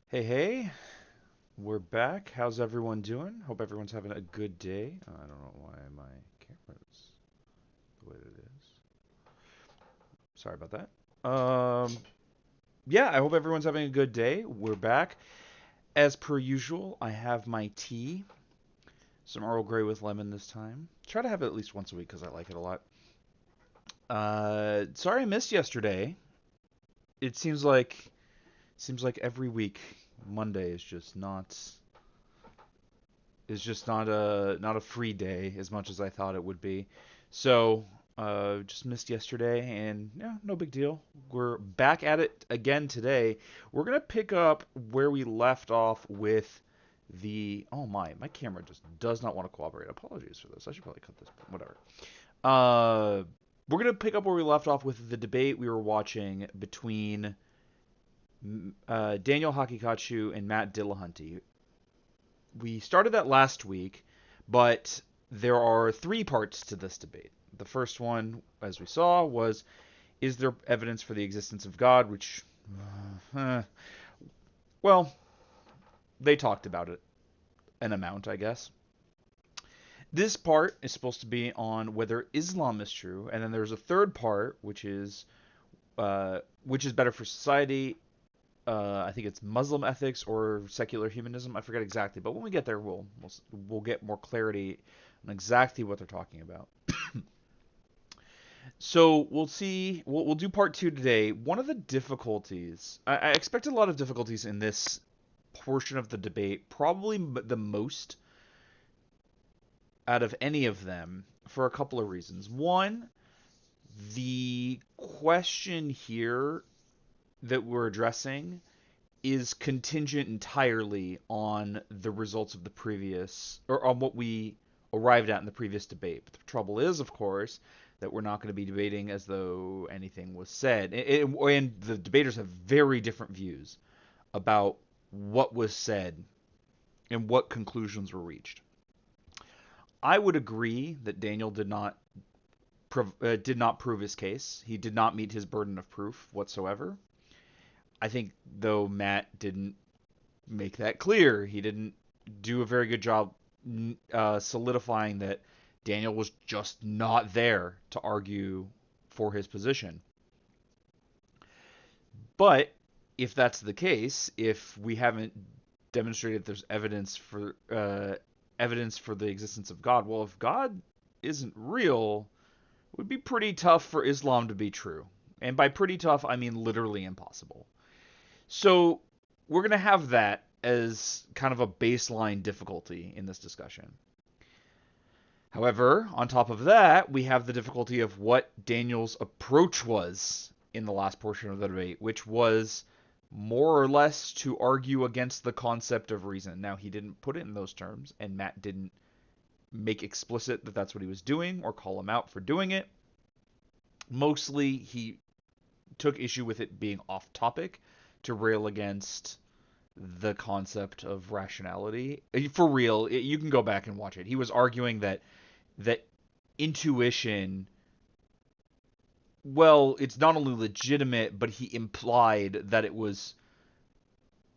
Hey, hey, we're back. How's everyone doing? Hope everyone's having a good day. I don't know why my camera's the way that it is. Sorry about that. Yeah, I hope everyone's having a good day. We're back. As per usual, I have my tea, some Earl Grey with lemon this time. Try to have it at least once a week because I like it a lot. Sorry I missed yesterday. It seems like every week Monday is just not a free day as much as I thought it would be. So just missed yesterday, and yeah, no big deal. We're back at it again today. We're gonna pick up where we left off with the. Oh my camera just does not want to cooperate. Apologies for this. I should probably cut this. But whatever. Uh, we're gonna pick up where we left off with the debate we were watching between Daniel Haqiqatjou and Matt Dillahunty. We started that last week, but there are three parts to this debate. The first one, as we saw, was is there evidence for the existence of God? Which, well, they talked about it an amount, I guess. This part is supposed to be on whether Islam is true, and then there's a third part, which is better for society. I think it's Muslim ethics or secular humanism. I forget exactly, but when we get there, we'll get more clarity on exactly what they're talking about. So we'll see. We'll do part two today. One of the difficulties I expected a lot of difficulties in this portion of the debate, probably the most out of any of them, for a couple of reasons. One, the question here that we're addressing is contingent entirely on the results of the previous, or on what we arrived at in the previous debate. But the trouble is, of course, that we're not going to be debating as though anything was said. And the debaters have very different views about what was said and what conclusions were reached. I would agree that Daniel did not prove his case. He did not meet his burden of proof whatsoever. I think, though, Matt didn't make that clear. He didn't do a very good job solidifying that Daniel was just not there to argue for his position. But if that's the case, if we haven't demonstrated there's evidence for the existence of God, well, if God isn't real, it would be pretty tough for Islam to be true. And by pretty tough, I mean literally impossible. So we're going to have that as kind of a baseline difficulty in this discussion. However, on top of that, we have the difficulty of what Daniel's approach was in the last portion of the debate, which was more or less to argue against the concept of reason. Now, he didn't put it in those terms, and Matt didn't make explicit that that's what he was doing or call him out for doing it. Mostly, he took issue with it being off topic to rail against the concept of rationality. For real, you can go back and watch it. He was arguing that intuition, well, it's not only legitimate, but he implied that it was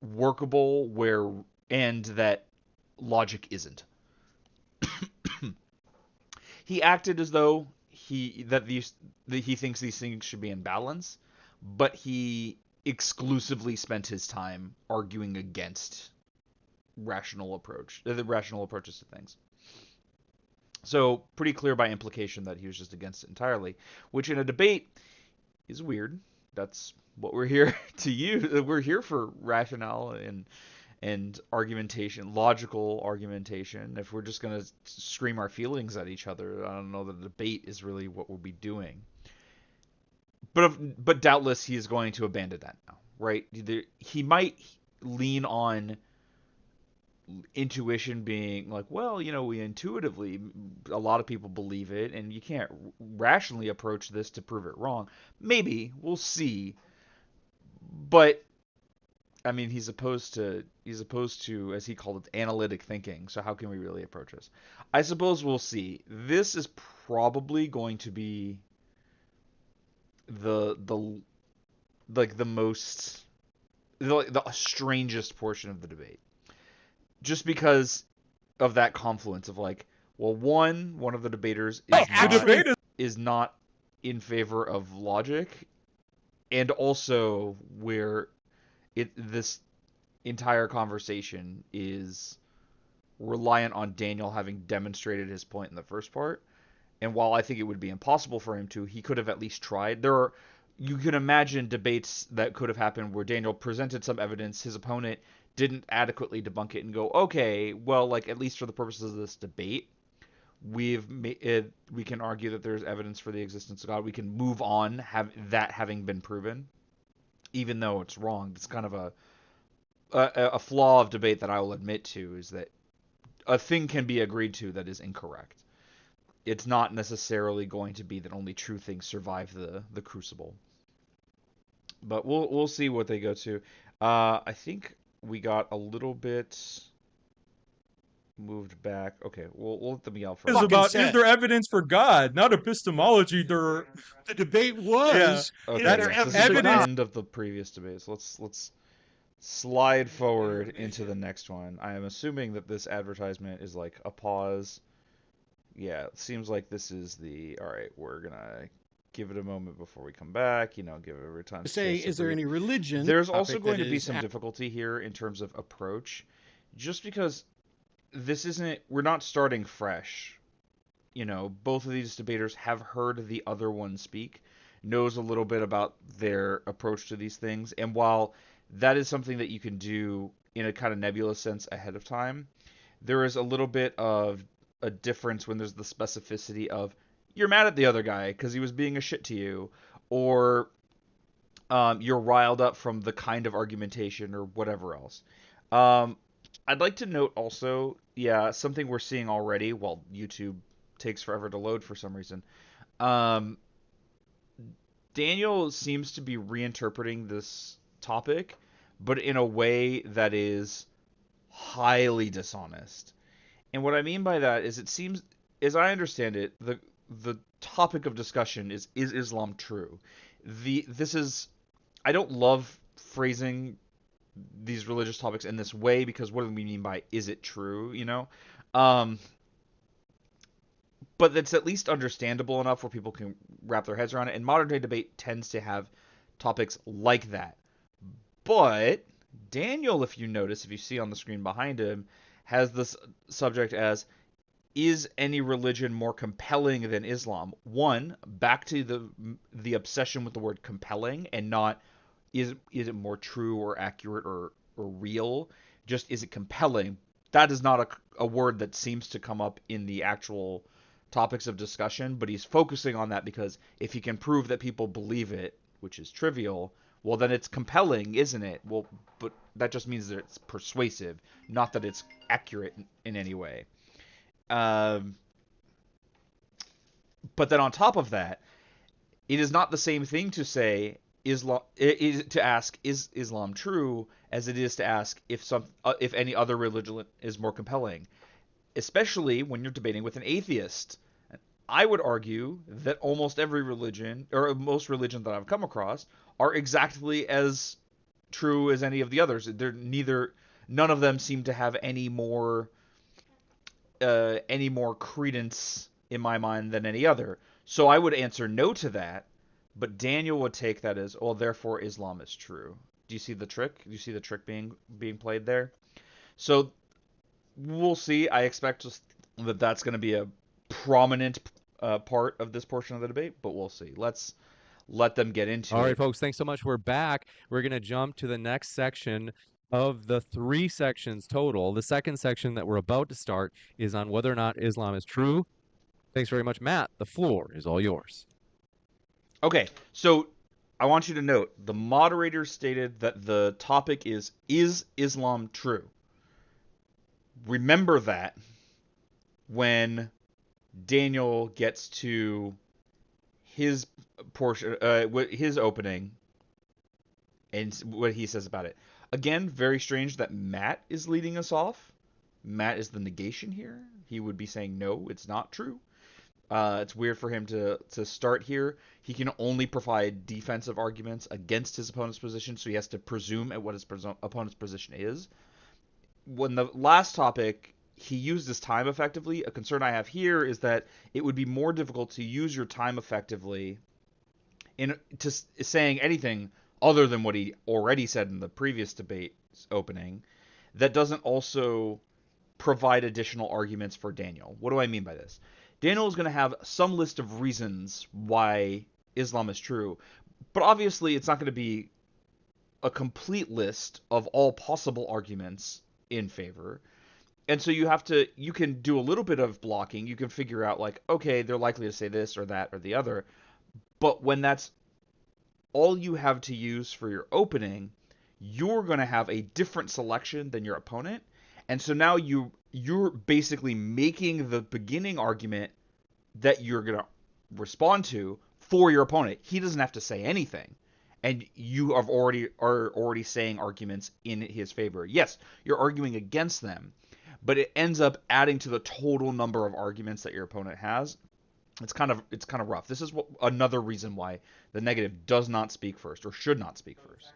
workable and that logic isn't. He acted as though he thinks these things should be in balance, but he exclusively spent his time arguing against the rational approaches to things. So pretty clear by implication that he was just against it entirely, which in a debate is weird. That's what we're here to use. We're here for rationale and argumentation, logical argumentation. If we're just gonna scream our feelings at each other, I don't know that a debate is really what we'll be doing. But doubtless he is going to abandon that now, right? He might lean on intuition being like, well, we intuitively, a lot of people believe it, and you can't rationally approach this to prove it wrong. Maybe we'll see, but I mean, he's opposed to, as he called it, analytic thinking. So how can we really approach this? I suppose we'll see. This is probably going to be the most the strangest portion of the debate, just because of that confluence of like, well, one of the debaters is not in favor of logic, and also where this entire conversation is reliant on Daniel having demonstrated his point in the first part. And while I think it would be impossible for him to, he could have at least tried. You can imagine debates that could have happened where Daniel presented some evidence, his opponent didn't adequately debunk it, and go, okay, well, like at least for the purposes of this debate, we can argue that there's evidence for the existence of God. We can move on, having been proven, even though it's wrong. It's kind of a flaw of debate that I will admit to, is that a thing can be agreed to that is incorrect. It's not necessarily going to be that only true things survive the crucible. But we'll see what they go to. I think we got a little bit moved back. Okay, we'll let them yell for. Is about is there evidence for God, not epistemology. The debate was okay, that this is the end of the previous debates. Let's slide forward into the next one. I am assuming that this advertisement is like a pause. Yeah, it seems like this is all right, we're gonna give it a moment before we come back, give it every time. Say, is there any religion? There's also going to be some difficulty here in terms of approach, just because we're not starting fresh. Both of these debaters have heard the other one speak, knows a little bit about their approach to these things, and while that is something that you can do in a kind of nebulous sense ahead of time, there is a little bit of a difference when there's the specificity of you're mad at the other guy because he was being a shit to you, or you're riled up from the kind of argumentation or whatever else. I'd like to note also, something we're seeing already while YouTube takes forever to load for some reason. Daniel seems to be reinterpreting this topic, but in a way that is highly dishonest. And what I mean by that is, it seems, as I understand it, the topic of discussion is Islam true? I don't love phrasing these religious topics in this way, because what do we mean by is it true, but it's at least understandable enough where people can wrap their heads around it. And modern day debate tends to have topics like that. But Daniel, if you see on the screen behind him, has this subject as, is any religion more compelling than Islam? One, back to the obsession with the word compelling, and not is it more true or accurate or real? Just, is it compelling? That is not a word that seems to come up in the actual topics of discussion, but he's focusing on that because if he can prove that people believe it, which is trivial, well, then it's compelling, isn't it? Well, but that just means that it's persuasive, not that it's accurate in any way. But then on top of that, it is not the same thing to say to ask, is Islam true, as it is to ask if any other religion is more compelling, especially when you're debating with an atheist. I would argue that almost every religion, or most religions that I've come across, are exactly as true as any of the others. None of them seem to have any more credence in my mind than any other. So I would answer no to that, but Daniel would take that as, well, therefore Islam is true. Do you see the trick? Do you see the trick being played there? So we'll see. I expect that that's going to be a prominent part of this portion of the debate, but we'll see. Let's let them get into it. All right, folks, thanks so much. We're back. We're going to jump to the next section of the 3 sections total. The second section that we're about to start is on whether or not Islam is true. Thanks very much, Matt. The floor is all yours. Okay, so I want you to note, the moderator stated that the topic is Islam true? Remember that when Daniel gets to his portion, his opening, and what he says about it. Again, very strange that Matt is leading us off. Matt is the negation here. He would be saying, no, it's not true. It's weird for him to start here. He can only provide defensive arguments against his opponent's position, so he has to presume at what his opponent's position is. When the last topic, he used his time effectively. A concern I have here is that it would be more difficult to use your time effectively into saying anything other than what he already said in the previous debate opening that doesn't also provide additional arguments for Daniel. What do I mean by this? Daniel is going to have some list of reasons why Islam is true, but obviously it's not going to be a complete list of all possible arguments in favor. And so you can do a little bit of blocking. You can figure out like, okay, they're likely to say this or that or the other. But when that's all you have to use for your opening, you're going to have a different selection than your opponent. And so now you're basically making the beginning argument that you're going to respond to for your opponent. He doesn't have to say anything. And you are already saying arguments in his favor. Yes, you're arguing against them, but it ends up adding to the total number of arguments that your opponent has. It's kind of rough. This is another reason why the negative does not speak first or should not speak first.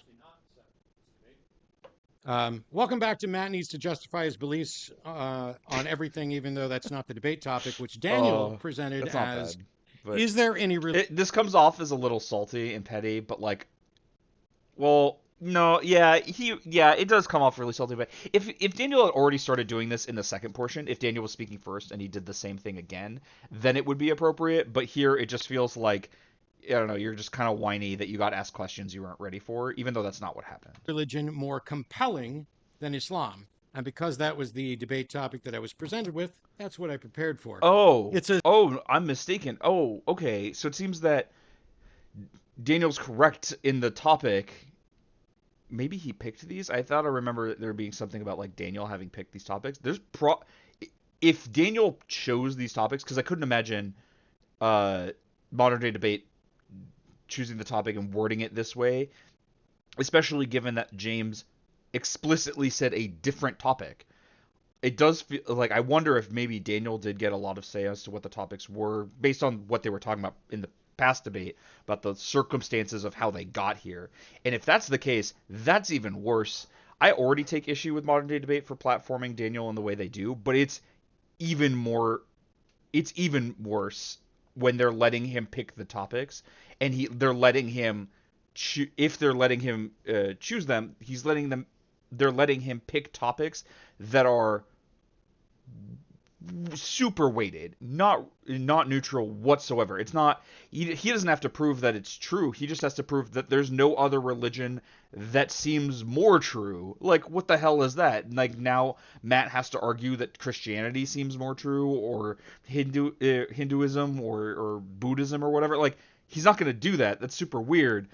Welcome back to Matt Needs to Justify His Beliefs on Everything, even though that's not the debate topic, which Daniel presented as, bad, is there any... This comes off as a little salty and petty, but like, well, no, yeah, it does come off really salty, but if Daniel had already started doing this in the second portion, if Daniel was speaking first and he did the same thing again, then it would be appropriate, but here it just feels like, I don't know, you're just kind of whiny that you got asked questions you weren't ready for, even though that's not what happened. Religion more compelling than Islam. And because that was the debate topic that I was presented with, that's what I prepared for. Oh, I'm mistaken. Oh, okay. So it seems that Daniel's correct in the topic. Maybe he picked these? I thought I remember there being something about like Daniel having picked these topics. If Daniel chose these topics, because I couldn't imagine modern day debate choosing the topic and wording it this way, especially given that James explicitly said a different topic. It does feel like, I wonder if maybe Daniel did get a lot of say as to what the topics were based on what they were talking about in the past debate, about the circumstances of how they got here. And if that's the case, that's even worse. I already take issue with modern day debate for platforming Daniel in the way they do, but it's even worse when they're letting him pick the topics, and they're letting him if they're letting him choose them, they're letting him pick topics that are super weighted, not neutral whatsoever. It's not, he doesn't have to prove that it's true. He just has to prove that there's no other religion that seems more true. Like, what the hell is that? Like, now Matt has to argue that Christianity seems more true, or Hinduism or Buddhism or whatever. Like, he's not going to do that. That's super weird.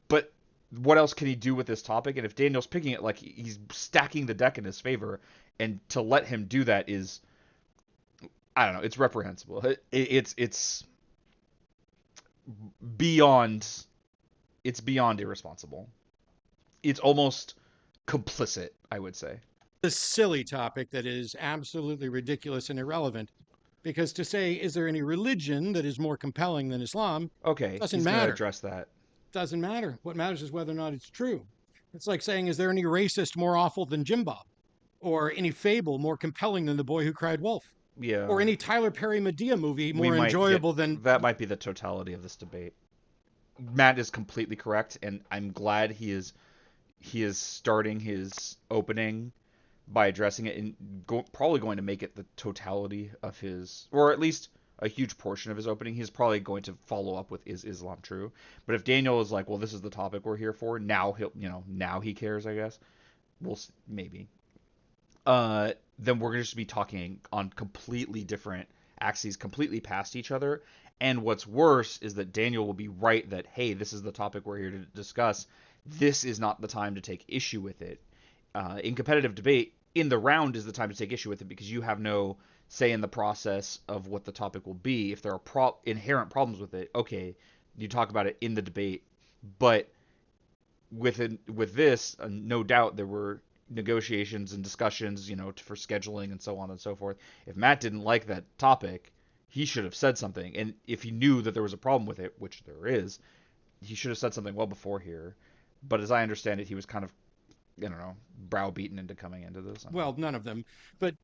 But what else can he do with this topic? And if Daniel's picking it, like, he's stacking the deck in his favor, and to let him do that is, I don't know, it's reprehensible. It's beyond irresponsible. It's almost complicit, I would say. A silly topic that is absolutely ridiculous and irrelevant. Because to say, is there any religion that is more compelling than Islam? Okay, doesn't matter. Address that. Doesn't matter. What matters is whether or not it's true. It's like saying, is there any racist more awful than Jim Bob? Or any fable more compelling than The Boy Who Cried Wolf? Yeah. Or any Tyler Perry Medea movie more enjoyable than... That might be the totality of this debate. Matt is completely correct, and I'm glad he is starting his opening by addressing it, and probably going to make it the totality of his, or at least a huge portion of his opening. He's probably going to follow up with, is Islam true? But if Daniel is like, well, this is the topic we're here for, now now he cares, I guess. Maybe. Then we're going to just be talking on completely different axes, completely past each other. And what's worse is that Daniel will be right that, hey, this is the topic we're here to discuss. This is not the time to take issue with it. In competitive debate, in the round is the time to take issue with it, because you have no say in the process of what the topic will be. If there are inherent problems with it, okay, you talk about it in the debate. But with this, no doubt there were negotiations and discussions, for scheduling and so on and so forth. If Matt didn't like that topic, he should have said something. And if he knew that there was a problem with it, which there is, he should have said something well before here. But as I understand it, he was kind of, I don't know, browbeaten into coming into this. Well, none of them. But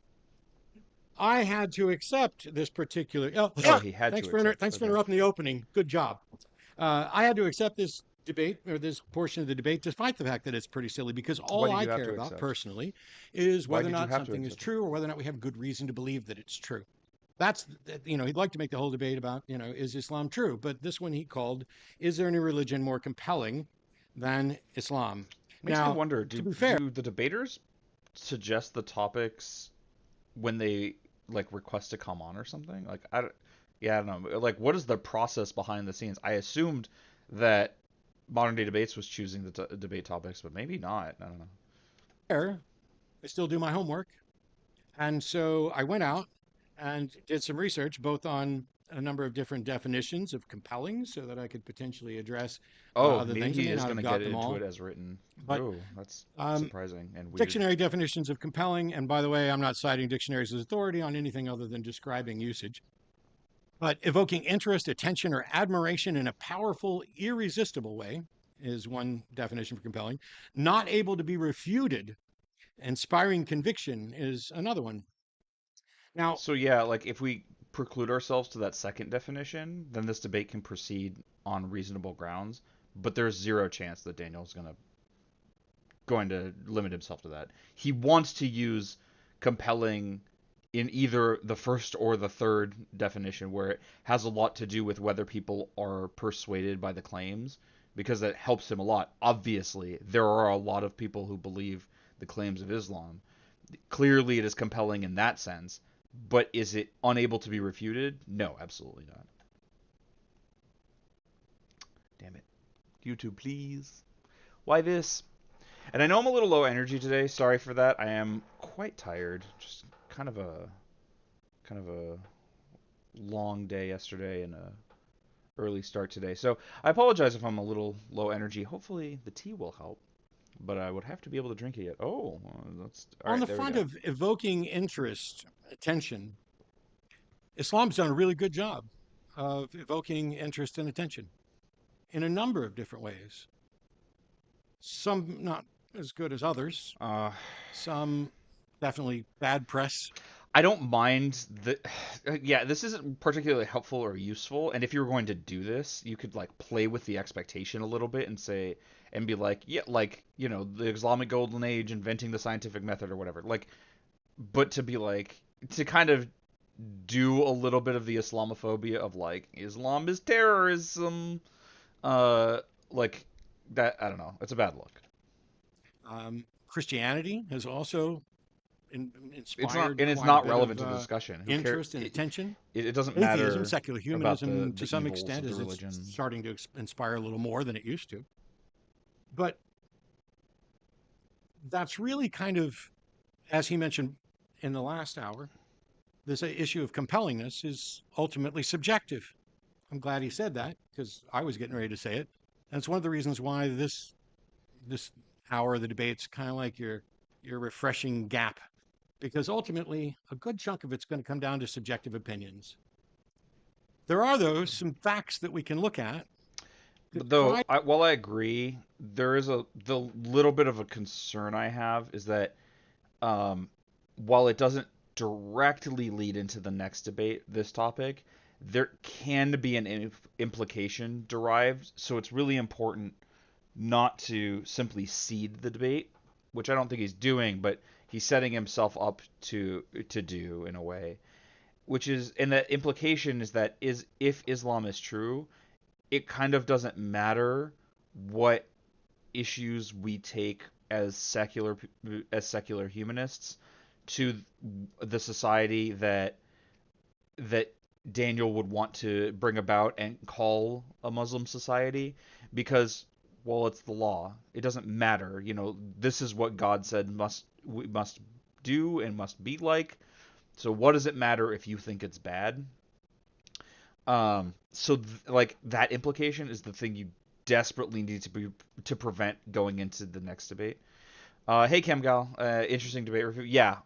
I had to accept this particular. Oh, Oh, he had thanks to for accept, thanks for okay. interrupting the opening. Good job. I had to accept this debate or this portion of the debate, despite the fact that it's pretty silly, because Why all did I you have care to about accept? personally is Why whether or did you not have to something is accept it? true or whether or not we have good reason to believe that it's true. That's, he'd like to make the whole debate about, is Islam true? But this one he called, is there any religion more compelling than Islam? Makes me Now, wonder, to do be fair, do the debaters suggest the topics when they like request to come on or something? Like yeah, I don't know. Like what is the process behind the scenes? I assumed that Modern Day Debates was choosing the debate topics, but maybe not. I don't know. fair, I still do my homework. And so I went out and did some research, both on a number of different definitions of compelling, so that I could potentially address Oh, other maybe things. I he may is not going have to got get them into all, it as written. but Oh, that's um, surprising and weird. dictionary definitions of compelling. And by the way, I'm not citing dictionaries as authority on anything other than describing usage. But evoking interest, attention, or admiration in a powerful, irresistible way is one definition for compelling. Not able to be refuted, inspiring conviction is another one. Now, So yeah, like if we preclude ourselves to that second definition, then this debate can proceed on reasonable grounds. But there's zero chance that Daniel's going to limit himself to that. He wants to use compelling in either the first or the third definition, where it has a lot to do with whether people are persuaded by the claims, because that helps him a lot. Obviously, there are a lot of people who believe the claims of Islam. Clearly, it is compelling in that sense, but is it unable to be refuted? No, absolutely not. Damn it. YouTube, please. Why this? And I know I'm a little low energy today. Sorry for that. I am quite tired. Just kind of a long day yesterday and a early start today. So I apologize if I'm a little low energy. Hopefully the tea will help, but I would have to be able to drink it yet. Oh, that's all on right. the There we front go. of evoking interest, attention, Islam's done a really good job of evoking interest and attention in a number of different ways. Some not as good as others, Uh, some definitely bad press. I don't mind the. Yeah, this isn't particularly helpful or useful. And if you were going to do this, you could like play with the expectation a little bit and say and be like, yeah, like the Islamic Golden Age, inventing the scientific method or whatever. Like, but to be like to kind of do a little bit of the Islamophobia of like Islam is terrorism, uh, like that. I don't know. It's a bad look. Christianity has also It's not, inspired and it's quite a not bit relevant of to the discussion. Who cares? interest and attention. It doesn't Atheism, matter secular about humanism, to the some evils extent, of the is it's religion. starting to inspire a little more than it used to. But that's really kind of, as he mentioned in the last hour, this issue of compellingness is ultimately subjective. I'm glad he said that because I was getting ready to say it. And it's one of the reasons why this hour of the debate's kind of like your refreshing gap, because ultimately a good chunk of it's going to come down to subjective opinions. There are though some facts that we can look at But that though, try. while I agree, there is the little bit of a concern I have is that um, while it doesn't directly lead into the next debate, this topic, there can be an implication derived. So it's really important not to simply cede the debate, which I don't think he's doing, but he's setting himself up to do in a way. Which is, and the implication is that is if Islam is true, it kind of doesn't matter what issues we take as secular humanists to the society that Daniel would want to bring about and call a Muslim society, because well, it's the law. It doesn't matter. This is what God said we must do and must be like. So what does it matter if you think it's bad? Like that implication is the thing you desperately need to prevent going into the next debate. Hey Camgal, interesting debate review. Yeah,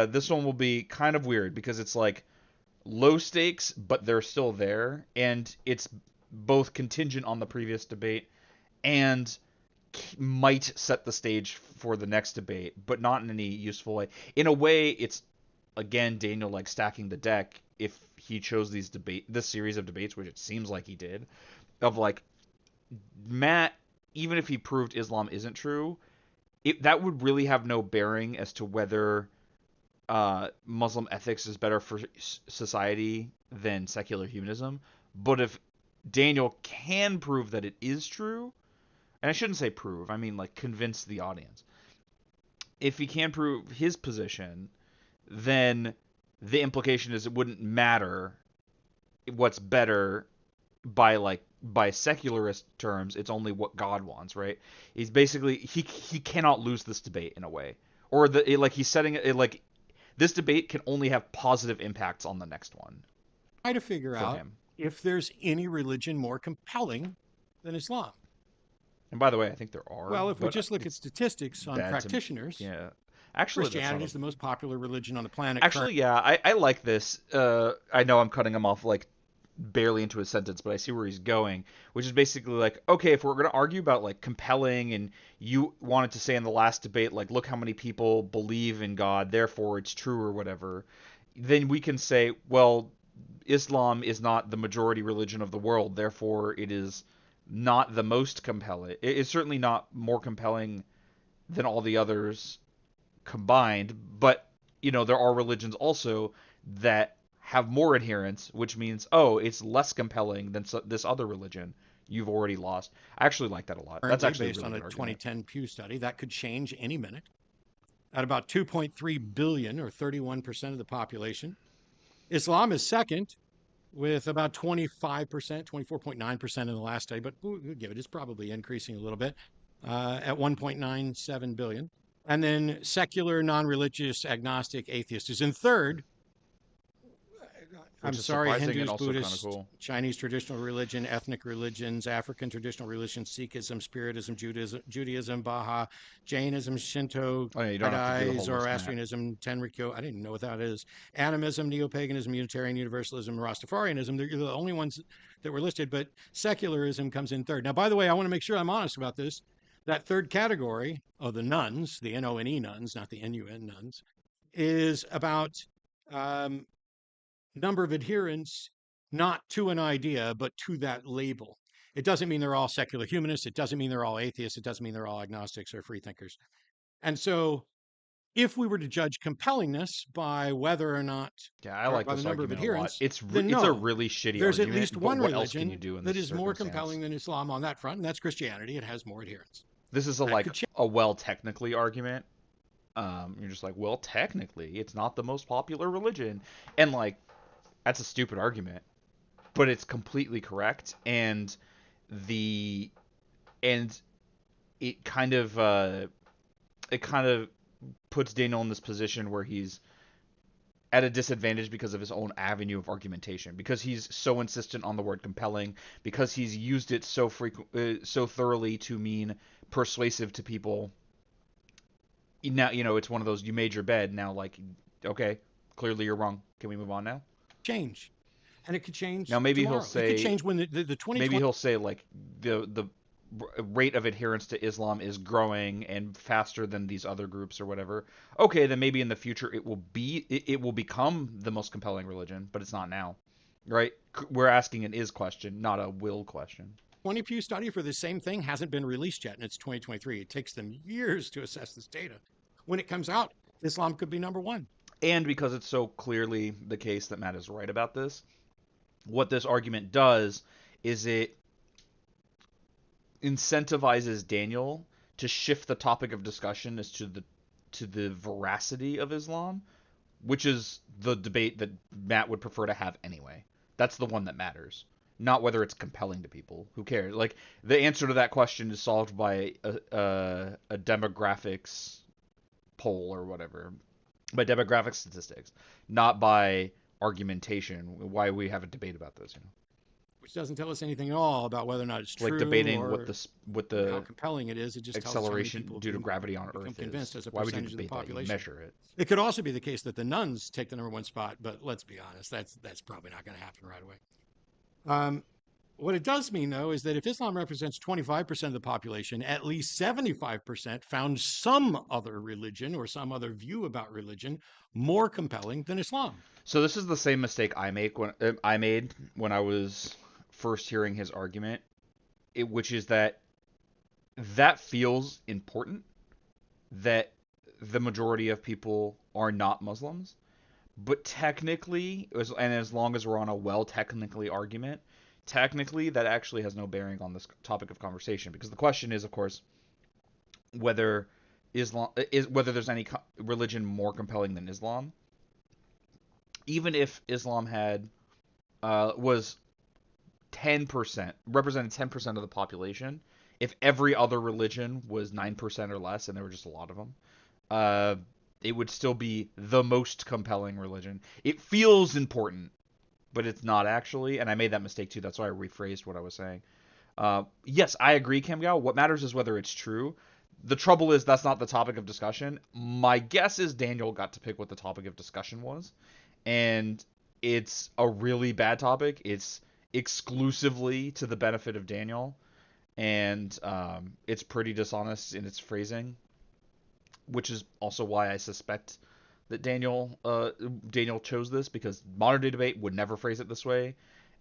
this one will be kind of weird because it's like low stakes, but they're still there, and it's both contingent on the previous debate and might set the stage for the next debate, but not in any useful way. In a way, it's again Daniel like stacking the deck if he chose this series of debates, which it seems like he did, of like Matt, even if he proved Islam isn't true, that would really have no bearing as to whether Muslim ethics is better for society than secular humanism. But if Daniel can prove that it is true, and I shouldn't say prove, I mean like convince the audience. If he can prove his position, then the implication is it wouldn't matter what's better by secularist terms. It's only what God wants, right? He's basically he cannot lose this debate in a way, or he's setting it like this debate can only have positive impacts on the next one. Try to figure for out him. if there's any religion more compelling than Islam. And by the way, I think there are. Well, if we but just look at statistics on bad to- practitioners, yeah, actually, that's Christianity not is the most popular religion on the planet. Actually, yeah, I like this. I know I'm cutting him off like barely into his sentence, but I see where he's going, which is basically like, okay, if we're going to argue about like compelling, and you wanted to say in the last debate, like, look how many people believe in God, therefore it's true or whatever, then we can say, well, Islam is not the majority religion of the world, therefore it is not the most compelling. It's certainly not more compelling than all the others combined, but there are religions also that have more adherents, which means, oh, it's less compelling than this other religion. You've already lost. I actually like that a lot. That's actually based a really on a good argument. 2010 Pew study that could change any minute. At about 2.3 billion, or 31% of the population, Islam is second, with about 25%, 24.9% in the last study, but we'll give it. It's probably increasing a little bit at 1.97 billion. And then secular, non-religious, agnostic, atheist is in third. I'm Which is sorry, surprising and Hindus, also kinda Buddhists, cool. Chinese traditional religion, ethnic religions, African traditional religions, Sikhism, Spiritism, Judaism, Baha, Jainism, Shinto, Oh, yeah, you don't have to do the Buddhism, whole list, Matt. Zoroastrianism, Tenrikyo. I didn't know what that is. Animism, Neo-paganism, Unitarian Universalism, Rastafarianism. They're the only ones that were listed, but secularism comes in third. Now, by the way, I want to make sure I'm honest about this. That third category of the nuns, the N-O-N-E nuns, not the N-U-N nuns, is about number of adherents, not to an idea, but to that label. It doesn't mean they're all secular humanists. It doesn't mean they're all atheists. It doesn't mean they're all agnostics or free thinkers. And so if we were to judge compellingness by whether or not, Yeah, I or like by this the number of argument a lot. adherents, It's then it's a no, really shitty there's at argument, least but one what else can you religion do in that this is more circumstance? compelling than Islam on that front, and that's Christianity. It has more adherents. This is That could change. a well technically argument. You're just like, well, technically, it's not the most popular religion, and like, that's a stupid argument, but it's completely correct, and the and it kind of puts Daniel in this position where he's at a disadvantage because of his own avenue of argumentation, because he's so insistent on the word compelling, because he's used it so so thoroughly to mean persuasive to people. Now, it's one of those, you made your bed, now, like, okay, clearly you're wrong. Can we move on now? Change. And it could change Now maybe tomorrow. he'll say, it could change when the 2020. maybe he'll say like the rate of adherence to Islam is growing and faster than these other groups or whatever. Okay, then maybe in the future it will become the most compelling religion, but it's not now, right? We're asking an is question, not a will question. 20 Pew study for the same thing hasn't been released yet, and it's 2023. It takes them years to assess this data. When it comes out, Islam could be number one. And because it's so clearly the case that Matt is right about this, what this argument does is it incentivizes Daniel to shift the topic of discussion as to the veracity of Islam, which is the debate that Matt would prefer to have anyway. That's the one that matters, not whether it's compelling to people. Who cares? Like, the answer to that question is solved by a demographics poll or whatever, by demographic statistics, not by argumentation. Why we have a debate about this, which doesn't tell us anything at all about whether or not it's It's like true debating or what how the compelling it is. It just tells us how many acceleration people due to gravity on become Earth convinced is. as a Why would you percentage of the debate that? You population. measure it. It could also be the case that the nuns take the #1 spot, but let's be honest, that's probably not going to happen right away. What it does mean, though, is that if Islam represents 25% of the population, at least 75% found some other religion or some other view about religion more compelling than Islam. So this is the same mistake I made when I was first hearing his argument, which is that feels important, that the majority of people are not Muslims, but technically, and as long as we're on a technically argument, technically that actually has no bearing on this topic of conversation, because the question is, of course, whether whether there's any religion more compelling than Islam. Even if Islam had was 10%, represented 10% of the population, if every other religion was 9% or less, and there were just a lot of them, it would still be the most compelling religion. It feels important, but it's not actually, and I made that mistake too. That's why I rephrased what I was saying. Yes, I agree, Camgao. What matters is whether it's true. The trouble is that's not the topic of discussion. My guess is Daniel got to pick what the topic of discussion was, and it's a really bad topic. It's exclusively to the benefit of Daniel, and it's pretty dishonest in its phrasing, which is also why I suspect that Daniel chose this, because modern day debate would never phrase it this way.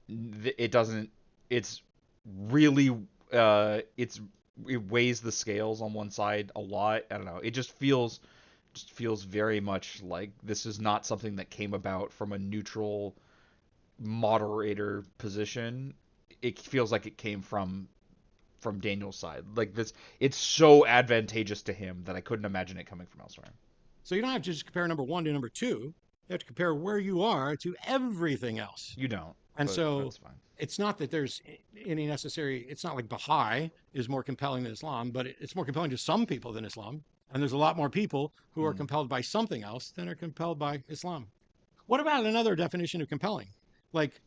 It doesn't. It's really it weighs the scales on one side a lot. I don't know. It just feels very much like this is not something that came about from a neutral moderator position. It feels like it came from Daniel's side. Like this, it's so advantageous to him that I couldn't imagine it coming from elsewhere. So you don't have to just compare #1 to #2. You have to compare where you are to everything else. You don't, And but so that's fine. it's not that there's any necessary, it's not like Baha'i is more compelling than Islam, but it's more compelling to some people than Islam. And there's a lot more people who are compelled by something else than are compelled by Islam. What about another definition of compelling? Like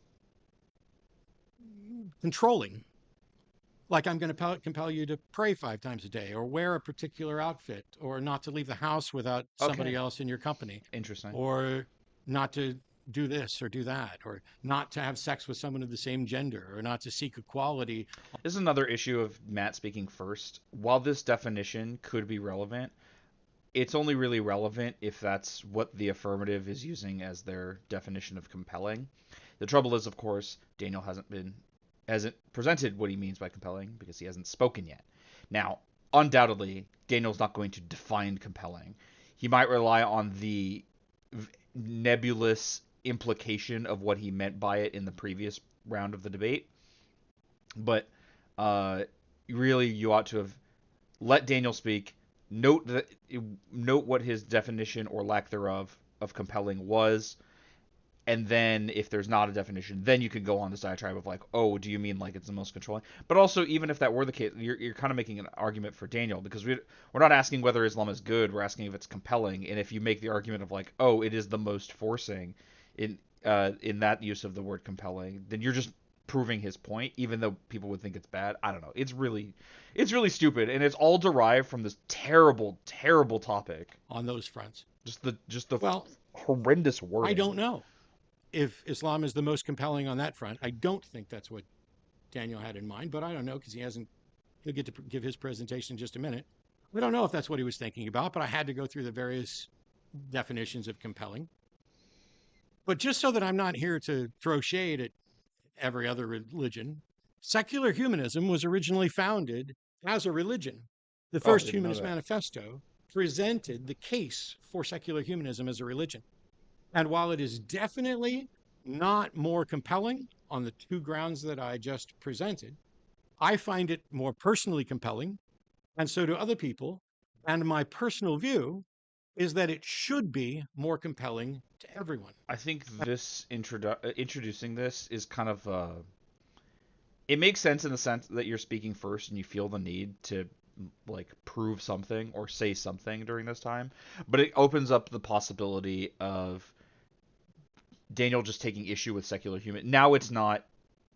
controlling. Like I'm going to compel you to pray 5 times a day, or wear a particular outfit, or not to leave the house without somebody Okay. else in your company, Interesting. or not to do this or do that, or not to have sex with someone of the same gender, or not to seek equality. This is another issue of Matt speaking first. While this definition could be relevant, it's only really relevant if that's what the affirmative is using as their definition of compelling. The trouble is, of course, Daniel hasn't presented what he means by compelling because he hasn't spoken yet. Now, undoubtedly, Daniel's not going to define compelling. He might rely on the nebulous implication of what he meant by it in the previous round of the debate, but really, you ought to have let Daniel speak. Note what his definition or lack thereof of compelling was, and then if there's not a definition, then you can go on this diatribe of like, oh, do you mean like it's the most controlling? But also, even if that were the case, you're kind of making an argument for Daniel, because we're not asking whether Islam is good, we're asking if it's compelling. And if you make the argument of like, oh, it is the most forcing in that use of the word compelling, then you're just proving his point, even though people would think it's bad. I don't know. It's really stupid, and it's all derived from this terrible, terrible topic On those fronts. Just the Well, horrendous wording. I don't know if Islam is the most compelling on that front. I don't think that's what Daniel had in mind, but I don't know because he'll get to give his presentation in just a minute. We don't know if that's what he was thinking about, but I had to go through the various definitions of compelling. But just so that I'm not here to throw shade at every other religion, secular humanism was originally founded as a religion. The Oh, I first didn't know Humanist that. Manifesto presented the case for secular humanism as a religion. And while it is definitely not more compelling on the 2 grounds that I just presented, I find it more personally compelling, and so do other people. And my personal view is that it should be more compelling to everyone. I think this introducing this is kind of it makes sense in the sense that you're speaking first and you feel the need to like prove something or say something during this time, but it opens up the possibility of Daniel just taking issue with secular human. Now it's not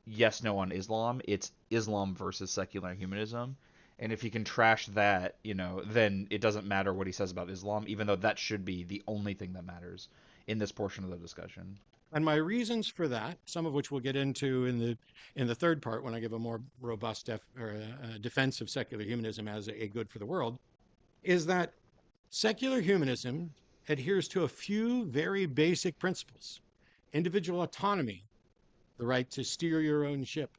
yes no on Islam. It's Islam versus secular humanism. And if he can trash that, then it doesn't matter what he says about Islam, even though that should be the only thing that matters in this portion of the discussion. And my reasons for that, some of which we'll get into in the third part when I give a more robust defense of secular humanism as a good for the world, is that secular humanism adheres to a few very basic principles: individual autonomy, the right to steer your own ship,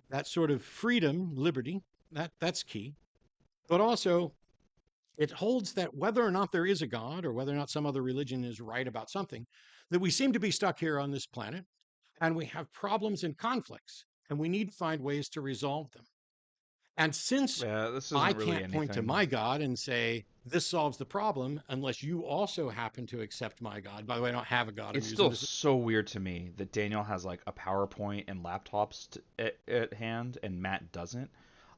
that sort of freedom, liberty, that's key. But also, it holds that whether or not there is a God or whether or not some other religion is right about something, that we seem to be stuck here on this planet and we have problems and conflicts and we need to find ways to resolve them. And since Yeah, this I isn't really can't point to anything. my God and say, this solves the problem unless you also happen to accept my God. By the way, I don't have a God I'm It's using. still This is so weird to me that Daniel has like a PowerPoint and laptops at hand and Matt doesn't.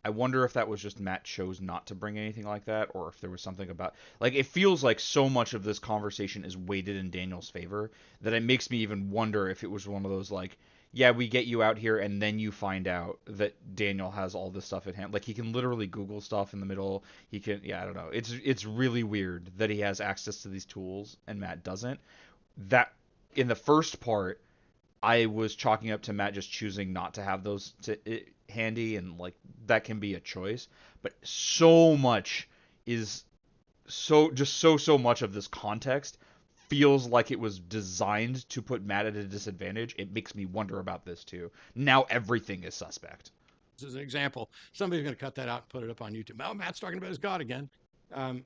I wonder if that was just Matt chose not to bring anything like that, or if there was something about like it feels like so much of this conversation is weighted in Daniel's favor that it makes me even wonder if it was one of those like, yeah, we get you out here and then you find out that Daniel has all this stuff at hand. Like he can literally Google stuff in the middle. He can, yeah, I don't know. It's really weird that he has access to these tools and Matt doesn't. That in the first part, I was chalking up to Matt just choosing not to have those handy, and like that can be a choice. But so much is so much of this context feels like it was designed to put Matt at a disadvantage. It makes me wonder about this too. Now everything is suspect. an example. Somebody's going to cut that out and put it up on YouTube. Oh, Matt's talking about his God again. Um,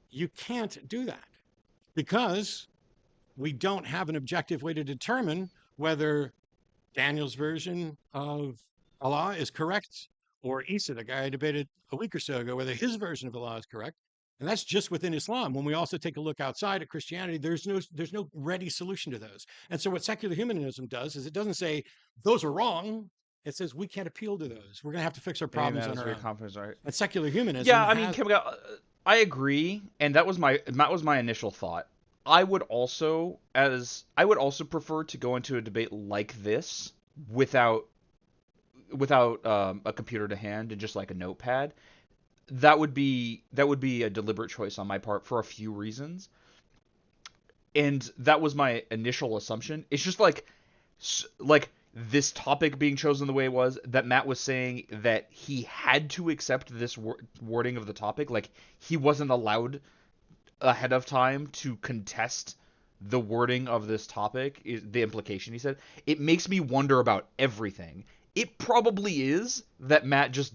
you can't do that because we don't have an objective way to determine whether Daniel's version of Allah is correct or Isa, the guy I debated a week or so ago, whether his version of Allah is correct. And that's just within Islam. When we also take a look outside at Christianity, there's no ready solution to those. And so what secular humanism does is it doesn't say those are wrong. It says we can't appeal to those. We're going to have to fix our Maybe problems Matt on is our very own. confident, right? And secular Yeah, humanism I mean, has I agree, and that was my initial thought. I would also prefer to go into a debate like this without a computer to hand and just like a notepad. That would be a deliberate choice on my part for a few reasons, and that was my initial assumption. It's just like this topic being chosen the way it was, that Matt was saying that he had to accept this wording of the topic, like he wasn't allowed ahead of time to contest the wording of this topic, is the implication he said. It makes me wonder about everything. It probably is that Matt just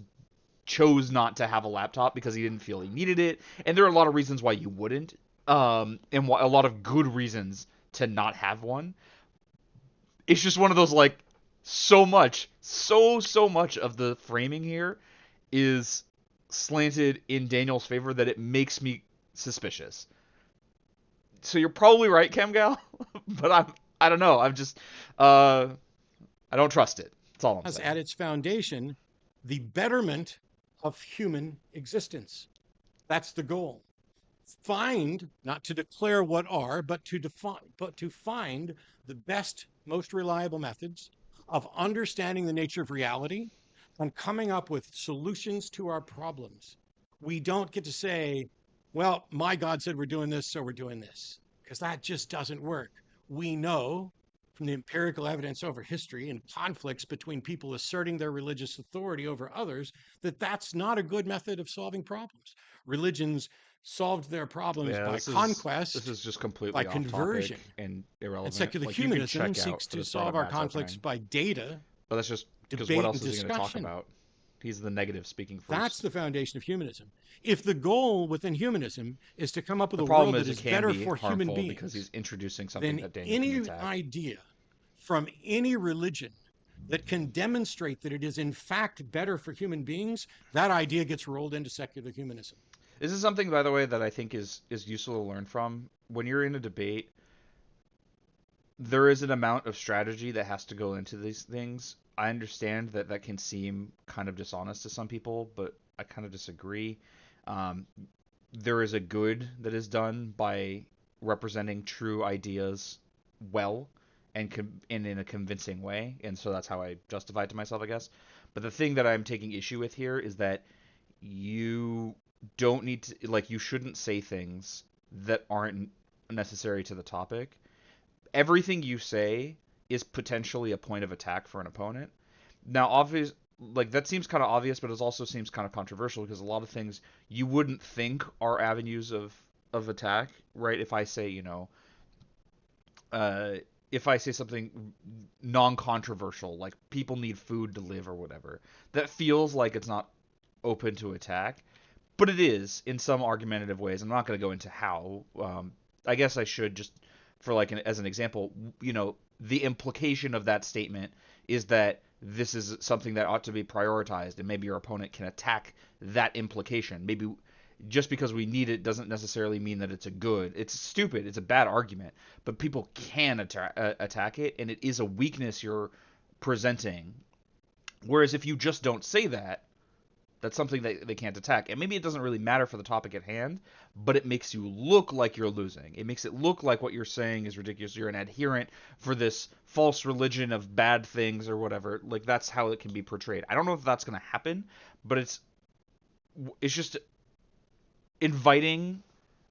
chose not to have a laptop because he didn't feel he needed it, and there are a lot of reasons why you wouldn't, and a lot of good reasons to not have one. It's just one of those like so much of the framing here is slanted in Daniel's favor that it makes me suspicious. So you're probably right, Camgal, but I don't know. I'm just I don't trust it. That's all I'm has saying. at its foundation the betterment of human existence. That's the goal. Find, not to declare what are, but to define, but to find the best, most reliable methods of understanding the nature of reality and coming up with solutions to our problems. We don't get to say, well, my God said we're doing this, so we're doing this, because that just doesn't work. We know from the empirical evidence over history and conflicts between people asserting their religious authority over others that that's not a good method of solving problems. Religions solved their problems Yeah, by this conquest, is just by completely off conversion. topic and And irrelevant. secular Like you can humanism check out seeks for to this part solve of our Matt's conflicts opening, by data, but that's just because what debate, and else is he going to talk discussion. about? He's the negative speaking That's first. the foundation of humanism. If the goal within humanism is to come up with The a problem world is that it is can better be for human harmful because he's beings, introducing something then that Daniel can any attack. idea from any religion that can demonstrate that it is in fact better for human beings, that idea gets rolled into secular humanism. This is something, by the way, that I think is useful to learn from. When you're in a debate, there is an amount of strategy that has to go into these things. I understand that that can seem kind of dishonest to some people, but I kind of disagree. Um, there is a good that is done by representing true ideas well and in a convincing way, and so that's how I justify it to myself, I guess. But the thing that I'm taking issue with here is that you don't need to, like, you shouldn't say things that aren't necessary to the topic. Everything you say is potentially a point of attack for an opponent. Now, obvious, like, that seems kind of obvious, but it also seems kind of controversial because a lot of things you wouldn't think are avenues of attack, right? If I say, uh, if I say something non-controversial, like people need food to live or whatever, that feels like it's not open to attack, but it is in some argumentative ways. I'm not going to go into how. I guess I should just, for like as an example, the implication of that statement is that this is something that ought to be prioritized, and maybe your opponent can attack that implication. Maybe just because we need it doesn't necessarily mean that it's a good. It's stupid. It's a bad argument, but people can attack it, and it is a weakness you're presenting. Whereas if you just don't say that, that's something that they can't attack. And maybe it doesn't really matter for the topic at hand, but it makes you look like you're losing. It makes it look like what you're saying is ridiculous. You're an adherent for this false religion of bad things or whatever. Like, that's how it can be portrayed. I don't know if that's going to happen, but it's just inviting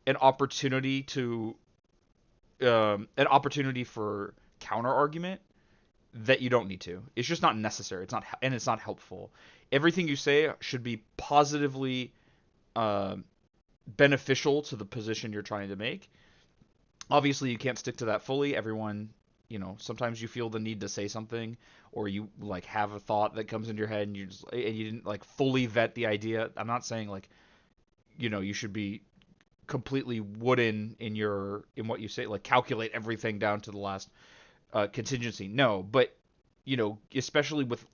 an opportunity for counter argument that you don't need to. It's just not necessary. It's not helpful. Everything you say should be positively beneficial to the position you're trying to make. Obviously, you can't stick to that fully. Everyone, sometimes you feel the need to say something, or you like have a thought that comes into your head and you didn't like fully vet the idea. I'm not saying like, you should be completely wooden in what you say, like calculate everything down to the last contingency. No, but especially with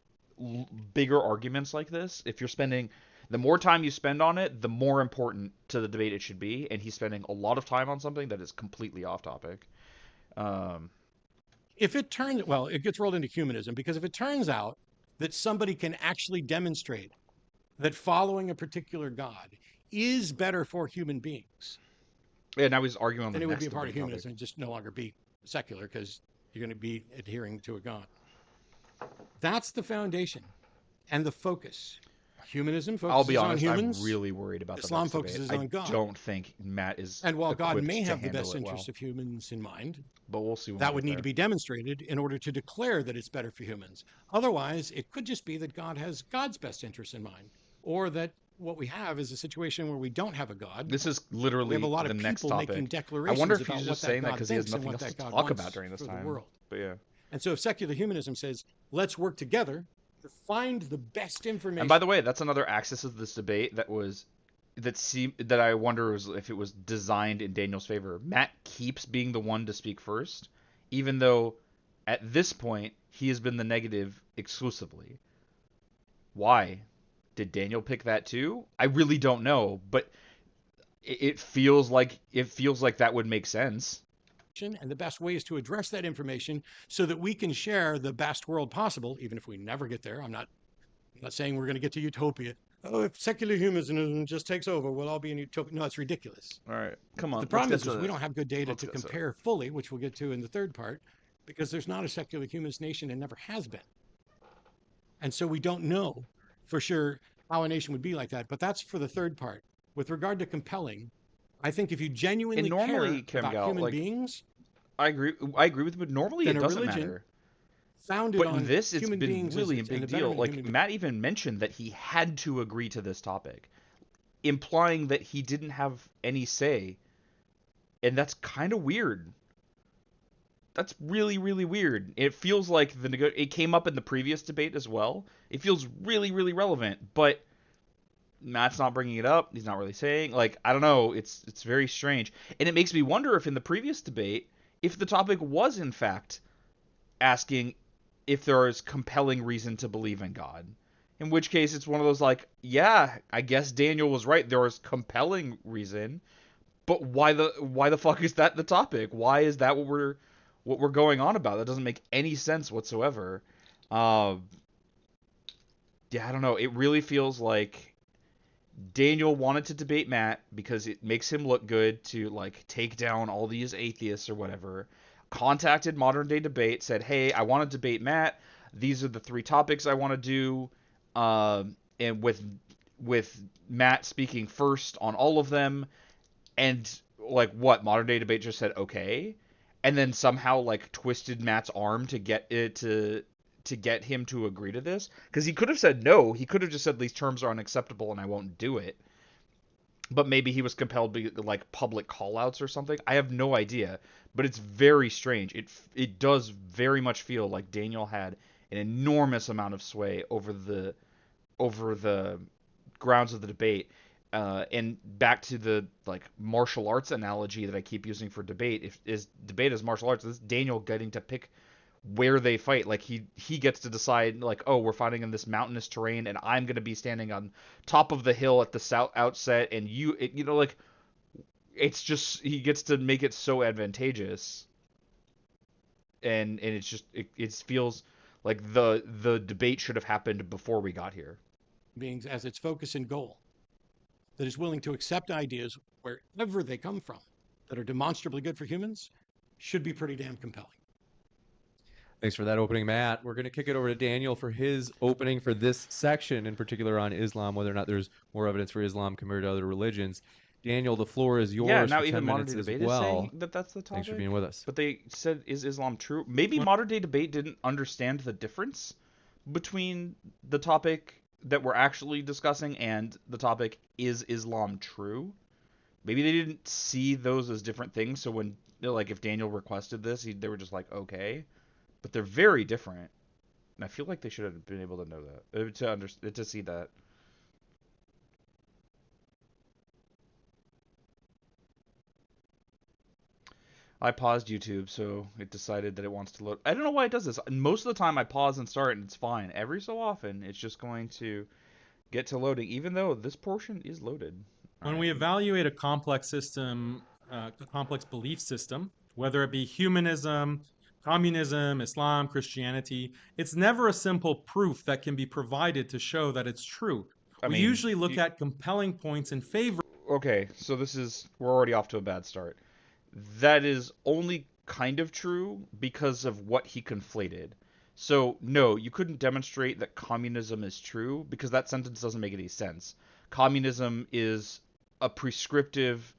bigger arguments like this, if you're spending the more time you spend on it, the more important to the debate it should be, and he's spending a lot of time on something that is completely off topic. If it turns, well, it gets rolled into humanism, because if it turns out that somebody can actually demonstrate that following a particular god is better for human beings, Yeah, now he's arguing on the then it would next be a part of debate humanism and just no longer be secular, because you're going to be adhering to a god. That's the foundation and the focus. Humanism I'll be focuses on honest, humans. I'm really worried about the Islam next debate. focuses on God. I don't think Matt is And while God equipped may to have the handle best it interests well. of humans in mind, But we'll see when that we would get need there. to be demonstrated in order to declare that it's better for humans. Otherwise, it could just be that God has God's best interests in mind, or that what we have is a situation where we don't have a God. This is We literally have a lot the of next people making topic. I declarations wonder if about he's what just that saying that God because he has thinks and nothing what else to that God talk wants about during this for the time. world. But yeah. And so if secular humanism says, let's work together to find the best information. And by the way, that's another axis of this debate that I wonder if it was designed in Daniel's favor. Matt keeps being the one to speak first, even though at this point he has been the negative exclusively. Why? Did Daniel pick that too? I really don't know, but it feels like that would make sense. And the best way is to address that information so that we can share the best world possible, even if we never get there. I'm not saying we're going to get to utopia. Oh, if secular humanism just takes over, we'll all be in utopia. No, it's ridiculous. All right, come on. The problem is we don't have good data to compare fully, which we'll get to in the third part, because there's not a secular humanist nation and never has been. And so we don't know for sure how a nation would be like that. But that's for the third part. With regard to compelling, I think if you genuinely care about human beings, I agree with you, but normally it doesn't matter. Founded on this, it's human been beings really a big deal. Like Matt even mentioned that he had to agree to this topic, implying that he didn't have any say, and that's kind of weird. That's really, really weird. It feels like it came up in the previous debate as well. It feels really, really relevant, but Matt's not bringing it up. He's not really saying, like, I don't know. It's very strange, and it makes me wonder if in the previous debate, if the topic was in fact asking if there is compelling reason to believe in God. In which case, it's one of those like, yeah, I guess Daniel was right. There was compelling reason, but why the fuck is that the topic? Why is that what we're going on about? That doesn't make any sense whatsoever. Yeah, I don't know. It really feels like Daniel wanted to debate Matt because it makes him look good to like take down all these atheists or whatever. contacted Modern Day Debate, said, "Hey, I want to debate Matt. These are the 3 topics I want to do." And with Matt speaking first on all of them, and like what Modern Day Debate just said okay, and then somehow like twisted Matt's arm to get it to get him to agree to this, because he could have said no. He could have just said these terms are unacceptable and I won't do it. But maybe he was compelled by like public callouts or something. I have no idea, but it's very strange. It does very much feel like Daniel had an enormous amount of sway over the grounds of the debate. And back to the like martial arts analogy that I keep using for debate, if is debate is martial arts, this is Daniel getting to pick where they fight. Like he gets to decide, like, oh, we're fighting in this mountainous terrain, and I'm gonna be standing on top of the hill at the south outset, and you know, like, it's just he gets to make it so advantageous, and it's just it feels like the debate should have happened before we got here. Beings as its focus and goal, that is willing to accept ideas wherever they come from that are demonstrably good for humans, should be pretty damn compelling. Thanks for that opening, Matt. We're going to kick it over to Daniel for his opening for this section, in particular on Islam, whether or not there's more evidence for Islam compared to other religions. Daniel, the floor is yours Yeah, now for 10 even Modern minutes Day as Debate is well. saying that that's the topic. Thanks for being with us. But they said, is Islam true? Maybe Modern Day Debate didn't understand the difference between the topic that we're actually discussing and the topic, is Islam true? Maybe they didn't see those as different things, so when, like, if Daniel requested this, they were just like, okay. But they're very different. And I feel like they should have been able to know that, to see that. I paused YouTube, so it decided that it wants to load. I don't know why it does this. Most of the time I pause and start and it's fine. Every so often it's just going to get to loading, even though this portion is loaded. When we evaluate a complex system, a complex belief system, whether it be humanism, communism, Islam, Christianity, it's never a simple proof that can be provided to show that it's true. We usually look at compelling points in favor. Okay, so we're already off to a bad start. That is only kind of true because of what he conflated. So, no, you couldn't demonstrate that communism is true because that sentence doesn't make any sense. Communism is a prescriptive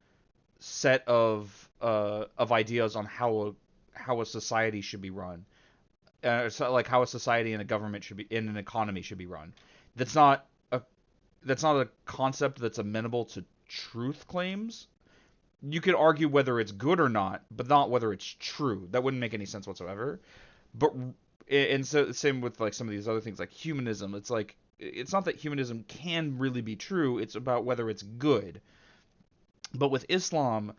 set of ideas on how a society should be run. So like how a society and a government should be, in an economy should be run. That's not a concept that's amenable to truth claims. You could argue whether it's good or not, but not whether it's true. That wouldn't make any sense whatsoever. But and so same with like some of these other things like humanism. It's like, it's not that humanism can really be true. It's about whether it's good. But with Islam,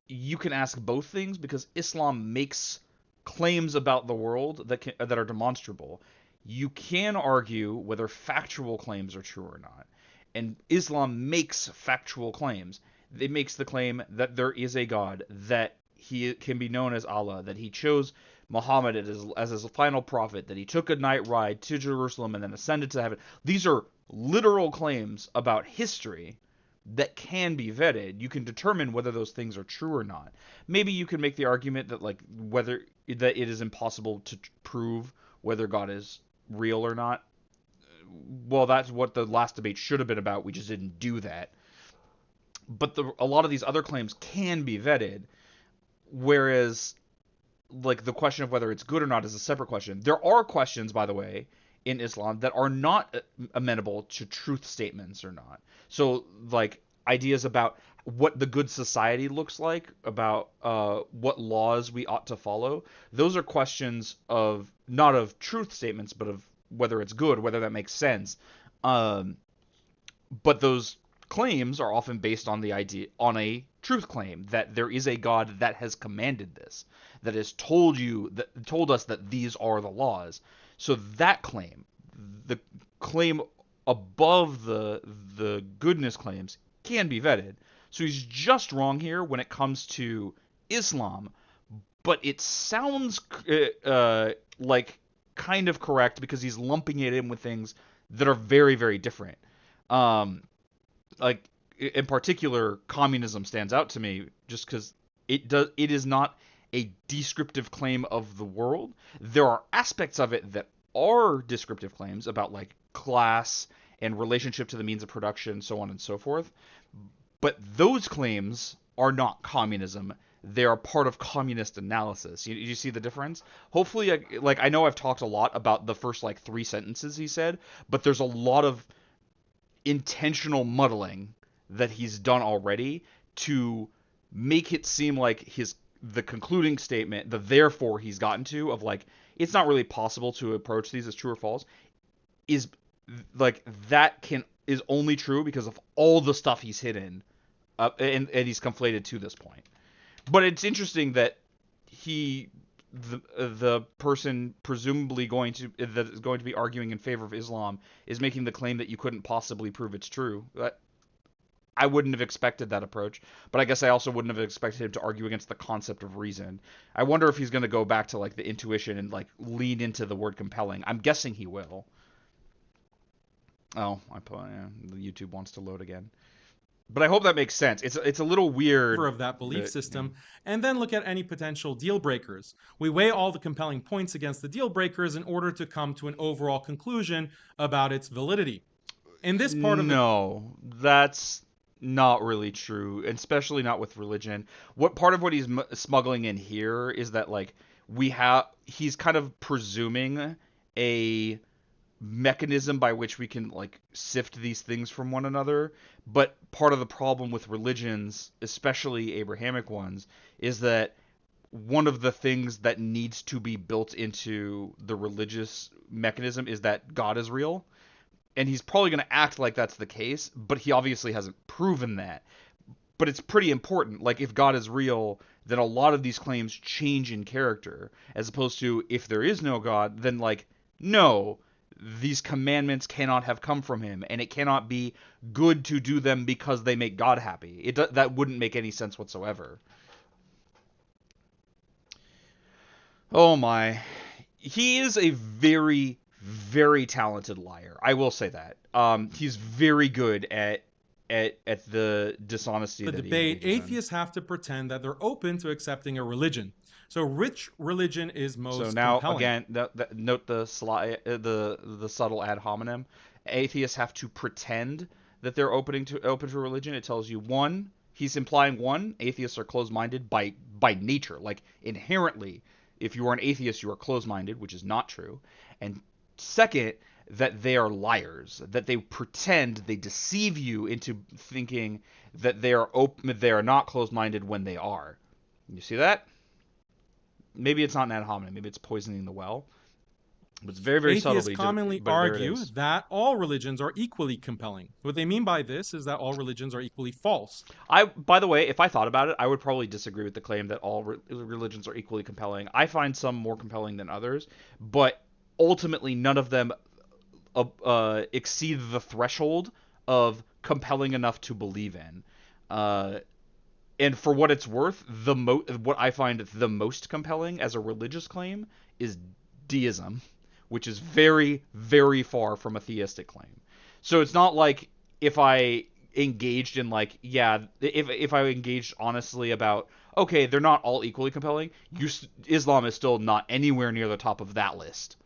you can ask both things because Islam makes claims about the world that are demonstrable. You can argue whether factual claims are true or not. And Islam makes factual claims. It makes the claim that there is a God, that he can be known as Allah, that he chose Muhammad as his final prophet, that he took a night ride to Jerusalem and then ascended to heaven. These are literal claims about history that can be vetted. You can determine whether those things are true or not. Maybe you can make the argument that whether that it is impossible to prove whether God is real or not. Well, that's what the last debate should have been about. We just didn't do that. But a lot of these other claims can be vetted, whereas like the question of whether it's good or not is a separate question. There are questions, by the way, in Islam that are not amenable to truth statements or not. So like ideas about what the good society looks like, about what laws we ought to follow. Those are questions of not of truth statements, but of whether it's good, whether that makes sense. But those claims are often based on a truth claim that there is a God that has commanded this, that has told us that these are the laws. So that claim, the claim above the goodness claims, can be vetted. So he's just wrong here when it comes to Islam, but it sounds like kind of correct because he's lumping it in with things that are very, very different. Like in particular, communism stands out to me just because it is not a descriptive claim of the world. There are aspects of it that are descriptive claims about like class and relationship to the means of production, so on and so forth. But those claims are not communism. They are part of communist analysis. You see the difference? Hopefully, I know I've talked a lot about the first like 3 sentences he said, but there's a lot of intentional muddling that he's done already to make it seem like the concluding statement, the therefore he's gotten to of like it's not really possible to approach these as true or false, is like is only true because of all the stuff he's hidden, and he's conflated to this point. But it's interesting that the person presumably that is going to be arguing in favor of Islam is making the claim that you couldn't possibly prove it's true. I wouldn't have expected that approach, but I guess I also wouldn't have expected him to argue against the concept of reason. I wonder if he's going to go back to like the intuition and like lean into the word compelling. I'm guessing he will. Oh, the YouTube wants to load again. But I hope that makes sense. It's a little weird of that belief system, and then look at any potential deal breakers. We weigh all the compelling points against the deal breakers in order to come to an overall conclusion about its validity. In this part of No, that's not really true, especially not with religion. Part of what he's smuggling in here is that like he's kind of presuming a mechanism by which we can like sift these things from one another. But part of the problem with religions, especially Abrahamic ones, is that one of the things that needs to be built into the religious mechanism is that God is real. And he's probably going to act like that's the case, but he obviously hasn't proven that. But it's pretty important. Like, if God is real, then a lot of these claims change in character. As opposed to, if there is no God, then, like, no, these commandments cannot have come from him, and it cannot be good to do them because they make God happy. That wouldn't make any sense whatsoever. Oh my. He is a very, very talented liar. I will say that. He's very good at the dishonesty. The debate, atheists have to pretend that they're open to accepting a religion. So which religion is most compelling? So now, again, note the subtle ad hominem. Atheists have to pretend that they're open to religion. It tells you, one, he's implying, one, atheists are closed-minded by nature. Like, inherently, if you are an atheist, you are closed-minded, which is not true. And second, that they are liars, that they pretend, they deceive you into thinking that they are not closed-minded when they are. You see that? Maybe it's not an ad hominem, maybe it's poisoning the well. But it's very, very subtly. Atheists commonly argue that all religions are equally compelling. What they mean by this is that all religions are equally false. By the way, if I thought about it, I would probably disagree with the claim that all religions are equally compelling. I find some more compelling than others, but ultimately none of them exceed the threshold of compelling enough to believe in. And for what it's worth, what I find the most compelling as a religious claim is deism, which is very, very far from a theistic claim. So it's not like if I engaged in like, if I engaged honestly about, okay, they're not all equally compelling, Islam is still not anywhere near the top of that list.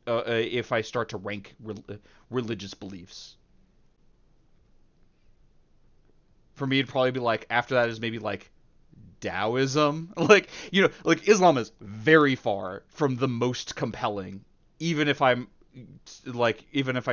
If I start to rank religious beliefs. For me, it'd probably be like, after that is maybe like Taoism. Like Islam is very far from the most compelling, even if I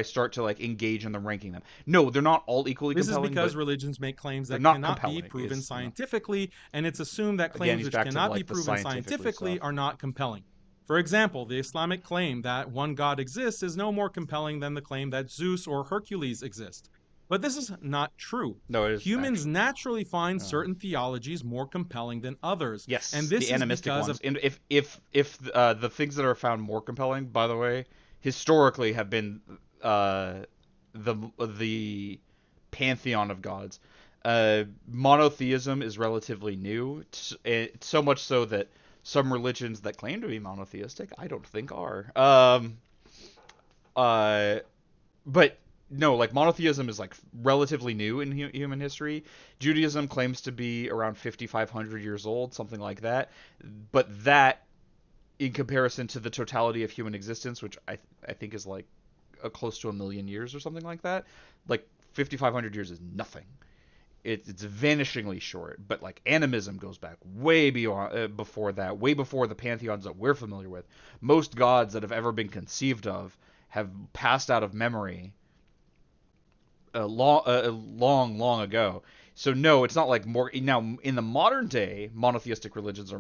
start to like engage in the ranking them. No, they're not all equally compelling. This is because religions make claims that cannot be proven scientifically, and it's assumed that claims which cannot be proven scientifically are not compelling. For example, the Islamic claim that one God exists is no more compelling than the claim that Zeus or Hercules exist. But this is not true. No, it is. Humans naturally find certain theologies more compelling than others. Yes, and this the animistic ones. And if the things that are found more compelling, by the way, historically have been the pantheon of gods. Monotheism is relatively new, so much so that some religions that claim to be monotheistic, I don't think are. But no, like monotheism is like relatively new in human history. Judaism claims to be around 5,500 years old, something like that. But that, in comparison to the totality of human existence, which I think is like close to 1,000,000 years or something like that, like 5,500 years is nothing. It's vanishingly short. But like animism goes back way beyond before that, way before the pantheons that we're familiar with. Most gods that have ever been conceived of have passed out of memory long ago. So no, it's not like more now in the modern day. Monotheistic religions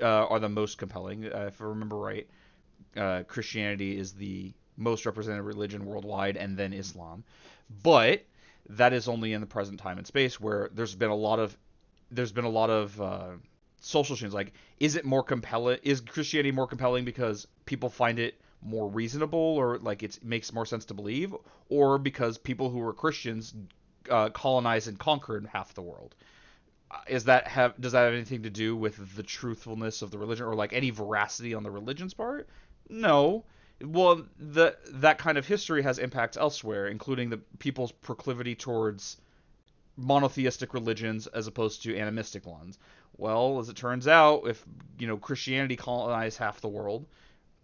are the most compelling. If I remember right, Christianity is the most represented religion worldwide, and then Islam. But that is only in the present time and space, where there's been a lot of social change. Like, is it more compelling? Is Christianity more compelling because people find it more reasonable, or like it makes more sense to believe, or because people who were Christians colonized and conquered half the world? Does that have anything to do with the truthfulness of the religion, or like any veracity on the religion's part? No. Well, that kind of history has impacts elsewhere, including the people's proclivity towards monotheistic religions as opposed to animistic ones. Well, as it turns out, if Christianity colonized half the world,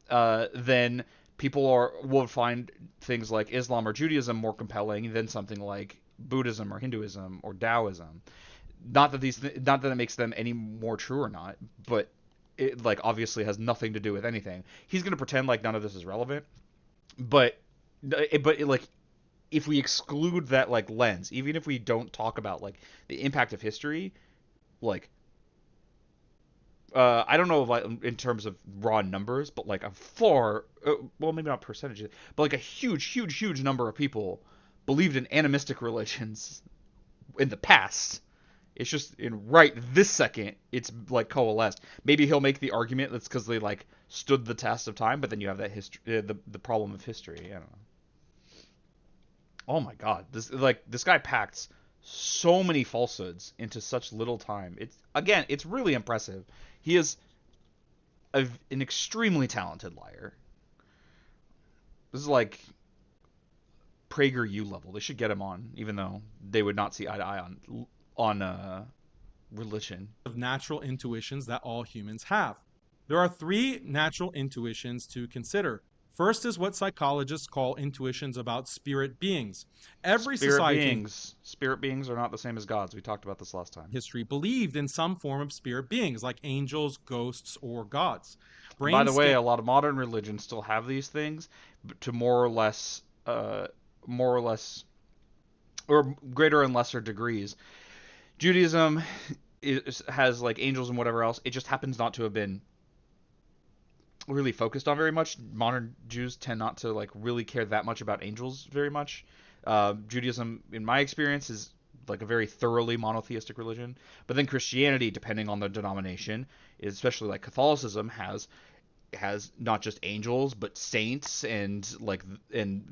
then people will find things like Islam or Judaism more compelling than something like Buddhism or Hinduism or Taoism. Not that it makes them any more true or not, but it like obviously has nothing to do with anything. He's gonna pretend like none of this is relevant, but like if we exclude that like lens, even if we don't talk about like the impact of history, like I don't know if, like, in terms of raw numbers, but like a far well, maybe not percentages, but like a huge number of people believed in animistic religions in the past. It's just in right this second, it's like coalesced. Maybe he'll make the argument that's because they like stood the test of time, but then you have that history, the problem of history. I don't know. Oh my God, this guy packed so many falsehoods into such little time. It's really impressive. He is an extremely talented liar. This is like PragerU level. They should get him on, even though they would not see eye to eye on religion. Of natural intuitions that all humans have. There are three natural intuitions to consider. First is what psychologists call intuitions about spirit beings. Every society Spirit beings are not the same as gods. We talked about this last time. History believed in some form of spirit beings like angels, ghosts, or gods. By the way, a lot of modern religions still have these things, but to more or less, or greater and lesser degrees. Judaism has like angels and whatever else. It just happens not to have been really focused on very much. Modern Jews tend not to like really care that much about angels very much. Judaism, in my experience, is like a very thoroughly monotheistic religion. But then Christianity, depending on the denomination, especially like Catholicism, has not just angels but saints and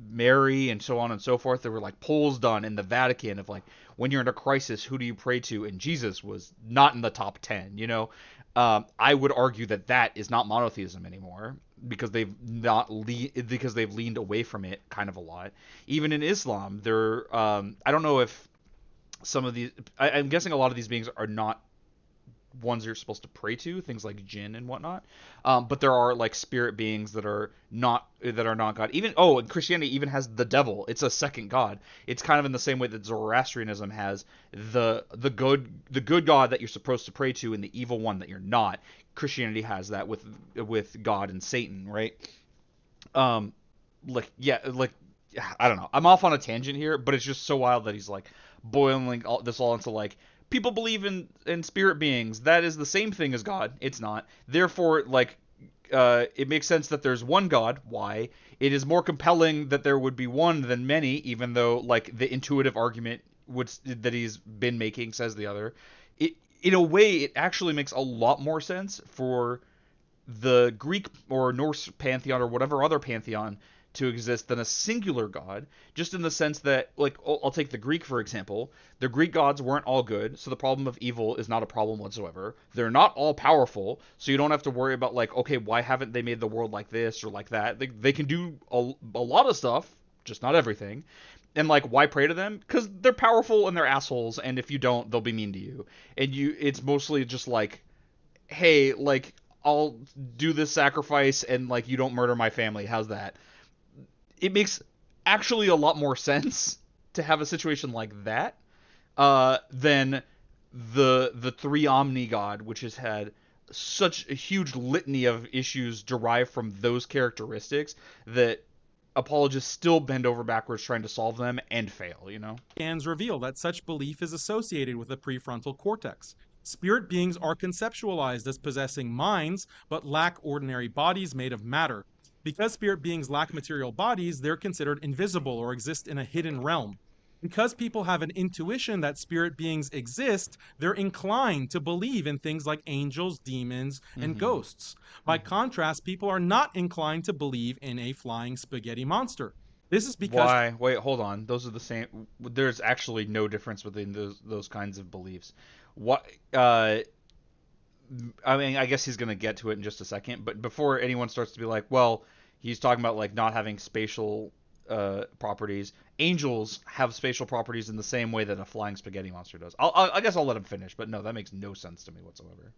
Mary and so on and so forth. There were like polls done in the Vatican of like, when you're in a crisis, who do you pray to? And Jesus was not in the top 10. I would argue that is not monotheism anymore, because they've leaned away from it kind of a lot. Even in Islam, I don't know if some of these, I'm guessing a lot of these beings are not ones you're supposed to pray to, things like jinn and whatnot. But there are like spirit beings that are not God. And Christianity even has the devil. It's a second god. It's kind of in the same way that Zoroastrianism has the good God that you're supposed to pray to and the evil one that you're not. Christianity has that with God and Satan, right? I don't know. I'm off on a tangent here, but it's just so wild that he's like boiling this all into like, people believe in spirit beings. That is the same thing as God. It's not. Therefore, it makes sense that there's one God. Why? It is more compelling that there would be one than many, even though like the intuitive argument that he's been making says the other. In a way, it actually makes a lot more sense for the Greek or Norse pantheon or whatever other pantheon to exist than a singular god, just in the sense that, like, I'll take the Greek for example. The Greek gods weren't all good, so the problem of evil is not a problem whatsoever. They're not all powerful, so you don't have to worry about like, okay, why haven't they made the world like this or like that? They can do a lot of stuff, just not everything. And like, why pray to them? Because they're powerful and they're assholes, and if you don't, they'll be mean to you. And it's mostly just like, hey, like, I'll do this sacrifice and like you don't murder my family. How's that? It makes actually a lot more sense to have a situation like that than the three Omni God, which has had such a huge litany of issues derived from those characteristics that apologists still bend over backwards trying to solve them and fail, you know? Scans reveal that such belief is associated with the prefrontal cortex. Spirit beings are conceptualized as possessing minds, but lack ordinary bodies made of matter. Because spirit beings lack material bodies, they're considered invisible or exist in a hidden realm. Because people have an intuition that spirit beings exist, they're inclined to believe in things like angels, demons, and ghosts. By contrast, people are not inclined to believe in a flying spaghetti monster. This is because Why? Wait, hold on. Those are the same. There's actually no difference within those kinds of beliefs. What? I mean, I guess he's gonna get to it in just a second. But before anyone starts to be like, well, he's talking about like not having spatial properties. Angels have spatial properties in the same way that a flying spaghetti monster does. I guess I'll let him finish. But no, that makes no sense to me whatsoever.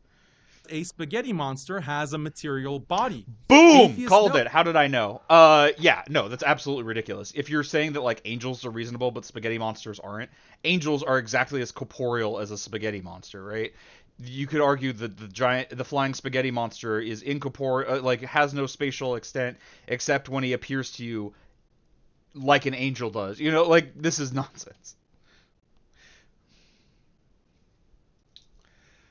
a spaghetti monster has a material body. Boom! Atheists Called know- it. How did I know? Yeah, no, that's absolutely ridiculous. If you're saying that like angels are reasonable but spaghetti monsters aren't, angels are exactly as corporeal as a spaghetti monster, right? You could argue that the flying spaghetti monster is incorporeal, like has no spatial extent except when he appears to you like an angel does. You know, like this is nonsense.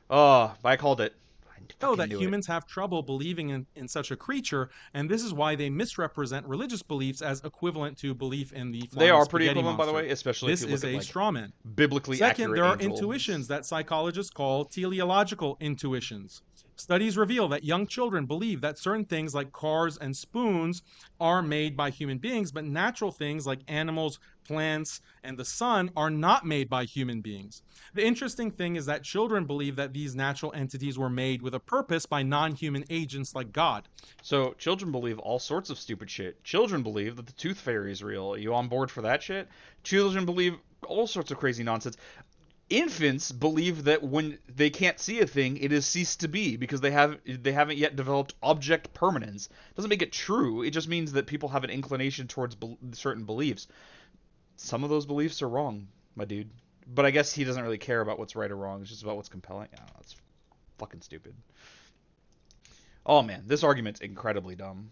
Oh, I called it. I know fucking that knew it. humans have trouble believing in such a creature, and this is why they misrepresent religious beliefs as equivalent to belief in the They flying are pretty spaghetti equivalent, by the monster. way, especially This if you is look at a like straw man. biblically Second, accurate there are angels. intuitions that psychologists call teleological intuitions. Studies reveal that young children believe that certain things like cars and spoons are made by human beings, but natural things like animals, plants, and the sun are not made by human beings. The interesting thing is that children believe that these natural entities were made with a purpose by non-human agents like God. So children believe all sorts of stupid shit. Children believe that the tooth fairy is real. Are you on board for that shit? Children believe all sorts of crazy nonsense. Infants believe that when they can't see a thing, it has ceased to be because they haven't yet developed object permanence. Doesn't make it true. It just means that people have an inclination towards certain beliefs. Some of those beliefs are wrong, my dude. But I guess he doesn't really care about what's right or wrong. It's just about what's compelling. I don't know, it's fucking stupid. Oh man, this argument's incredibly dumb.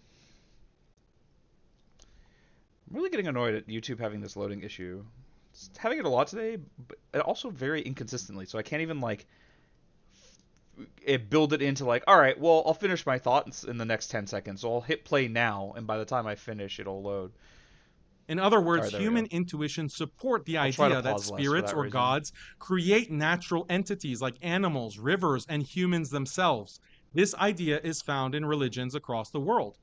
I'm really getting annoyed at YouTube having this loading issue. It's having it a lot today, but also very inconsistently. So I can't even like build it into like, all right, well, I'll finish my thoughts in the next 10 seconds. So I'll hit play now, and by the time I finish, it'll load. In other words, Alright, there we human go. intuitions support the I'll try to idea that pause less for spirits that or reason. gods create natural entities like animals, rivers, and humans themselves. This idea is found in religions across the world.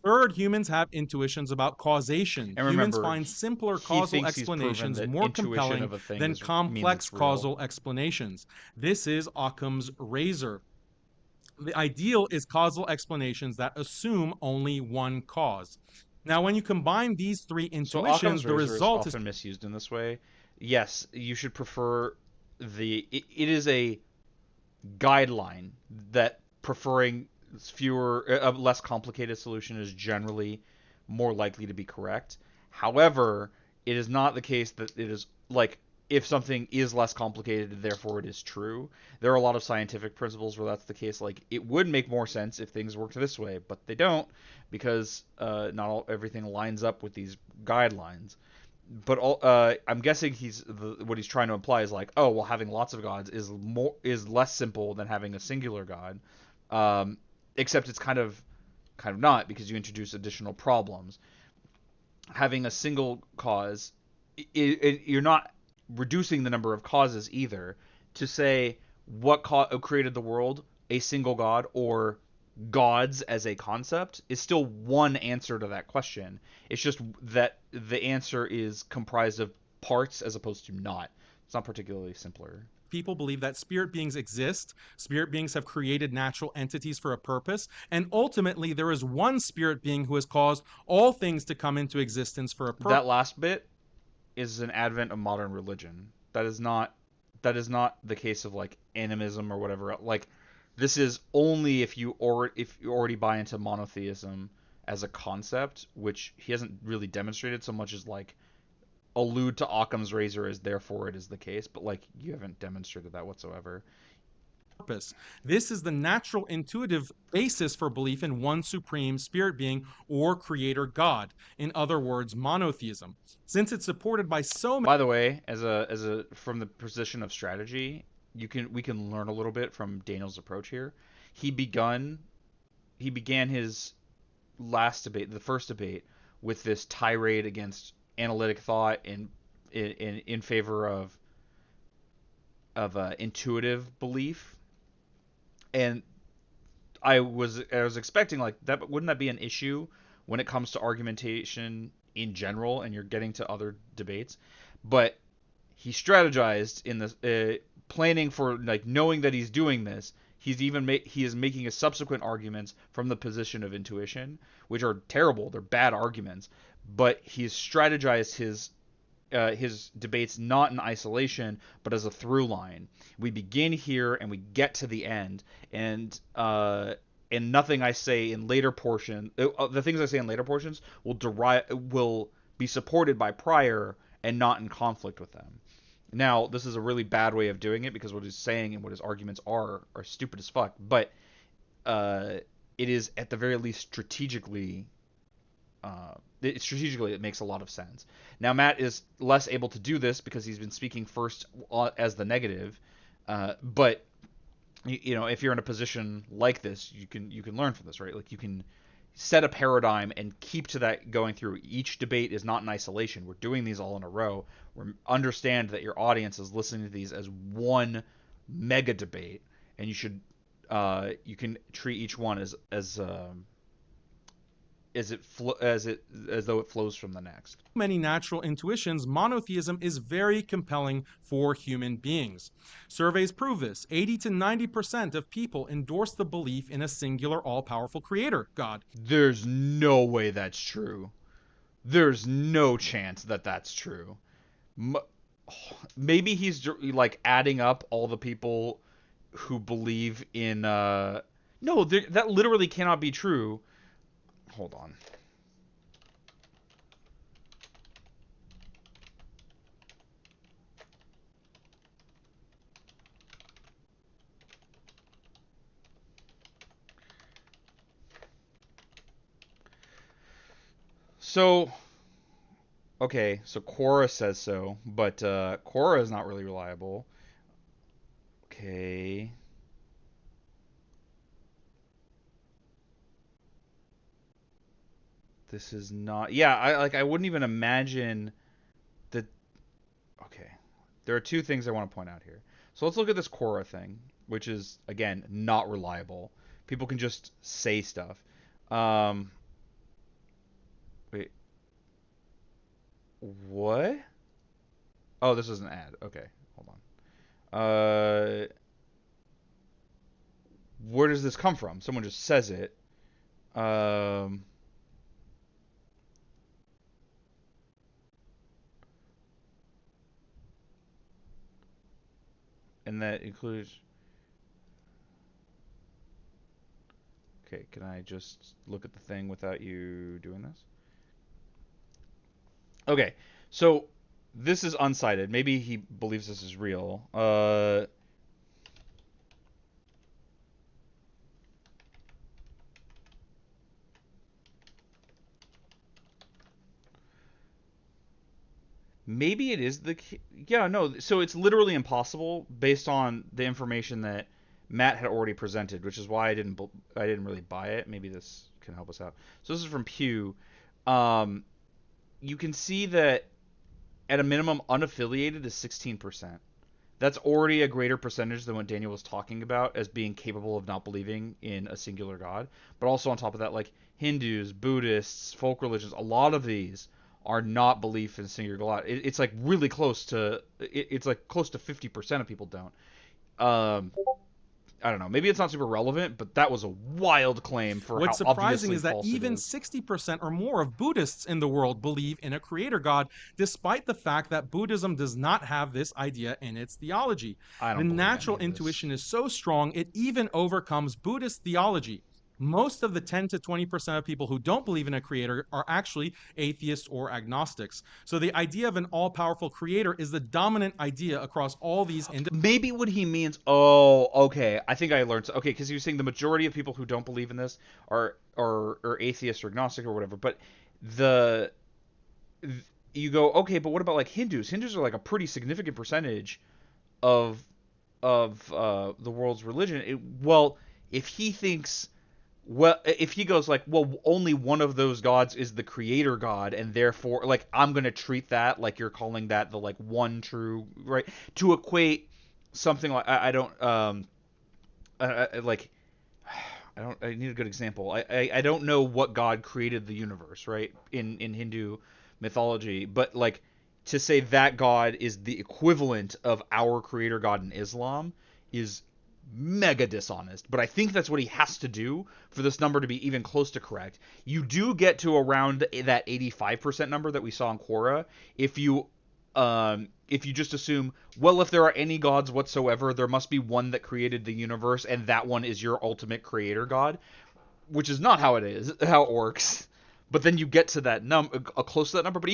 Third, humans have intuitions about causation. And Humans remember, find simpler he causal thinks he's proven explanations that more intuition compelling of a thing than means complex it's real. causal explanations. This is Occam's razor. The ideal is causal explanations that assume only one cause. Now, when you combine these three So intuitions, Occam's the razor is result is often misused in this way. Yes, you should prefer it is a guideline that preferring a less complicated solution is generally more likely to be correct. However, it is not the case that it is like if something is less complicated, therefore it is true. There are a lot of scientific principles where that's the case. Like it would make more sense if things worked this way, but they don't because not everything lines up with these guidelines. But I'm guessing what he's trying to imply is like, oh well, having lots of gods is less simple than having a singular god, except it's kind of not because you introduce additional problems. Having a single cause, you're not reducing the number of causes either. To say what created the world, a single god or gods as a concept, is still one answer to that question. It's just that the answer is comprised of parts as opposed to not. It's not particularly simpler. people believe that spirit beings exist, spirit beings have created natural entities for a purpose, and ultimately there is one spirit being who has caused all things to come into existence for a purpose. That last bit is an advent of modern religion. That is not the case of like animism or whatever. Like this is only if you already buy into monotheism as a concept, which he hasn't really demonstrated so much as like allude to Occam's razor as therefore it is the case, but like you haven't demonstrated that whatsoever. Purpose. This is the natural intuitive basis for belief in one supreme spirit being or creator God. In other words, monotheism. Since it's supported by so many. By the way, as a from the position of strategy, we can learn a little bit from Daniel's approach here. He began his last debate, the first debate, with this tirade against analytic thought and in favor of intuitive belief, and I was expecting like that. Wouldn't that be an issue when it comes to argumentation in general, and you're getting to other debates? But he strategized in this, planning for like knowing that he's doing this. He is making a subsequent arguments from the position of intuition, which are terrible. They're bad arguments. But he's strategized his debates not in isolation, but as a through line. We begin here and we get to the end, and nothing I say in later portion, the things I say in later portions will be supported by prior and not in conflict with them. Now, this is a really bad way of doing it because what he's saying and what his arguments are stupid as fuck. But it is at the very least strategically. Strategically, it makes a lot of sense. Now, Matt is less able to do this because he's been speaking first as the negative. But you know, if you're in a position like this, you can learn from this, right? Like you can set a paradigm and keep to that going through. Each debate is not in isolation. We're doing these all in a row. Understand that your audience is listening to these as one mega debate, and you should you can treat each one as though it flows from the next. Many natural intuitions, monotheism is very compelling for human beings. Surveys prove this. 80 to 90% of people endorse the belief in a singular, all-powerful creator, God. There's no way that's true. There's no chance that that's true. Maybe he's like adding up all the people who believe in no, that literally cannot be true. Hold on. So, okay, so Quora says so, but Quora is not really reliable. Okay. This is not. Yeah, I wouldn't even imagine that. Okay, there are two things I want to point out here. So let's look at this Quora thing, which is again not reliable. People can just say stuff. Wait. What? Oh, this is an ad. Okay, hold on. Where does this come from? Someone just says it. And that includes. Okay, can I just look at the thing without you doing this? Okay, so this is unsighted. Maybe he believes this is real. Maybe it is the. Yeah, no. So it's literally impossible based on the information that Matt had already presented, which is why I didn't really buy it. Maybe this can help us out. So this is from Pew. You can see that at a minimum, unaffiliated is 16%. That's already a greater percentage than what Daniel was talking about as being capable of not believing in a singular God. But also on top of that, like Hindus, Buddhists, folk religions, a lot of these are not belief in singular God. It's like really close to it's like close to 50% of people don't. Um, I don't know. Maybe it's not super relevant, but that was a wild claim for What's how surprising obviously is that false it even is. 60% or more of Buddhists in the world believe in a creator God, despite the fact that Buddhism does not have this idea in its theology. I The don't believe any natural of this. intuition is so strong, it even overcomes Buddhist theology. Most of the 10 to 20% of people who don't believe in a creator are actually atheists or agnostics. So the idea of an all powerful creator is the dominant idea across all these Maybe what he means. Oh, okay. I think I learned. Okay, because he was saying the majority of people who don't believe in this are atheists or agnostic or whatever. But the you go, okay, but what about like Hindus? Hindus are like a pretty significant percentage of the world's religion. Well, if he thinks, well, if he goes like, well, only one of those gods is the creator god, and therefore, like, I'm gonna treat that like you're calling that the like one true, right? To equate something like I don't like I need a good example. I don't know what god created the universe, right? In Hindu mythology, but like to say that god is the equivalent of our creator god in Islam is mega dishonest. But I think that's what he has to do for this number to be even close to correct. You do get to around that 85% number that we saw in Quora if you just assume, well, if there are any gods whatsoever, there must be one that created the universe, and that one is your ultimate creator god, which is not how it works. But then you get to that close to that number, but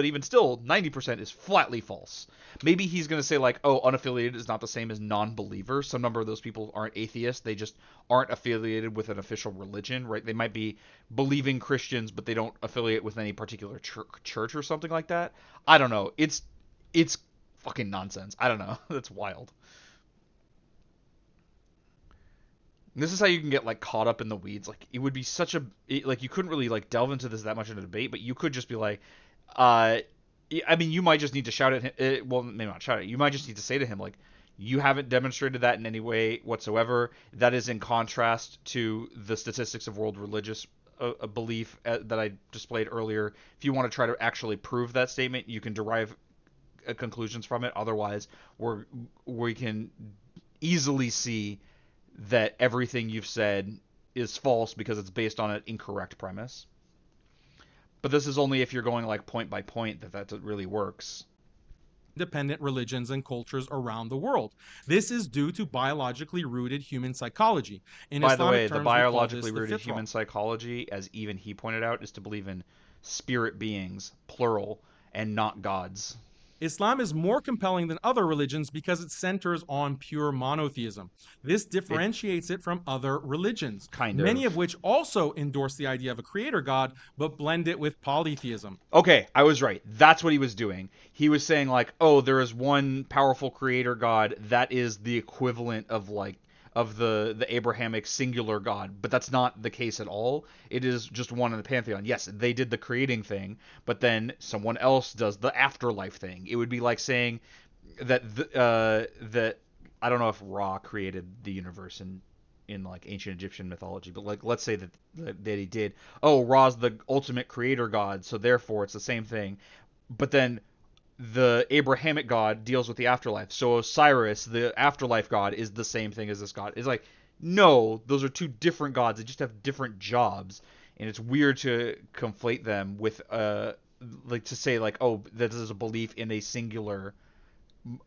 even still, 90% is flatly false. Maybe he's gonna say like, oh, unaffiliated is not the same as non-believer. Some number of those people aren't atheists; they just aren't affiliated with an official religion, right? They might be believing Christians, but they don't affiliate with any particular church or something like that. I don't know. It's fucking nonsense. I don't know. That's wild. This is how you can get like caught up in the weeds. Like it would be like you couldn't really like delve into this that much in a debate, but you could just be like, uh, I mean, you might just need to shout at him. Well, maybe not shout at. You might just need to say to him like, you haven't demonstrated that in any way whatsoever. That is in contrast to the statistics of world religious belief that I displayed earlier. If you want to try to actually prove that statement, you can derive conclusions from it. Otherwise, we can easily see that everything you've said is false because it's based on an incorrect premise. But this is only if you're going like point by point that really works. independent religions and cultures around the world. This is due to biologically rooted human psychology. In By the Islamic way, the terms, we call biologically this the rooted fitra. human psychology, as even he pointed out, is to believe in spirit beings, plural, and not gods. Islam is more compelling than other religions because it centers on pure monotheism. This differentiates it from other religions, Kind many of. of which also endorse the idea of a creator god, but blend it with polytheism. Okay, I was right. That's what he was doing. He was saying like, oh, there is one powerful creator god that is the equivalent of like of the Abrahamic singular god, but that's not the case at all. It is just one in the pantheon. Yes, they did the creating thing, but then someone else does the afterlife thing. It would be like saying that that I don't know if Ra created the universe in like ancient Egyptian mythology, but like let's say that he did. Oh, Ra's the ultimate creator god, so therefore it's the same thing. But then the Abrahamic god deals with the afterlife. So Osiris, the afterlife god, is the same thing as this god. It's like, no, those are two different gods. They just have different jobs, and it's weird to conflate them with like to say like, oh, this is a belief in a singular,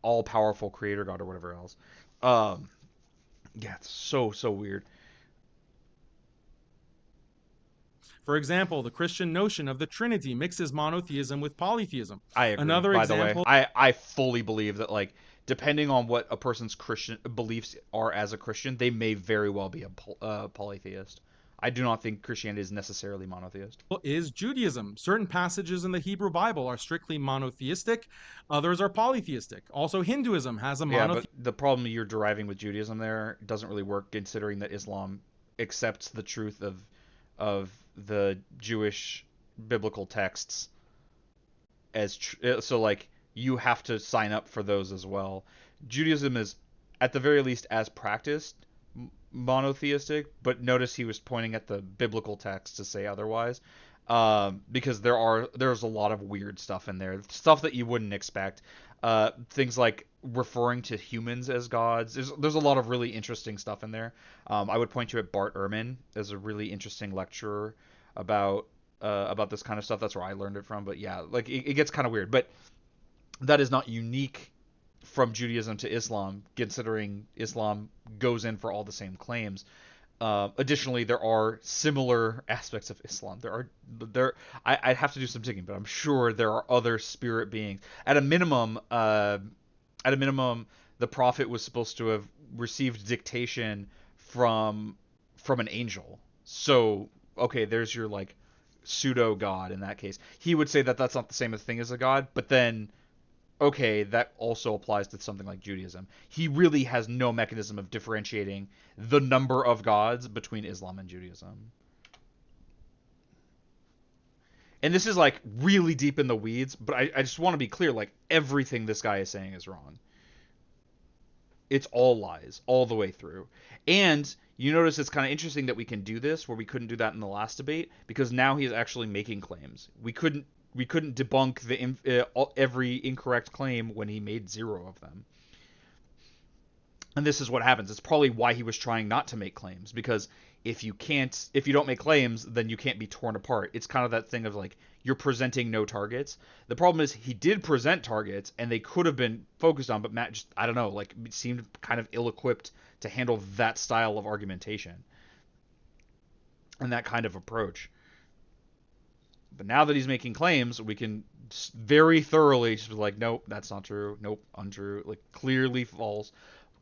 all-powerful creator god or whatever else. Um, yeah, it's so weird. For example, the Christian notion of the Trinity mixes monotheism with polytheism. I agree. Another By example the way, I fully believe that like depending on what a person's Christian beliefs are as a Christian, they may very well be a polytheist. I do not think Christianity is necessarily monotheist. is Judaism. Certain passages in the Hebrew Bible are strictly monotheistic, others are polytheistic. Also, Hinduism has a Yeah, monotheistic. but the problem you're deriving with Judaism there doesn't really work, considering that Islam accepts the truth of the Jewish biblical texts as so like you have to sign up for those as well. Judaism is at the very least as practiced monotheistic, but notice he was pointing at the biblical text to say otherwise. because there's a lot of weird stuff in there, stuff that you wouldn't expect. Things like referring to humans as gods. There's a lot of really interesting stuff in there. I would point you at Bart Ehrman as a really interesting lecturer about this kind of stuff. That's where I learned it from. But yeah, like it gets kind of weird. But that is not unique from Judaism to Islam, considering Islam goes in for all the same claims. Additionally, there are similar aspects of Islam. I'd have to do some digging, but I'm sure there are other spirit beings. At a minimum, the prophet was supposed to have received dictation from an angel. So, okay, there's your like pseudo god in that case. He would say that that's not the same thing as a god, but then okay, that also applies to something like Judaism. He really has no mechanism of differentiating the number of gods between Islam and Judaism. And this is like really deep in the weeds, but I just want to be clear, like everything this guy is saying is wrong. It's all lies, all the way through. And you notice it's kind of interesting that we can do this where we couldn't do that in the last debate, because now he's actually making claims. We couldn't debunk every incorrect claim when he made 0 of them. And this is what happens. It's probably why he was trying not to make claims, because if you don't make claims, then you can't be torn apart. It's kind of that thing of like you're presenting no targets. The problem is he did present targets and they could have been focused on, but Matt just, I don't know, like seemed kind of ill-equipped to handle that style of argumentation and that kind of approach. But now that he's making claims, we can very thoroughly just be like, nope, that's not true. Nope, untrue. Like clearly false,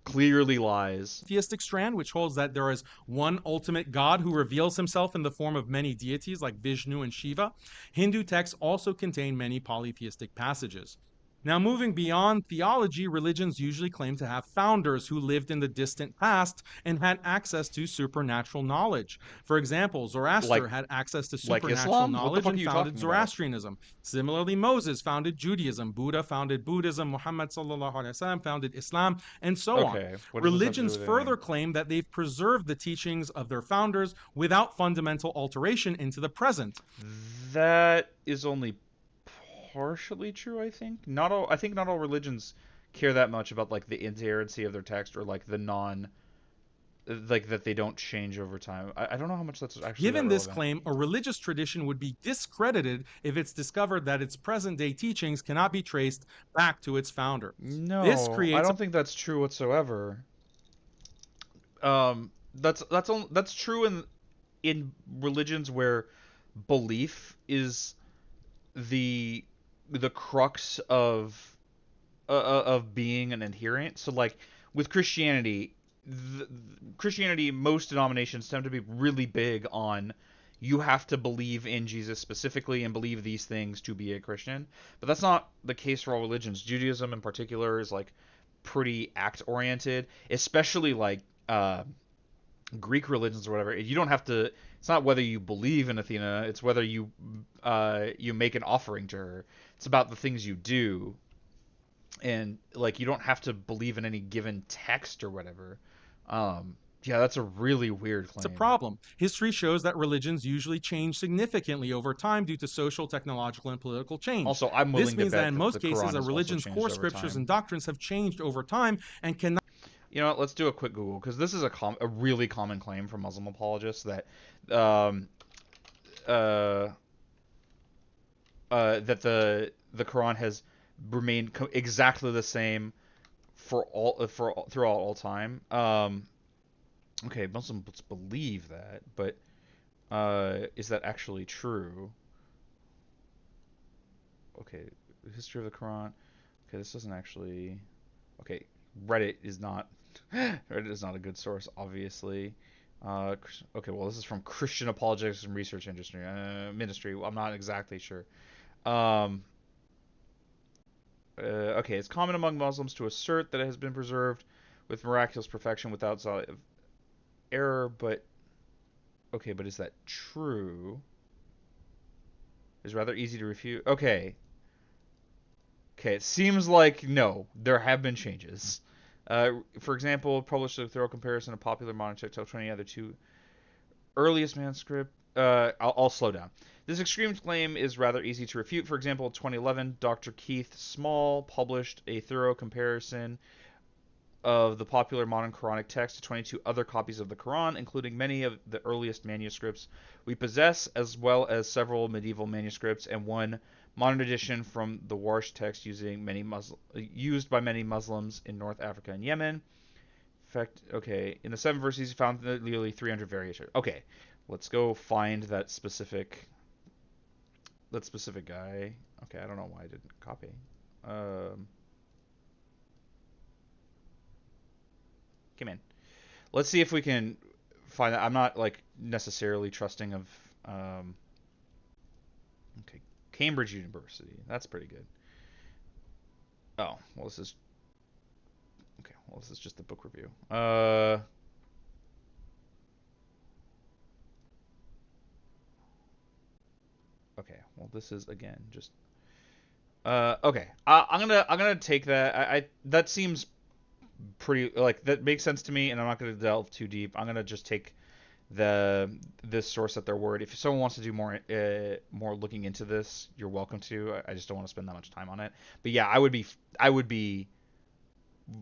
clearly lies. Theistic strand, which holds that there is one ultimate God who reveals himself in the form of many deities like Vishnu and Shiva. Hindu texts also contain many polytheistic passages. Now, moving beyond theology, religions usually claim to have founders who lived in the distant past and had access to supernatural knowledge. For example, Zoroaster had access to supernatural Islam? knowledge and founded talking about? Zoroastrianism. Similarly, Moses founded Judaism, Buddha founded Buddhism, Muhammad sallallahu alaihi wasallam founded Islam, and so on. Religions further claim that they've preserved the teachings of their founders without fundamental alteration into the present. That is only partially true, I think. Not all religions care that much about like the inerrancy of their text, or like that they don't change over time. I don't know how much that's actually Given this relevant. claim, a religious tradition would be discredited if it's discovered that its present-day teachings cannot be traced back to its founder. No, this creates I don't think that's true whatsoever. That's true in religions where belief is the crux of being an adherent. So like with Christianity, most denominations tend to be really big on you have to believe in Jesus specifically and believe these things to be a Christian. But that's not the case for all religions. Judaism in particular is like pretty act oriented, especially like Greek religions or whatever. You don't have to. It's not whether you believe in Athena. It's whether you make an offering to her. It's about the things you do, and like you don't have to believe in any given text or whatever. Yeah, that's a really weird claim. It's a problem. History shows that religions usually change significantly over time due to social, technological, and political change. Also, I'm willing this means to bet that in most cases, a religion's core scriptures and doctrines have changed over time and cannot. You know what, let's do a quick Google, because this is a really common claim from Muslim apologists that that the Quran has remained exactly the same throughout all time. Okay, Muslims believe that, but is that actually true? Okay, history of the Quran. Okay, this doesn't actually. Okay, Reddit is not a good source, obviously. Okay, well, this is from Christian Apologetics and Research Ministry. I'm not exactly sure. Okay, it's common among Muslims to assert that it has been preserved with miraculous perfection without error, but okay, but is that true? It's rather easy to refute. Okay, it seems like no, there have been changes. For example, published a thorough comparison of popular modern texts of 20 other two earliest manuscript. I'll slow down. This extreme claim is rather easy to refute. For example, in 2011, Dr. Keith Small published a thorough comparison of the popular modern Quranic text to 22 other copies of the Quran, including many of the earliest manuscripts we possess, as well as several medieval manuscripts and one modern edition from the Warsh text used by many Muslims in North Africa and Yemen. In fact, okay, in the 7 verses, he found nearly 300 variations. Okay, let's go find that specific guy. Okay, I don't know why I didn't copy. Come in. Let's see if we can find that. I'm not like necessarily trusting of okay, Cambridge University. That's pretty good. Oh, well this is okay, well this is just the book review. Okay, well this is again just okay. I'm gonna take that. I that seems pretty, like, that makes sense to me, and I'm not going to delve too deep. I'm going to just take this source at their word. If someone wants to do more looking into this, you're welcome to. I just don't want to spend that much time on it. But yeah, I would be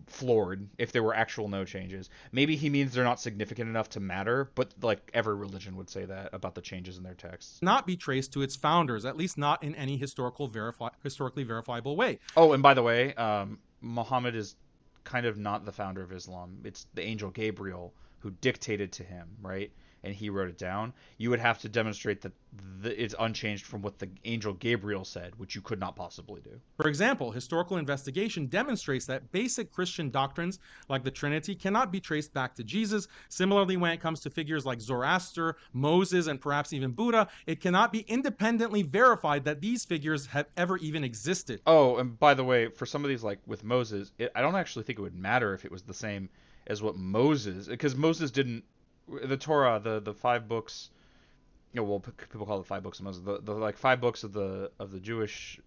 floored if there were actual no changes. Maybe he means they're not significant enough to matter, but like every religion would say that about the changes in their texts. Not be traced to its founders, at least not in any historically verifiable way. Oh, and by the way, Muhammad is kind of not the founder of Islam. It's the angel Gabriel who dictated to him, right? And he wrote it down. You would have to demonstrate that it's unchanged from what the angel Gabriel said, which you could not possibly do. For example, historical investigation demonstrates that basic Christian doctrines like the Trinity cannot be traced back to Jesus. Similarly, when it comes to figures like Zoroaster, Moses, and perhaps even Buddha, it cannot be independently verified that these figures have ever even existed. Oh, and by the way, for some of these, like with Moses, I don't actually think it would matter if it was the same as what Moses, because Moses didn't. The Torah, the 5 books, you know, well, people call it 5 books of Moses. The like 5 books of the Jewish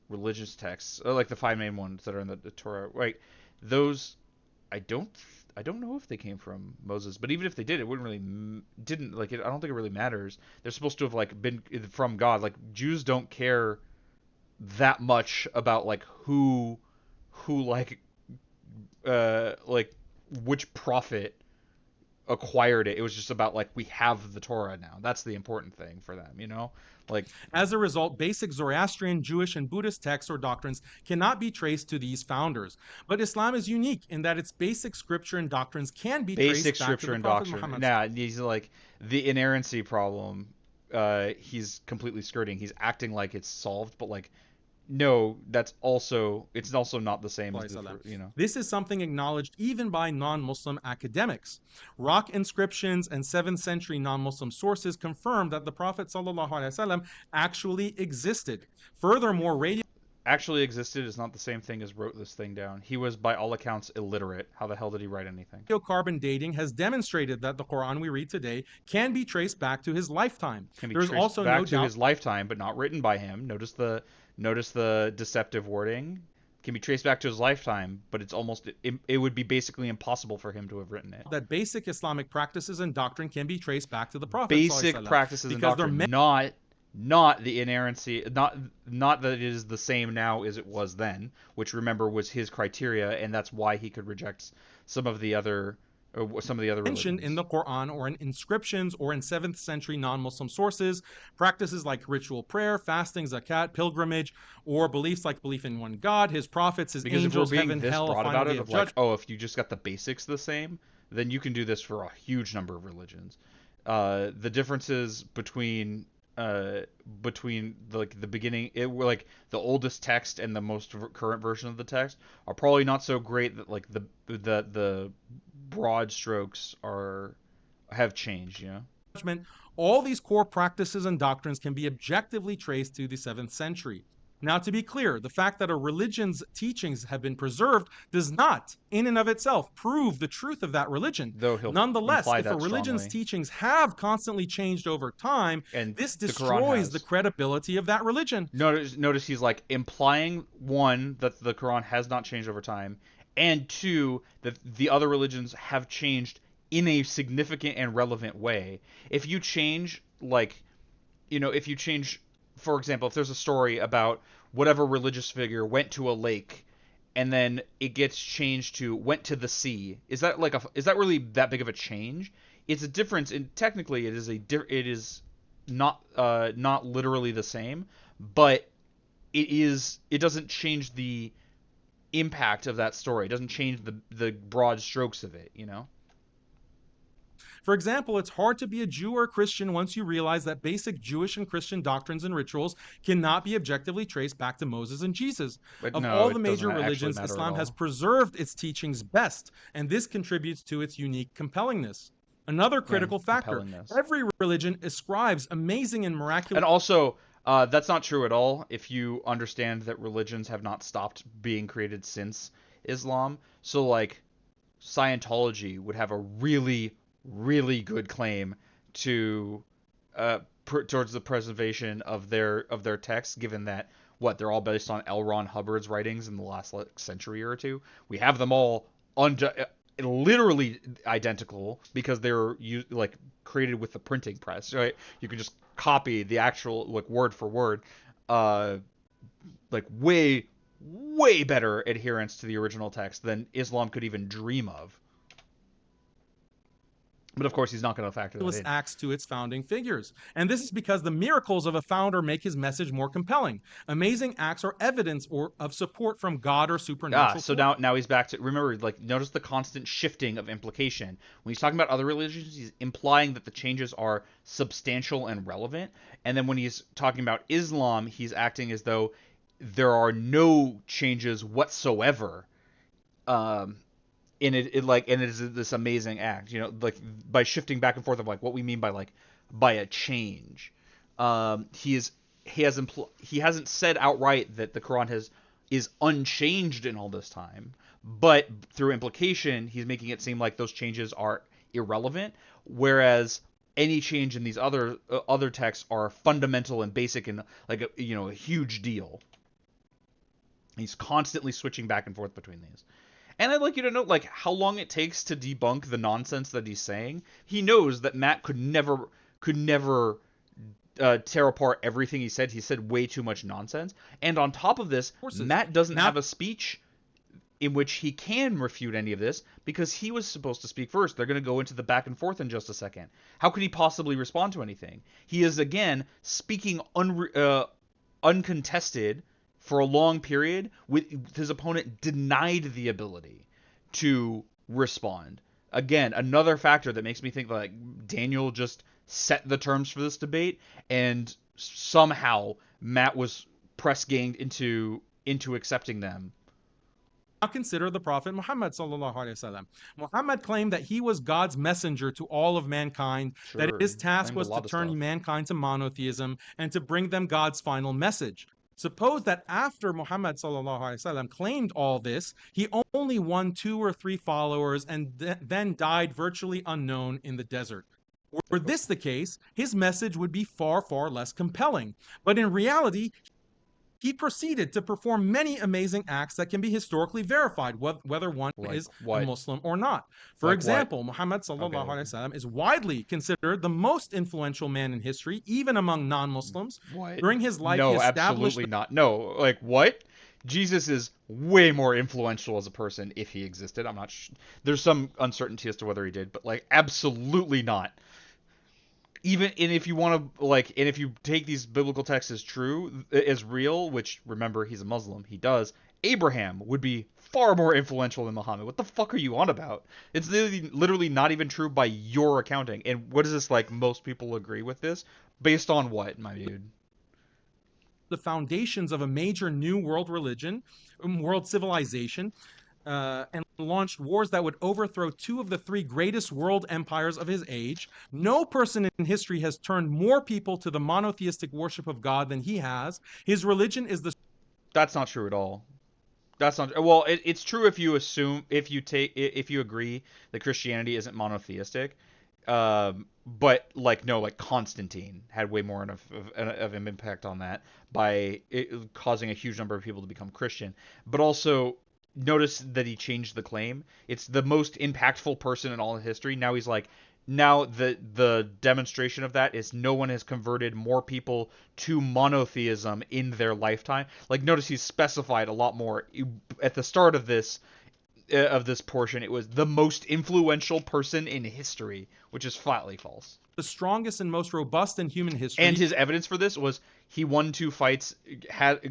religious texts, like the 5 main ones that are in the Torah, right? Those, I don't know if they came from Moses, but even if they did, it didn't like it. I don't think it really matters. They're supposed to have like been from God. Like Jews don't care that much about like who like which prophet acquired it. It was just about like, we have the Torah now. That's the important thing for them, you know? Like, as a result, basic Zoroastrian, Jewish, and Buddhist texts or doctrines cannot be traced to these founders. But Islam is unique in that its basic scripture and doctrines can be traced back to the Prophet Muhammad. Nah, he's like the inerrancy problem. He's completely skirting. He's acting like it's solved, but like, no, it's also not the same as you know. This is something acknowledged even by non-Muslim academics. Rock inscriptions and 7th century non-Muslim sources confirm that the Prophet ﷺ actually existed. Furthermore, actually existed is not the same thing as wrote this thing down. He was, by all accounts, illiterate. How the hell did he write anything? Radiocarbon dating has demonstrated that the Quran we read today can be traced back to his lifetime. There's also back to his lifetime, but not written by him. Notice the deceptive wording. Can be traced back to his lifetime, but it would be basically impossible for him to have written it. That basic Islamic practices and doctrine can be traced back to the Prophet. Basic practices and doctrine, not the inerrancy, not that it is the same now as it was then, which remember was his criteria, and that's why he could reject some of the other mentioned in the Quran or in inscriptions or in 7th century non-Muslim sources. Practices like ritual prayer, fasting, zakat, pilgrimage, or beliefs like belief in one God, his prophets, his angels, heaven, hell, a final day of judgment. Oh, if you just got the basics the same, then you can do this for a huge number of religions. The differences between like the beginning, like the oldest text and the most current version of the text are probably not so great that like the broad strokes have changed, you know. All these core practices and doctrines can be objectively traced to the 7th century. Now, to be clear, the fact that a religion's teachings have been preserved does not, in and of itself, prove the truth of that religion. Nonetheless, if a religion's teachings have constantly changed over time, and this destroys the credibility of that religion. Notice he's like implying, 1, that the Quran has not changed over time, and 2, that the other religions have changed in a significant and relevant way. If you change, like, if you change, for example, if there's a story about whatever religious figure went to a lake and then it gets changed to went to the sea, is that really that big of a change? It's a difference, and technically it is not literally the same, but it doesn't change the impact of that story. It doesn't change the broad strokes of it, For example, it's hard to be a Jew or a Christian once you realize that basic Jewish and Christian doctrines and rituals cannot be objectively traced back to Moses and Jesus. But Of no, all the it doesn't major actually religions, matter at Islam has all. preserved its teachings best, and this contributes to its unique compellingness. Another critical factor, Compellingness. every religion ascribes amazing and miraculous. And also, that's not true at all if you understand that religions have not stopped being created since Islam. So, like, Scientology would have a really, really good claim to towards the preservation of their texts, given that they're all based on L. Ron Hubbard's writings in the last century or two. We have them all literally identical because they were created with the printing press, right? You can just copy the actual word for word, way better adherence to the original text than Islam could even dream of. But of course, he's not going to factor that in. Acts to its founding figures. And this is because the miracles of a founder make his message more compelling. Amazing acts are evidence of support from God or supernatural. So now he's back to, remember, notice the constant shifting of implication. When he's talking about other religions, he's implying that the changes are substantial and relevant. And then when he's talking about Islam, he's acting as though there are no changes whatsoever. And it is this amazing act, by shifting back and forth of what we mean by a change. He hasn't said outright that the Quran is unchanged in all this time, but through implication, he's making it seem like those changes are irrelevant, whereas any change in these other texts are fundamental and basic and a huge deal. He's constantly switching back and forth between these. And I'd like you to note how long it takes to debunk the nonsense that he's saying. He knows that Matt could never tear apart everything he said. He said way too much nonsense. And on top of this, Matt doesn't have a speech in which he can refute any of this because he was supposed to speak first. They're going to go into the back and forth in just a second. How could he possibly respond to anything? He is, again, speaking uncontested for a long period, with his opponent denied the ability to respond. Again, another factor that makes me think Daniel just set the terms for this debate, and somehow Matt was press ganged into accepting them. Now consider the Prophet Muhammad sallallahu alaihi wasallam. Muhammad claimed that he was God's messenger to all of mankind, that his task was to turn mankind to monotheism and to bring them God's final message. Suppose that after Muhammad sallallahu alaihi wasallam claimed all this, he only won 2 or 3 followers and then died virtually unknown in the desert. Were this the case, his message would be far, far less compelling. But in reality, he proceeded to perform many amazing acts that can be historically verified, whether one is a Muslim or not. For example, Muhammad sallallahu alaihi wasallam is widely considered the most influential man in history, even among non-Muslims. During his life, no, he established... absolutely not. No, what? Jesus is way more influential as a person if he existed. I'm not there's some uncertainty as to whether he did, but absolutely not. Even and if you want to and if you take these biblical texts as true, as real, which remember he's a Muslim, he does, Abraham would be far more influential than Muhammad. What the fuck are you on about? It's literally not even true by your accounting. And what is this most people agree with this? Based on what, my dude? The foundations of a major new world religion, world civilization, and launched wars that would overthrow 2 of the 3 greatest world empires of his age. No person in history has turned more people to the monotheistic worship of God than he has. His religion is the... That's not true at all. That's not... Well, it's true if you agree that Christianity isn't monotheistic. But Constantine had way more of an impact on that by causing a huge number of people to become Christian. But also, notice that he changed the claim. It's the most impactful person in all of history. Now he's like, now the demonstration of that is no one has converted more people to monotheism in their lifetime. Like, notice he's specified a lot more at the start of this portion. It was the most influential person in history, which is flatly false. The strongest and most robust in human history. And his evidence for this was he won 2 fights, had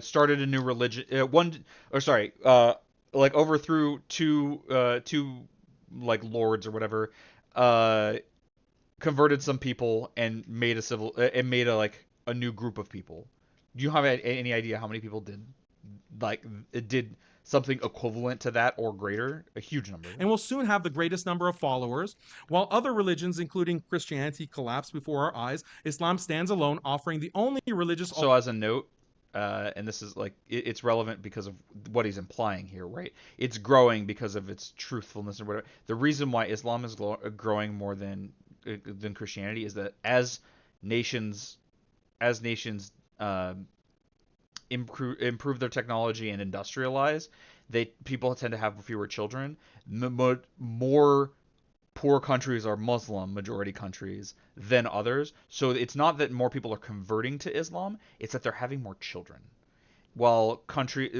started a new religion, like overthrew two like lords or whatever, converted some people and made a new group of people. Do you have any idea how many people did something equivalent to that or greater? A huge number. And will soon have the greatest number of followers. While other religions, including Christianity, collapse before our eyes, Islam stands alone, offering the only religious... So as a note, and this is like, it's relevant because of what he's implying here, right? It's growing because of its truthfulness or whatever. The reason why Islam is growing more than Christianity is that as nations improve their technology and industrialize, people tend to have fewer children. More poor countries are Muslim majority countries than others. So it's not that more people are converting to Islam, it's that they're having more children. While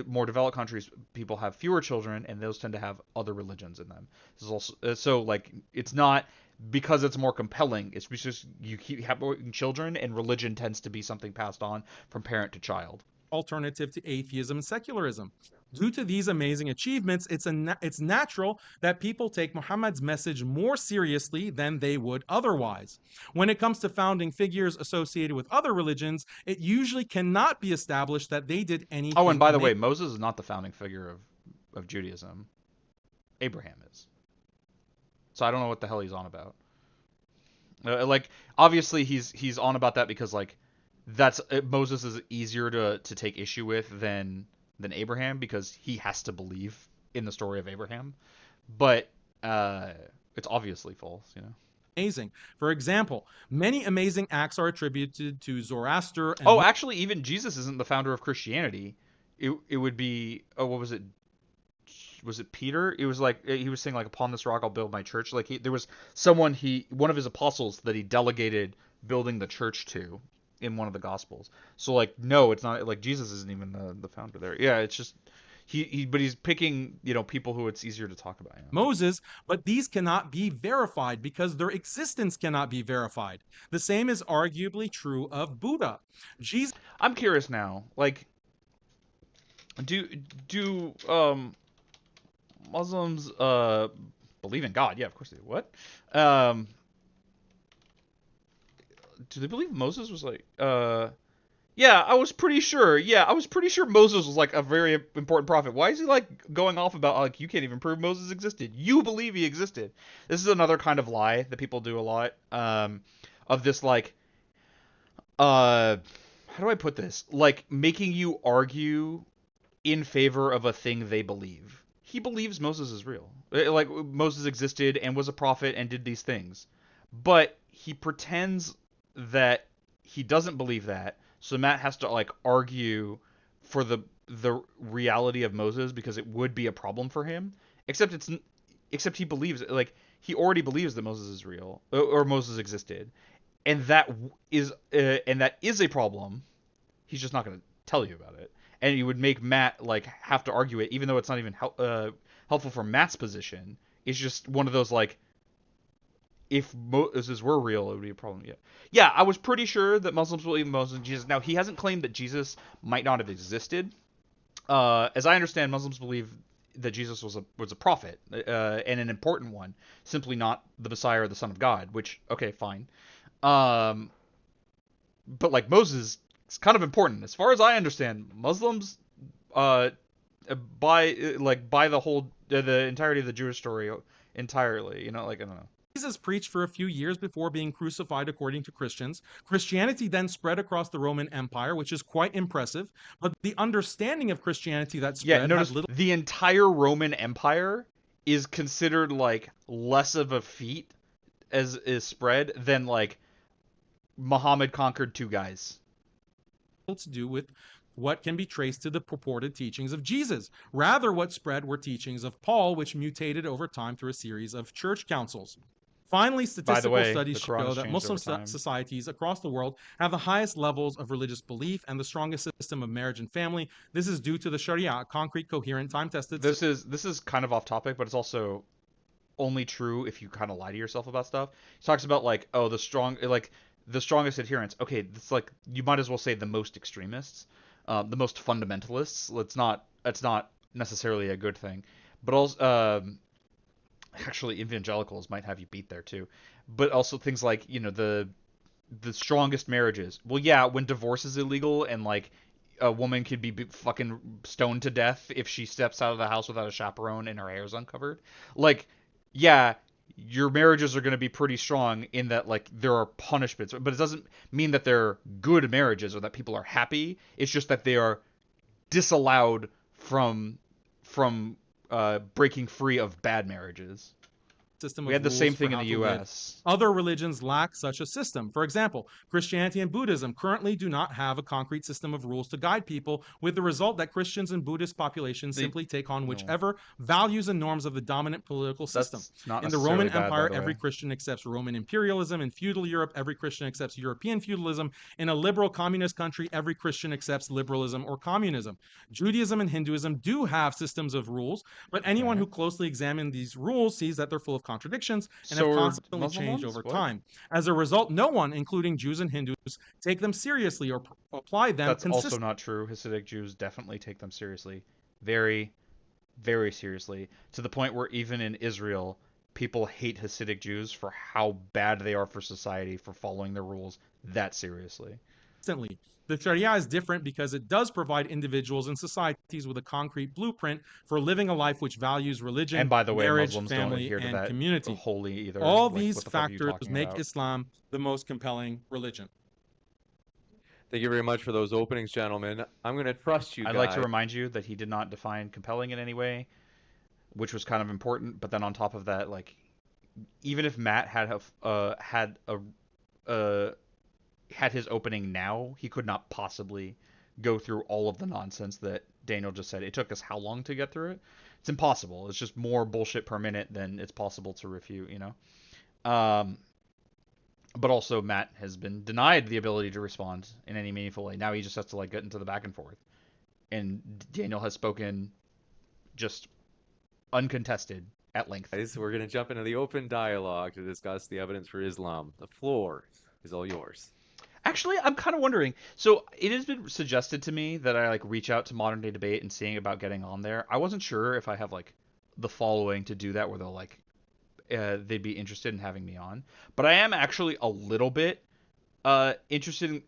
more developed countries, people have fewer children, and those tend to have other religions in them. This is also, so like, it's not because it's more compelling. It's just you keep having children, and religion tends to be something passed on from parent to child. Alternative to atheism and secularism. Due to these amazing achievements, it's natural that people take Muhammad's message more seriously than they would otherwise. When it comes to founding figures associated with other religions, it usually cannot be established that they did anything. Oh, and by the way, Moses is not the founding figure of Judaism. Abraham is. So I don't know what the hell he's on about. Like, obviously he's on about that because, like, Moses is easier to take issue with than Abraham, because he has to believe in the story of Abraham. But it's obviously false, you know. Amazing. For example, many amazing acts are attributed to Zoroaster. And actually, even Jesus isn't the founder of Christianity. It would be, what was it? Was it Peter? It was like, he was saying, like, upon this rock I'll build my church. Like, there was one of his apostles that he delegated building the church to in one of the Gospels. So, like, no, it's not, like, Jesus isn't even the founder there. Yeah, it's just, but he's picking, you know, people who it's easier to talk about. You know? Moses, but these cannot be verified because their existence cannot be verified. The same is arguably true of Buddha. Jesus. I'm curious now, like, do Muslims believe in God? Yeah, of course they do. What? Do they believe Moses was like, yeah, I was pretty sure. Yeah, I was pretty sure Moses was like a very important prophet. Why is he like going off about, like, you can't even prove Moses existed? You believe he existed. This is another kind of lie that people do a lot, of this, like, how do I put this? Like, making you argue in favor of a thing they believe. He believes Moses is real. Like, Moses existed and was a prophet and did these things. But he pretends that he doesn't believe that, so Matt has to, like, argue for the reality of Moses because it would be a problem for him. Except he believes, like, he already believes that Moses is real, or Moses existed, and that is a problem. He's just not going to tell you about it, and he would make Matt, like, have to argue it, even though it's not even helpful for Matt's position. It's just one of those, like, if Moses were real, it would be a problem. Yeah, I was pretty sure that Muslims believe in Moses and Jesus. Now, he hasn't claimed that Jesus might not have existed. As I understand, Muslims believe that Jesus was a prophet, and an important one, simply not the Messiah or the Son of God, which, okay, fine. But, like, Moses is kind of important. As far as I understand, Muslims, by the entirety of the Jewish story entirely, you know, like, I don't know. Jesus preached for a few years before being crucified, according to Christians. Christianity then spread across the Roman Empire, which is quite impressive. But the understanding of Christianity that spread notice the entire Roman Empire is considered, like, less of a feat as is spread than, like, Muhammad conquered 2 guys. to do with what can be traced to the purported teachings of Jesus. Rather, what spread were teachings of Paul, which mutated over time through a series of church councils. Finally, By the statistical way, studies the Quran show has that changed Muslim over time. societies across the world have the highest levels of religious belief and the strongest system of marriage and family. This is due to the Sharia, a concrete, coherent, time-tested This is kind of off topic, but it's also only true if you kind of lie to yourself about stuff. He talks about like, oh, the strongest adherents. Okay, it's like you might as well say the most extremists, the most fundamentalists. It's not necessarily a good thing, but also actually evangelicals might have you beat there too. But also things like the strongest marriages. Well, yeah, when divorce is illegal and like a woman could be fucking stoned to death if she steps out of the house without a chaperone and her hair's uncovered. Like, yeah, your marriages are going to be pretty strong in that like there are punishments, but it doesn't mean that they're good marriages or that people are happy. It's just that they are disallowed from breaking free of bad marriages. system We of had the rules same for thing in how the to live. U.S. Other religions lack such a system. For example, Christianity and Buddhism currently do not have a concrete system of rules to guide people, with the result that Christians and Buddhist populations They- simply take on no. whichever values and norms of the dominant political system. That's not In the necessarily Roman bad, by Empire, the every way. Christian accepts Roman imperialism. In feudal Europe, every Christian accepts European feudalism. In a liberal communist country, every Christian accepts liberalism or communism. Judaism and Hinduism do have systems of rules, but anyone Okay. who closely examines these rules sees that they're full of contradictions and So have are constantly Muslim changed ones? over What? time. As a result, no one, including Jews and Hindus, take them seriously or apply them That's also consistently. not true. Hasidic Jews definitely take them seriously. Very, very seriously. To the point where even in Israel, people hate Hasidic Jews for how bad they are for society for following the rules that seriously. The Sharia is different because it does provide individuals and societies with a concrete blueprint for living a life which values religion, And by the way, marriage, Muslims don't family, adhere to and that community. wholly either. All Like, these what the fuck are you factors talking make about? Islam the most compelling religion. Thank you very much for those openings, gentlemen. I'm going to trust you I'd guys. like to remind you that he did not define compelling in any way, which was kind of important. But then on top of that, like, even if Matt had his opening now, he could not possibly go through all of the nonsense that Daniel just said. It took us how long to get through it? It's impossible. It's just more bullshit per minute than it's possible to refute, you know? But also Matt has been denied the ability to respond in any meaningful way. Now he just has to like get into the back and forth. And Daniel has spoken just uncontested at length. Guys, we're going to jump into the open dialogue to discuss the evidence for Islam. The floor is all yours. Actually, I'm kind of wondering. So it has been suggested to me that I like reach out to Modern Day Debate and seeing about getting on there. I wasn't sure if I have like the following to do that, where they'll like they'd be interested in having me on. But I am actually a little bit interested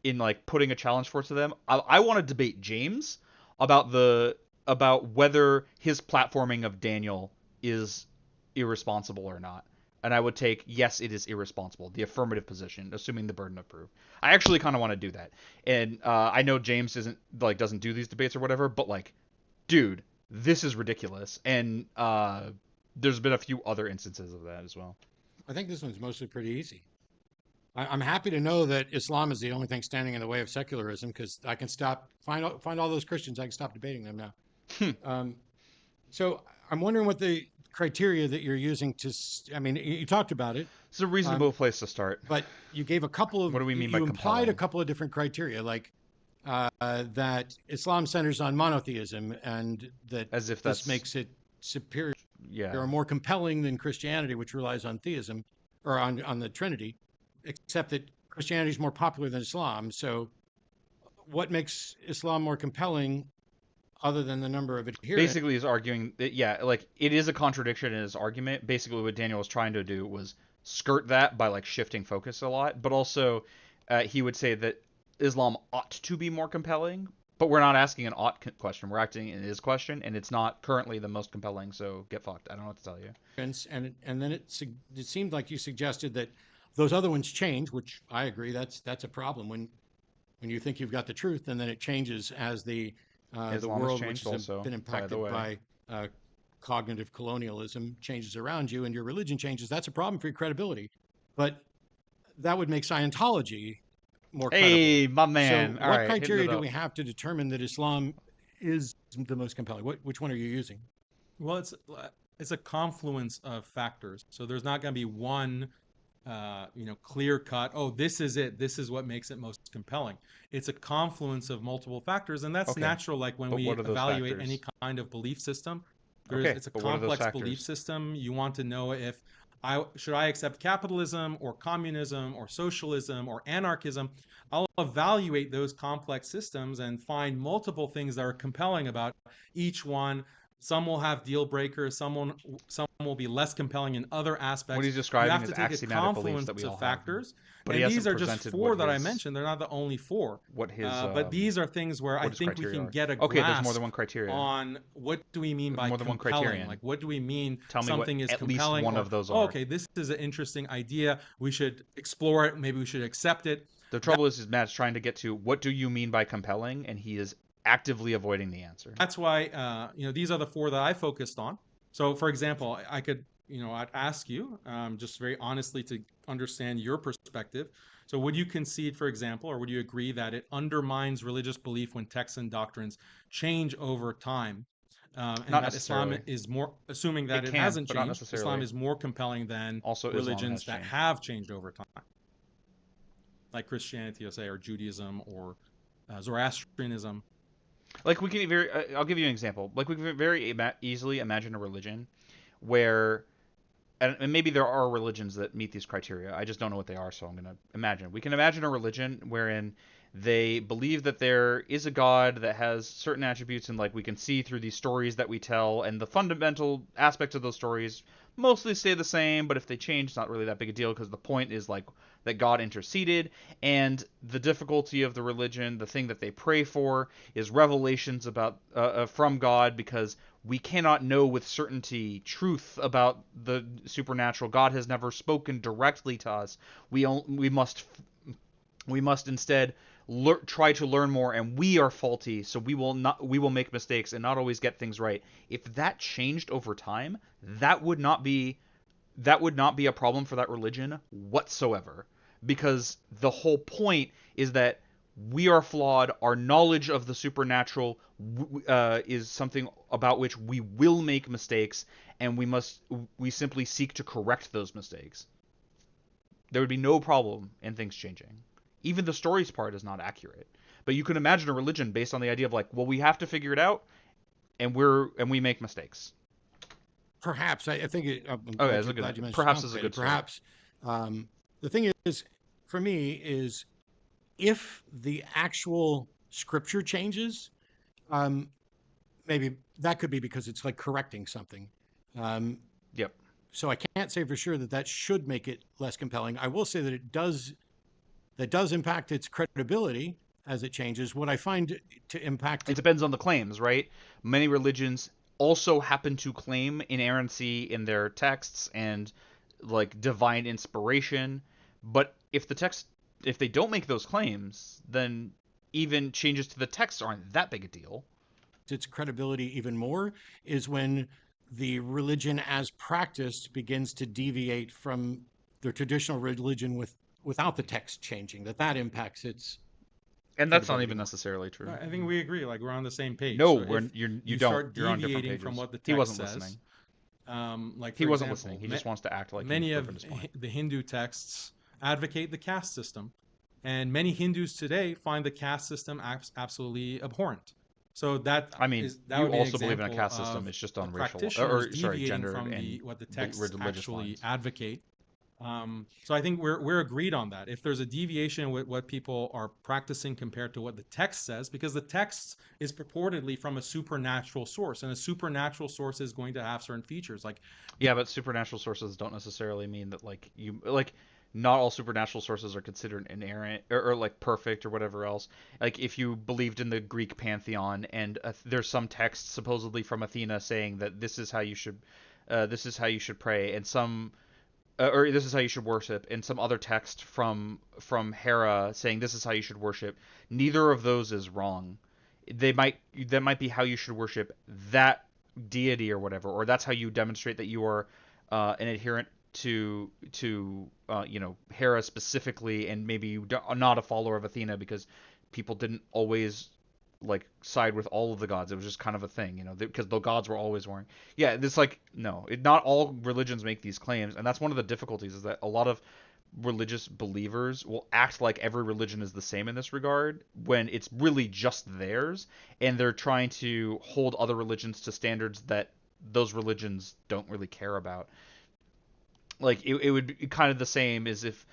in like putting a challenge forth to them. I want to debate James about whether his platforming of Daniel is irresponsible or not. And I would take, yes, it is irresponsible, the affirmative position, assuming the burden of proof. I actually kind of want to do that. And I know James doesn't do these debates or whatever, but like, dude, this is ridiculous. And there's been a few other instances of that as well. I think this one's mostly pretty easy. I'm happy to know that Islam is the only thing standing in the way of secularism, because I can find all those Christians. I can stop debating them now. So I'm wondering what the criteria that you're using I mean, you talked about it, It's a reasonable place to start. but you gave a couple of, What do we mean by you implied a compelling? couple of different criteria, like that Islam centers on monotheism, and that As if this that's makes it superior yeah. or more compelling than Christianity, which relies on theism or on the Trinity, except that Christianity is more popular than Islam. So what makes Islam more compelling other than the number of adherents? Basically, he's arguing that yeah, like it is a contradiction in his argument. Basically, what Daniel was trying to do was skirt that by like shifting focus a lot, but also he would say that Islam ought to be more compelling. But we're not asking an ought question. We're asking an is question, and it's not currently the most compelling. So get fucked. I don't know what to tell you. And then it seemed like you suggested that those other ones change, which I agree. That's a problem when you think you've got the truth, and then it changes as the Islam has world, which changed has also, been by impacted the way. by cognitive colonialism, changes around you, and your religion changes. That's a problem for your credibility. But that would make Scientology more Hey, credible. my So man. All what right, hitting criteria it do up. we have to determine that Islam is the most compelling? Which one are you using? Well, it's a confluence of factors. So there's not going to be one, clear cut. Oh, this is it. This is what makes it most compelling. It's a confluence of multiple factors, and that's Okay, natural. Like when but we what are those evaluate any factors? kind of belief system, Okay, it's a but what are those complex belief factors? system. You want to know if I should I accept capitalism or communism or socialism or anarchism. I'll evaluate those complex systems and find multiple things that are compelling about each one. Some will have deal breakers, some will be less compelling in other What aspects. he's You describing have is to take a axiomatic beliefs that confluence we of all have, factors, but he and these hasn't are just presented what four that I his mentioned. They're not the only four, what his but these are things where I what his think we criteria can are. get a Okay, there's more grasp than one criteria. on what do we mean There's by more than one compelling. criterion. Like, what do we mean Tell me what something is at least compelling, one or of those oh, are. okay, this is an interesting idea. We should explore it. Maybe we should accept it. The trouble is Matt's trying to get to what do you mean by compelling, and he is actively avoiding the answer. That's why these are the four that I focused on. So, for example, I could I'd ask you just very honestly to understand your perspective. So, would you concede, for example, or would you agree that it undermines religious belief when texts and doctrines change over time, and Not that Islam necessarily. is more, assuming that It it can, hasn't but not changed, Islam necessarily. is more compelling than Also, Islam has religions that changed. have changed over time, like Christianity, let's say, or Judaism, or Zoroastrianism. Like we can very, I'll give you an example. Like we can very easily imagine a religion where, and maybe there are religions that meet these criteria. I just don't know what they are, so I'm gonna imagine. We can imagine a religion wherein they believe that there is a God that has certain attributes, and like we can see through these stories that we tell, and the fundamental aspects of those stories mostly stay the same, but if they change, it's not really that big a deal because the point is like that God interceded, and the difficulty of the religion, the thing that they pray for, is revelations about from God because we cannot know with certainty truth about the supernatural. God has never spoken directly to us. We must instead try to learn more, and we are faulty, so we will make mistakes and not always get things right. If that changed over time, that would not be a problem for that religion whatsoever, because the whole point is that we are flawed. Our knowledge of the supernatural is something about which we will make mistakes, and we simply seek to correct those mistakes. There would be no problem in things changing. Even the stories part is not accurate. But you can imagine a religion based on the idea of like, well, we have to figure it out, and we make mistakes. Perhaps I think I'm Okay, glad that's a glad you good. mentioned Perhaps is a complicated. good start. Perhaps the thing is, for me, is if the actual scripture changes, um, maybe that could be because it's like correcting something. Um, Yep. so I can't say for sure that that should make it less compelling. I will say that it does impact its credibility as it changes. What I find to impact It it, depends on the claims, right? Many religions also happen to claim inerrancy in their texts and like divine inspiration, but if they don't make those claims, then even changes to the text aren't that big a deal. its credibility even more is when the religion as practiced begins to deviate from the traditional religion without the text changing, that impacts its And that's not credibility even more. necessarily true. I think we agree. Like, we're on the same page. No, So if you you don't. start You're on different deviating from pages. what the He text wasn't says, listening. like He for wasn't listening. example, He just wants to act like he's many of proving his point. the Hindu texts advocate the caste system, and many Hindus today find the caste system absolutely abhorrent. So that I mean, that you would be an also believe in a example caste system. of It's just the on racial, practitioners or sorry, deviating gender from and what the texts religious actually lines. advocate. So I think we're agreed on that. If there's a deviation with what people are practicing compared to what the text says, because the text is purportedly from a supernatural source, and a supernatural source is going to have certain features. Like, Yeah, but supernatural sources don't necessarily mean that like not all supernatural sources are considered inerrant or like perfect or whatever else. Like if you believed in the Greek pantheon and there's some text supposedly from Athena saying that this is how you should pray, and some or this is how you should worship, and some other text from Hera saying this is how you should worship. Neither of those is wrong. That might be how you should worship that deity or whatever, or that's how you demonstrate that you are an adherent to Hera specifically, and maybe not a follower of Athena because people didn't always like side with all of the gods. It was just kind of a thing, because the gods were always warring. Yeah, this like no, not all religions make these claims, and that's one of the difficulties is that a lot of religious believers will act like every religion is the same in this regard when it's really just theirs, and they're trying to hold other religions to standards that those religions don't really care about. Like it would be kind of the same as if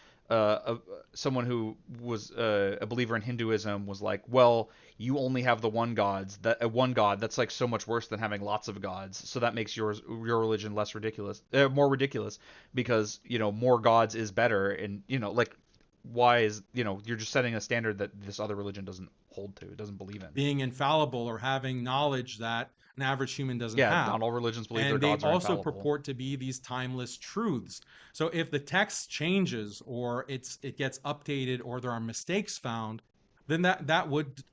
someone who was a believer in Hinduism was like, well, you only have the one god that's like so much worse than having lots of gods, so that makes your religion less ridiculous, more ridiculous, because more gods is better, and like why is you're just setting a standard that this other religion doesn't hold to, it doesn't believe in. Being infallible or having knowledge that an average human doesn't Yeah, have. not all religions believe their And they gods are also infallible. purport to be these timeless truths. So if the text changes or it gets updated or there are mistakes found, then that would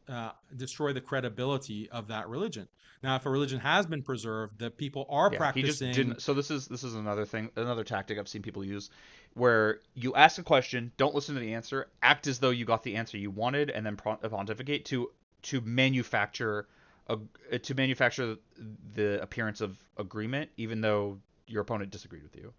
destroy the credibility of that religion. Now, if a religion has been preserved, the people are Yeah, he just practicing. didn't. So this is another thing, another tactic I've seen people use, where you ask a question, don't listen to the answer, act as though you got the answer you wanted, and then pontificate to manufacture the appearance of agreement, even though your opponent disagreed with you.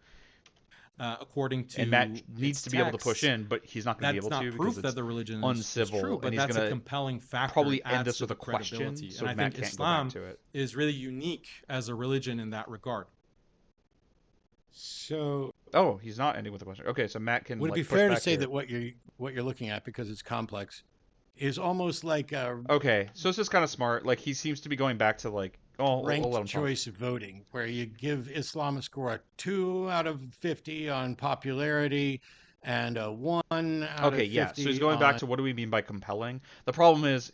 According And to Matt needs its to be able to push texts, in, but he's not going to be that's able not to proof because that it's the religion is uncivil, true, and but he's that's a going to compelling factor. probably It end adds this to with the a question, credibility. so And I Matt think can't go back Islam to it. is really unique as a religion in that regard. So Oh, he's not ending with a question. Okay, so Matt can would it be like push fair to back say here. that what you're looking at, because it's complex, is almost like a Okay, so this is kind of smart. Like he seems to be going back to like, oh, I'll let ranked him talk. choice voting, where you give Islam a score of 2 out of 50 on popularity and a 1 out Okay, of yeah. So he's 50 going back on. to what do we mean by compelling? The problem is,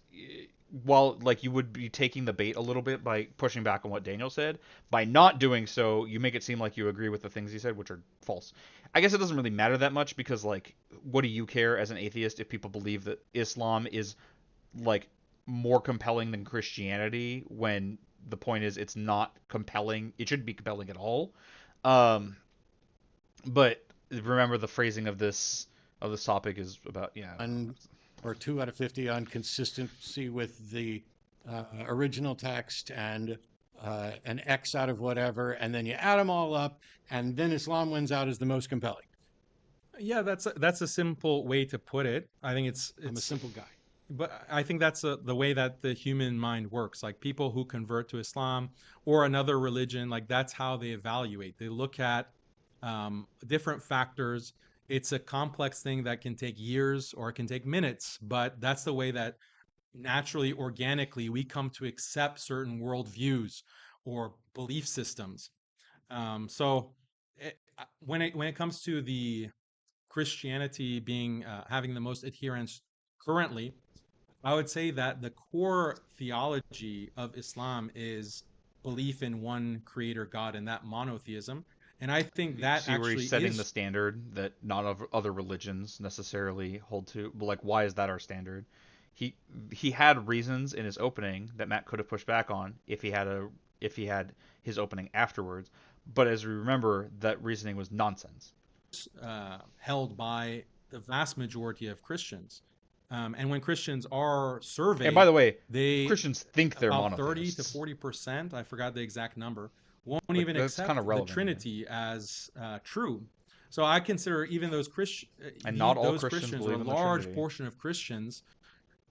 while like you would be taking the bait a little bit by pushing back on what Daniel said, by not doing so, you make it seem like you agree with the things he said, which are false. I guess it doesn't really matter that much because like, what do you care as an atheist if people believe that Islam is like more compelling than Christianity when the point is it's not compelling. It shouldn't be compelling at all. Um, but remember the phrasing of this topic is about On or 2 out of 50 on consistency with the original text, and an X out of whatever, and then you add them all up, and then Islam wins out as the most compelling. Yeah, that's a simple way to put it. I think I'm a it's simple guy. but I think that's the way that the human mind works. Like people who convert to Islam or another religion, like that's how they evaluate. They look at different factors. It's a complex thing that can take years or it can take minutes, but that's the way that naturally, organically, we come to accept certain worldviews or belief systems. When it comes to the Christianity being having the most adherents currently, I would say that the core theology of Islam is belief in one creator God and that monotheism. And I think that see where he's actually setting the is, standard that not of other religions necessarily hold to. But like, why is that our standard? He he had reasons in his opening that Matt could have pushed back on if he had his opening afterwards. But as we remember, that reasoning was nonsense. held by the vast majority of Christians. And when Christians are And by surveyed, the way, they Christians think they're about 30 to monotheists. 40%, I forgot the exact number, won't Like even that's kind accept of the relevant here. Trinity as true. So I consider even those And not all those Christians Christians, or a believe in the large Trinity. portion of Christians,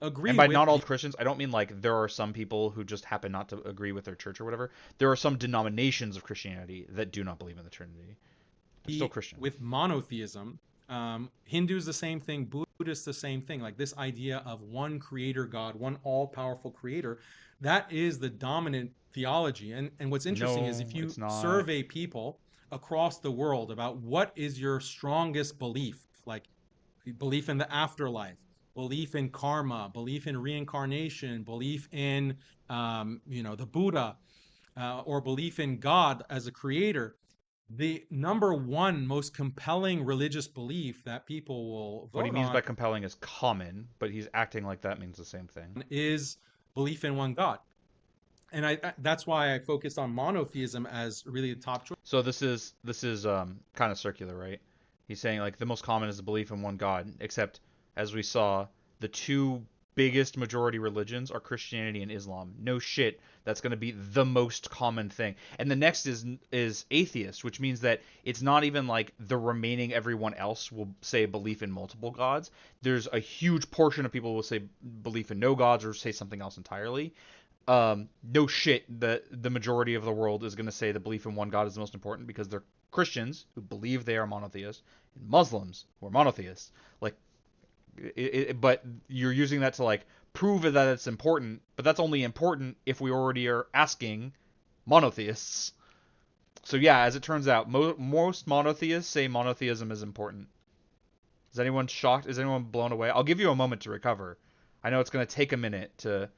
And agree by with not all the Christians, I don't mean like there are some people who just happen not to agree with their church or whatever. There are some denominations of Christianity that do not believe in the Trinity. They're still Christian. with monotheism. Hindus the same thing, Buddhists the same thing. Like this idea of one creator God, one all-powerful creator, that is the dominant theology. And what's interesting is No, if you it's not. survey people across the world about what is your strongest belief, like belief in the afterlife, belief in karma, belief in reincarnation, belief in the Buddha, or belief in God as a creator, the number one most compelling religious belief that people will What he vote means on by compelling is common, but he's acting like that means the same thing. is belief in one God. And that's why I focused on monotheism as really the top choice. So this is kind of circular, right? He's saying like the most common is the belief in one God, except as we saw, the two biggest majority religions are Christianity and Islam. No shit, that's going to be the most common thing. And the next is atheist, which means that it's not even like the remaining everyone else will say belief in multiple gods. There's a huge portion of people who will say belief in no gods or say something else entirely. No shit, the majority of the world is going to say the belief in one God is the most important because they're Christians who believe they are monotheists and Muslims who are monotheists. Like, but you're using that to like prove that it's important, but that's only important if we already are asking monotheists. So yeah, as it turns out, most monotheists say monotheism is important. Is anyone shocked? Is anyone blown away? I'll give you a moment to recover. I know it's going to take a minute to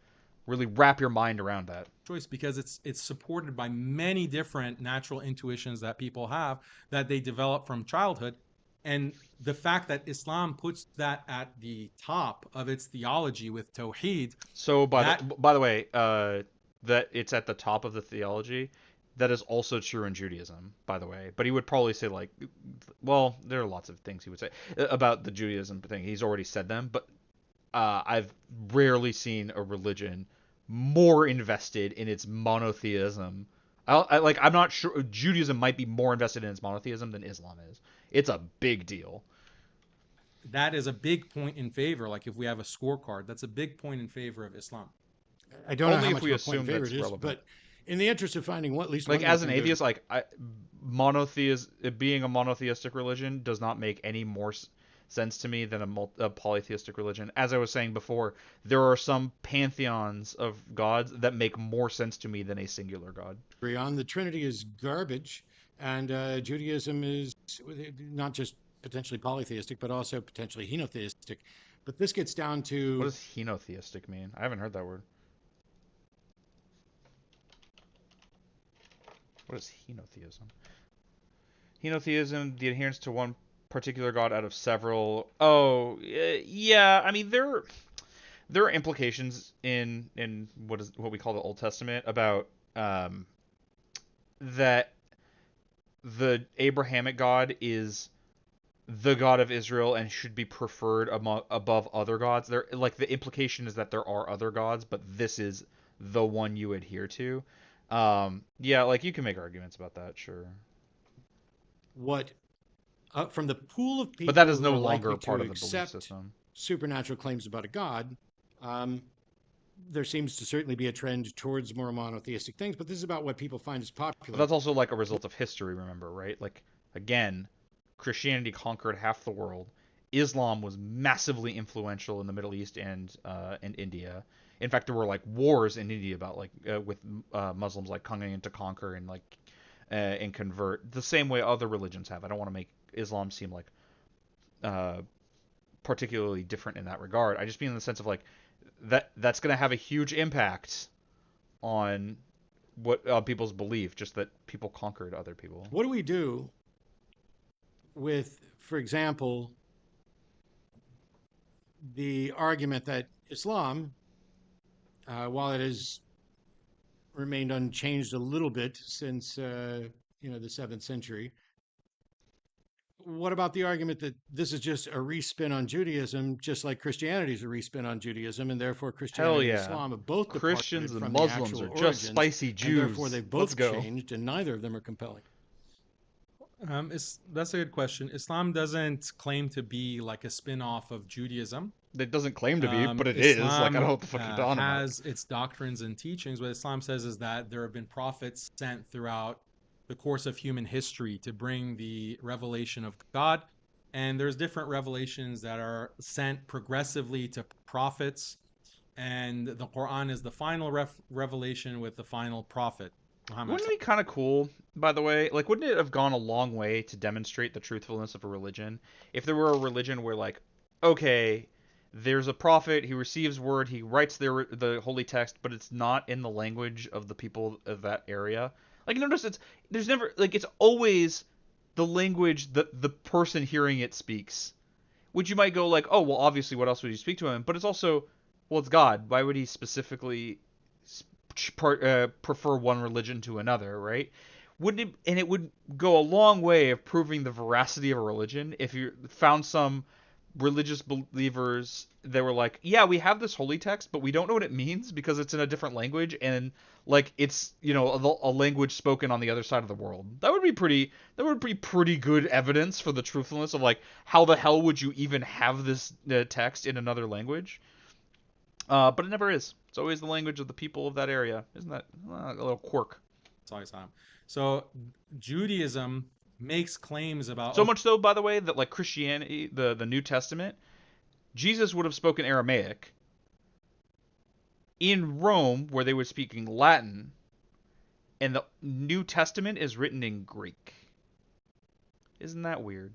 really wrap your mind around that. Choice, because it's supported by many different natural intuitions that people have that they develop from childhood. And the fact that Islam puts that at the top of its theology with Tawheed. So by the way, that it's at the top of the theology, that is also true in Judaism, by the way. But he would probably say like, well, there are lots of things he would say about the Judaism thing. He's already said them, but I've rarely seen a religion more invested in its monotheism. I'm not sure. Judaism might be more invested in its monotheism than Islam is. It's a big deal. That is a big point in favor. Like if we have a scorecard, that's a big point in favor of Islam. I don't know Only how if much we of a point assume in favor that's it is, relevant. but in the interest of finding at least Like one as an thing to- atheist, being a monotheistic religion does not make any more sense to me than a polytheistic religion. As I was saying before, there are some pantheons of gods that make more sense to me than a singular god. agree on. The Trinity is garbage, and Judaism is not just potentially polytheistic, but also potentially henotheistic. But this gets down to What does henotheistic mean? I haven't heard that word. What is henotheism? Henotheism, the adherence to one particular god out of several. Oh, yeah. I mean, there are implications in what we call the Old Testament about that the Abrahamic God is the God of Israel and should be preferred above other gods. There, like the implication is that there are other gods, but this is the one you adhere to. Yeah, like you can make arguments about that, sure. what from the pool of people But that is who no are longer likely part to of the belief accept system. supernatural claims about a god. There seems to certainly be a trend towards more monotheistic things, but this is about what people find as But popular. that's also like a result of history, remember, right? Like, again, Christianity conquered half the world. Islam was massively influential in the Middle East and India. In fact, there were like wars in India about like with Muslims like coming in to conquer and like and convert the same way other religions have. I don't want to make Islam seem like particularly different in that regard. I just mean in the sense of like that's going to have a huge impact on what people's belief, just that people conquered other people. What do we do with, for example, the argument that Islam, while it has remained unchanged a little bit since the 7th century, what about the argument that this is just a respin on Judaism, just like Christianity is a respin on Judaism, and therefore Christianity and yeah. Islam have both Christians departed and from Muslims the are actual just origins, spicy and Jews. therefore they've Let's both go. changed, and neither of them are compelling. That's a good question. Islam doesn't claim to be like a spin-off of Judaism. It doesn't claim to be, but it is. Like, I don't know what the fuck you're talking about. has its doctrines and teachings. What Islam says is that there have been prophets sent throughout the course of human history to bring the revelation of God. And there's different revelations that are sent progressively to prophets. And the Quran is the final revelation with the final prophet, Muhammad. Wouldn't it be kind of cool, by the way? Like, wouldn't it have gone a long way to demonstrate the truthfulness of a religion if there were a religion where, like, okay, there's a prophet, he receives word, he writes the holy text, but it's not in the language of the people of that area. Like, notice it's always the language that the person hearing it speaks. Which you might go like, oh, well, obviously, what else would you speak to him? But it's also, well, it's God. Why would he specifically prefer one religion to another, right? wouldn't it, and it would go a long way of proving the veracity of a religion if you found some religious believers that were like, yeah, we have this holy text, but we don't know what it means because it's in a different language, and like it's, you know, a language spoken on the other side of the world. That would be pretty good evidence for the truthfulness of like, how the hell would you even have this text in another language? But it never is. It's always the language of the people of that area. Isn't that a little quirk? So Judaism makes claims about So much so, by the way, that like Christianity, the New Testament, Jesus would have spoken Aramaic. In Rome, where they were speaking Latin, and the New Testament is written in Greek. Isn't that weird?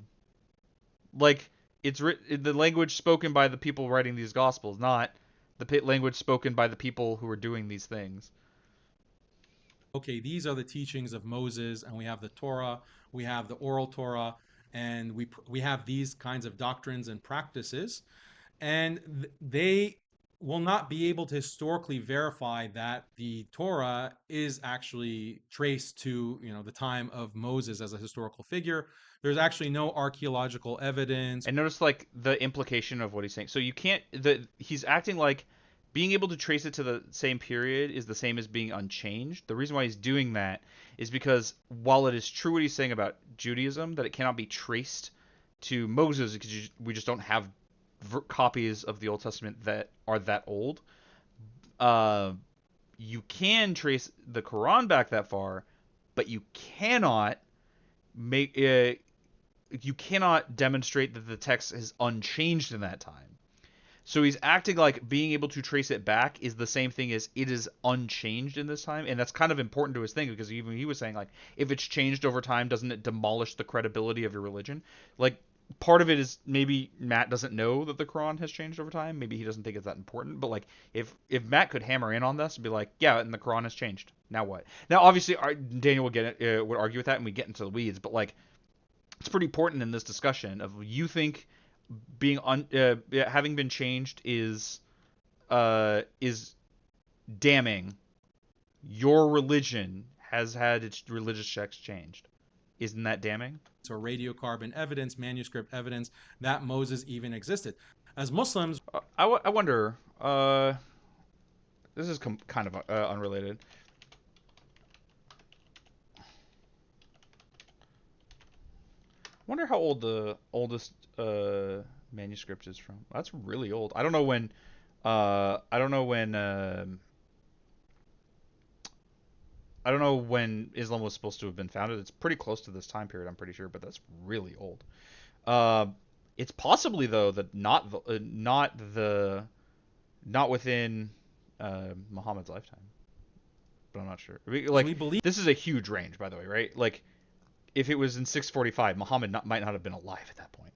Like, it's the language spoken by the people writing these Gospels, not the language spoken by the people who are doing these things. okay, these are the teachings of Moses, and we have the Torah, we have the oral Torah, and we have these kinds of doctrines and practices, and they will not be able to historically verify that the Torah is actually traced to, you know, the time of Moses as a historical figure. There's actually no archaeological evidence. And notice like the implication of what he's saying. So you can't he's acting like being able to trace it to the same period is the same as being unchanged. The reason why he's doing that is because while it is true what he's saying about Judaism, that it cannot be traced to Moses because we just don't have copies of the Old Testament that are that old. You can trace the Quran back that far, but you cannot demonstrate that the text is unchanged in that time. So he's acting like being able to trace it back is the same thing as it is unchanged in this time, and that's kind of important to his thing because even he was saying like, if it's changed over time, doesn't it demolish the credibility of your religion? Like, part of it is maybe Matt doesn't know that the Quran has changed over time. Maybe he doesn't think it's that important. But like, if Matt could hammer in on this and be like, yeah, and the Quran has changed. Now what? Now obviously Daniel would argue with that, and we get into the weeds. But like, it's pretty important in this discussion of you think being having been changed is damning. Your religion has had its religious texts changed. Isn't that damning? So radiocarbon evidence, manuscript evidence that Moses even existed. As Muslims, I wonder. This is kind of unrelated. Wonder how old the oldest manuscript is from. That's really old. I don't know when. I don't know when Islam was supposed to have been founded. It's pretty close to this time period, I'm pretty sure, but that's really old. It's possibly though that not within Muhammad's lifetime, but I'm not sure. Like, we believe this is a huge range, by the way, right? Like, if it was in 645, Muhammad might not have been alive at that point.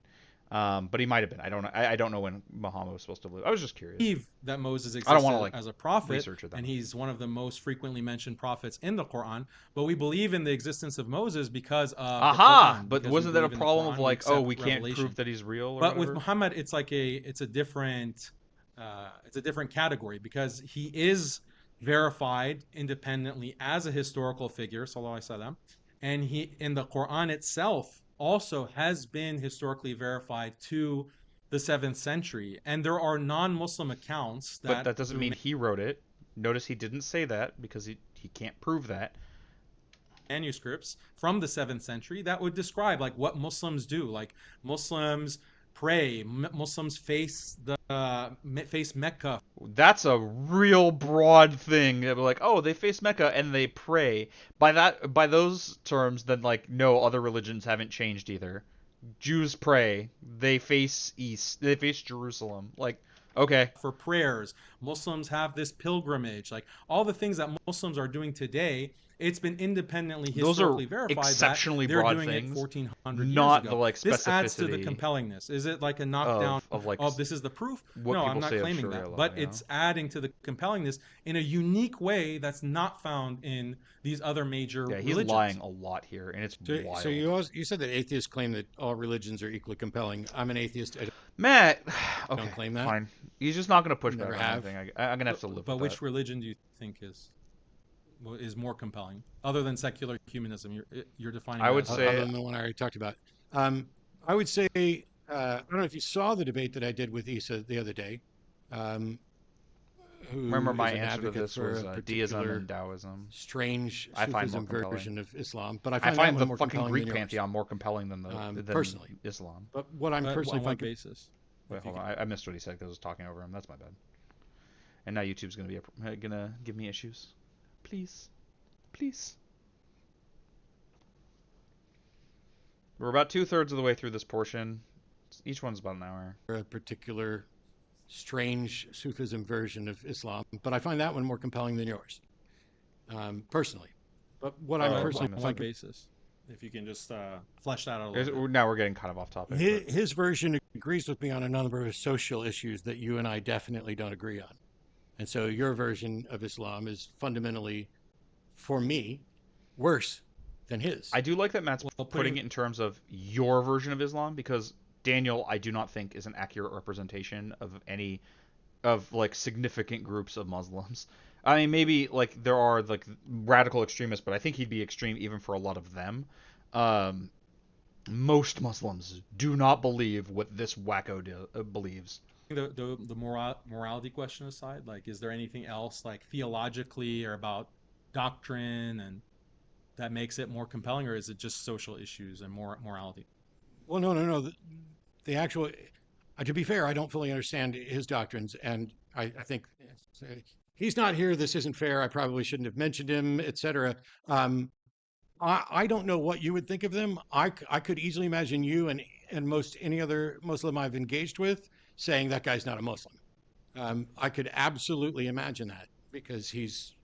But he might have been. I don't know when Muhammad was supposed to live. I was just curious. That Moses I don't want to existed as a prophet, that and he's one of the most frequently mentioned prophets in the Quran. But we believe in the existence of Moses because of the Quran, but because wasn't we that a believe in the problem Quran, of like, accept we can't revelation. prove that he's real? Or But whatever? with Muhammad, it's like it's a different category because he is verified independently as a historical figure, sallallahu alaihi wasallam, and he in the Quran itself also has been historically verified to the 7th century, and there are non-Muslim accounts but that doesn't mean he wrote it. Notice he didn't say that because he can't prove that. Manuscripts from the 7th century that would describe like what Muslims do. Like, Muslims pray, Muslims face Mecca. That's a real broad thing. They're like, oh, they face Mecca and they pray. By those terms, then like, no, other religions haven't changed either. Jews pray. They face east. They face Jerusalem. Like, okay. For prayers, Muslims have this pilgrimage. Like, all the things that Muslims are doing today, it's been independently historically verified exceptionally that they're broad doing things, it 1400 not years ago. the like specificity. This adds to the compellingness. Is it like a knockdown of like this is the proof? what No, people I'm not say of claiming Sharia that. law, But you it's adding to the compellingness in a unique way that's not found in these other major Yeah, he's religions. lying a lot here, and it's wild. So you said that atheists claim that all religions are equally compelling. I'm an atheist. Matt, okay, don't claim that. fine. He's just not going to push Never back have. on anything. I'm going to have to live But with which that. religion do you think is is more compelling, other than secular humanism? You're defining I that would as say- other than the one I already talked about. I would say, I don't know if you saw the debate that I did with Issa the other day. Who Remember, my is an answer to advocate this for was a deism particular and Taoism. strange I find more Sufism compelling. version of Islam, but I I find, that find one the more fucking compelling Greek than yours. pantheon more compelling than than personally. Islam. But what I'm personally on what finding, basis? Wait, If you hold on. I missed what he said because I was talking over him. That's my bad. And now YouTube's gonna give me issues. Please, please. We're about 2/3 of the way through this portion. Each one's about an hour. a particular strange Sufism version of Islam, but I find that one more compelling than yours, personally. But what I'm Oh, personally on what finding, basis? If you can just flesh that out a little bit. Now we're getting kind of off topic. his version agrees with me on a number of social issues that you and I definitely don't agree on. And so your version of Islam is fundamentally, for me, worse than his. I do like that Matt's Well, putting it in terms of your version of Islam, because Daniel, I do not think, is an accurate representation of any of like significant groups of Muslims. I mean, maybe like there are like radical extremists, but I think he'd be extreme even for a lot of them. Most Muslims do not believe what this wacko believes. The morality question aside, like, is there anything else, like theologically or about doctrine, and that makes it more compelling, or is it just social issues and morality? Well, no. The actual, to be fair, I don't fully understand his doctrines, and I think he's not here. This isn't fair. I probably shouldn't have mentioned him, etc. I don't know what you would think of them. I could easily imagine you and most any other Muslim I've engaged with saying that guy's not a Muslim. I could absolutely imagine that, because he's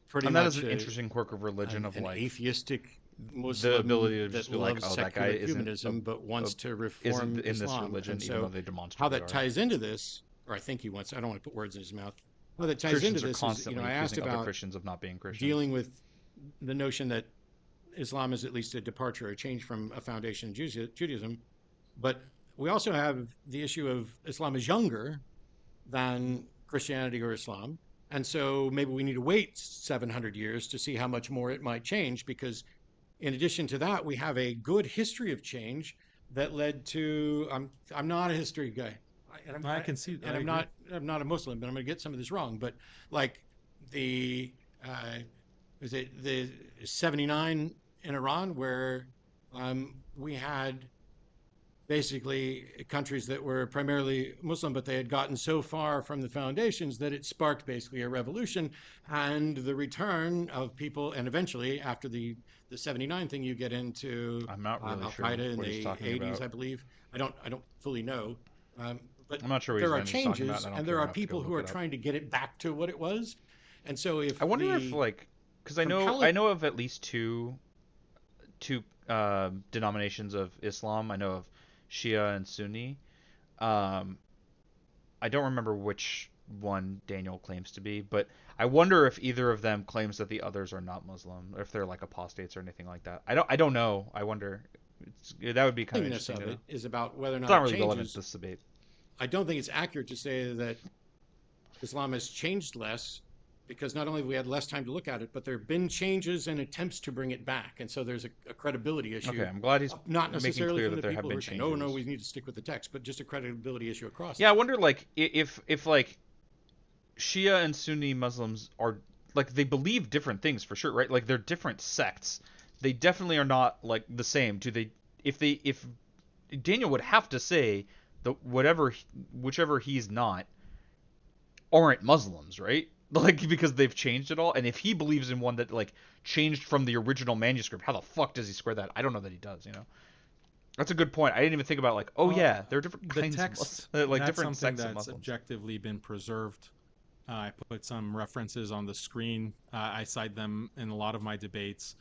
pretty And that much is an interesting quirk of religion, of an like atheistic Muslim ability to that just be like, loves oh, that guy secular isn't humanism but wants to reform isn't in this Islam. religion, And even so though they how demonstrably that are. ties into this, or I think he wants, I don't want to put words in his mouth. How that ties Christians into are this is, constantly I asked accusing other about Christians of not being Christians. dealing with the notion that Islam is at least a departure, a change from a foundation in Judaism. But we also have the issue of Islam is younger than Christianity or Islam. And so maybe we need to wait 700 years to see how much more it might change, because in addition to that, we have a good history of change that led to, I'm not a history guy. I can see, and I'm not a Muslim, but I'm going to get some of this wrong. But like the, was it the 79 in Iran, where we had basically countries that were primarily Muslim, but they had gotten so far from the foundations that it sparked basically a revolution, and the return of people. And eventually, after the 79 thing, you get into I'm not really Al sure Qaeda in what he's the talking 80s, about. I believe. I don't fully know, but I'm not sure what there are he's talking changes, about. I don't and there care are enough to go people who look are it up. trying to get it back to what it was. And so, if I wonder if the like, because I know of at least two denominations of Islam. I know of Shia and Sunni. I don't remember which one Daniel claims to be, but I wonder if either of them claims that the others are not Muslim, or if they're like apostates or anything like that. I don't know. I wonder. That would be kind of willingness interesting of to know. it is about whether or It's not not it really relevant changes. to this debate. I don't think it's accurate to say that Islam has changed less, because not only have we had less time to look at it, but there have been changes and attempts to bring it back. And so there's a credibility issue. Okay, I'm glad he's Not making necessarily clear from that the there have people who been are saying, "Oh no, changes. we need to stick with the text," but just a credibility issue across. Yeah, I wonder like if like Shia and Sunni Muslims are like, they believe different things for sure, right? Like they're different sects. They definitely are not like the same. If Daniel would have to say that whichever he's not aren't Muslims, right? Like, because they've changed it all. And if he believes in one that like changed from the original manuscript, how the fuck does he square that? I don't know that he does, you know. That's a good point. I didn't even think about like, oh Well, yeah, there are different the kinds text, of like that's different something sects of that's Muslims. objectively been preserved. I put some references on the screen. I cite them in a lot of my debates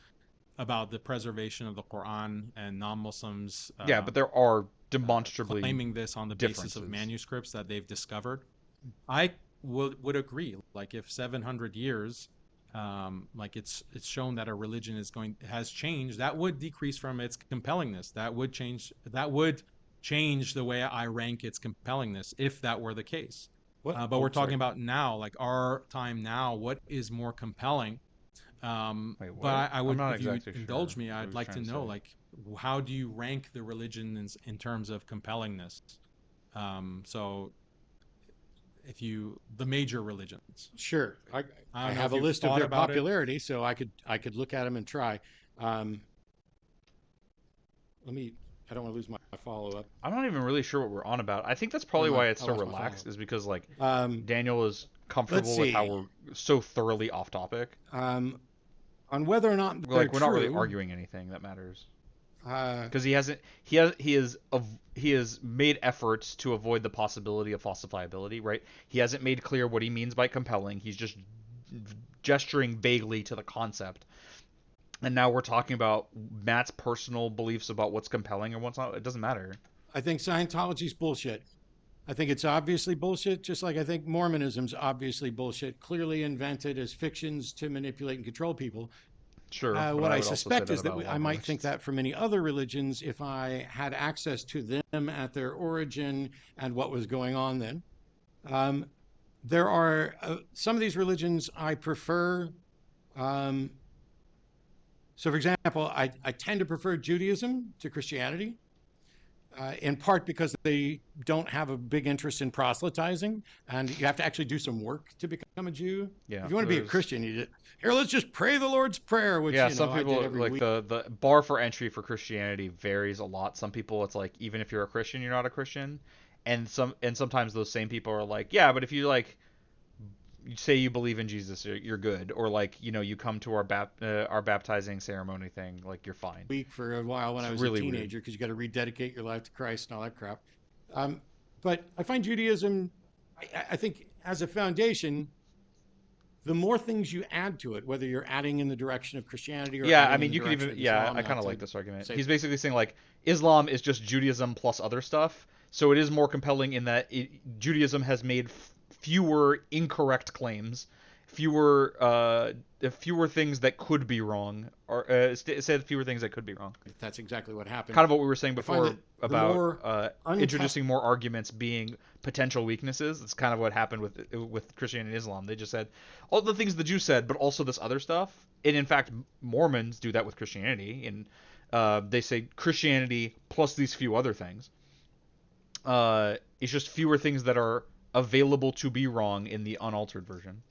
about the preservation of the Quran and non-Muslims. Yeah, but there are demonstrably claiming this on the basis of differences. manuscripts that they've discovered. I would agree. Like, if 700 years, like it's shown that a religion has changed, that would decrease from its compellingness. That would change the way I rank its compellingness if that were the case. But we're talking about now, like our time now. What is more compelling? Wait, But what? I I'm would, not if you exactly indulge sure me, what he I'd was like to trying to know, say. like, how do you rank the religions in terms of compellingness? So if you, the major religions, Sure. I I don't know have if a you've list of thought their about it. popularity, so I could look at them and try. Um, let me. I don't want to lose my follow up. I'm not even really sure what we're on about. I think that's Or probably my why it's I so lost my follow relaxed, is because like up. Daniel is Let's comfortable with how see. we're so thoroughly off topic. On whether or not they're Like we're not really true. arguing anything that matters. Uh, Because he has made efforts to avoid the possibility of falsifiability, right? He hasn't made clear what he means by compelling. He's just gesturing vaguely to the concept. And now we're talking about Matt's personal beliefs about what's compelling and what's not. It doesn't matter. I think Scientology's bullshit. I think it's obviously bullshit, just like I think Mormonism's obviously bullshit, clearly invented as fictions to manipulate and control people. Sure, but What I I would also say suspect that is that about a lot I of might think religions. that for many other religions if I had access to them at their origin and what was going on then. Um, there are some of these religions I prefer. Um, so, for example, I tend to prefer Judaism to Christianity. In part because they don't have a big interest in proselytizing, and you have to actually do some work to become a Jew. Yeah, If you want to be a there's Christian, here, let's just pray the Lord's Prayer, which, yeah, you know, some I did people every like week. the bar for entry for Christianity varies a lot. Some people it's like even if you're a Christian, you're not a Christian, and sometimes those same people are like, yeah, but if you like you say you believe in Jesus, you're good, or like you come to our baptizing ceremony thing, like you're fine. Week for a while when It's I was a really weird. teenager because you got to rededicate your life to Christ and all that crap. Um, but I find Judaism, I think, as a foundation, the more things you add to it, whether you're adding in the direction of Christianity or Yeah, I adding in mean, the you could direction even of yeah, Islam, I kind not of like to this argument. say He's basically saying like Islam is just Judaism plus other stuff, so it is more compelling in that Judaism has made fewer incorrect claims, fewer things that could be wrong, or said fewer things that could be wrong. that's exactly what happened. Kind of what we were saying I find before that the about more untested introducing more arguments being potential weaknesses. It's kind of what happened with Christianity and Islam. They just said all the things the Jews said, but also this other stuff. And in fact, Mormons do that with Christianity, and they say Christianity plus these few other things. It's just fewer things that are available to be wrong in the unaltered version.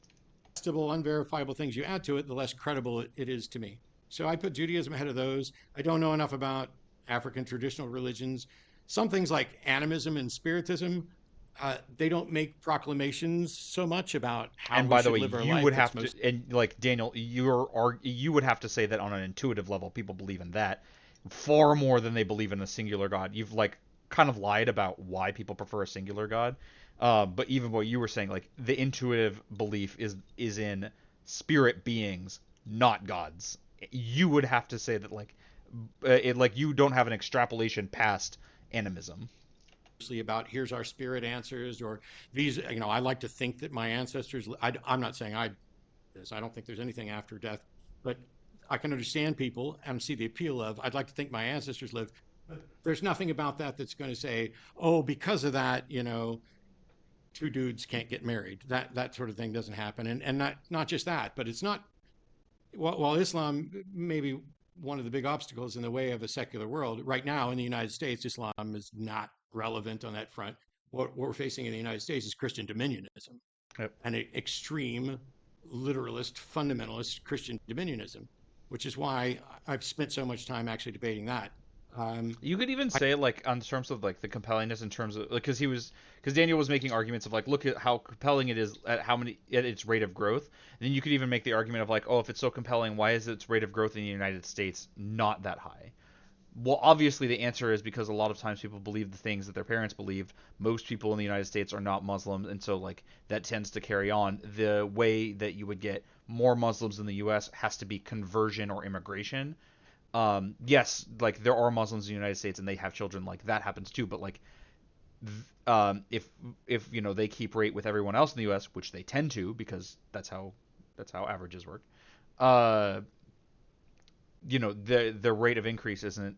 testable, unverifiable things you add to it, the less credible it is to me. So I put Judaism ahead of those. I don't know enough about African traditional religions. Some things like animism and spiritism, they don't make proclamations so much about how And we by the should way, live our you life. would It's have to, most and like Daniel, you would have to say that on an intuitive level, people believe in that far more than they believe in a singular God. You've like kind of lied about why people prefer a singular God, but even what you were saying, like the intuitive belief is in spirit beings, not gods. You would have to say that like you don't have an extrapolation past animism. mostly about here's our spirit answers or these, you know, I like to think that my ancestors, I'm not saying I don't think there's anything after death, but I can understand people and see the appeal of, I'd like to think my ancestors lived. But there's nothing about that that's going to say, oh, because of that, you know, two dudes can't get married. That sort of thing doesn't happen. And not just that, but it's not while Islam may be one of the big obstacles in the way of a secular world right now in the United States, Islam is not relevant on that front. What we're facing in the United States is Christian dominionism, Yep. an extreme literalist, fundamentalist Christian dominionism, which is why I've spent so much time actually debating that. Um, You could even say like on terms of like the compellingness in terms of like because Daniel was making arguments of like look at how compelling it is at its rate of growth. And then you could even make the argument of like oh if it's so compelling why is its rate of growth in the United States not that high? Well, obviously the answer is because a lot of times people believe the things that their parents believed. Most people in the United States are not Muslims, and so like that tends to carry on. The way that you would get more Muslims in the U.S. has to be conversion or immigration. Yes, like there are Muslims in the United States and they have children, like that happens too. But like, if they keep rate with everyone else in the U.S., which they tend to because that's how averages work. Uh, the rate of increase isn't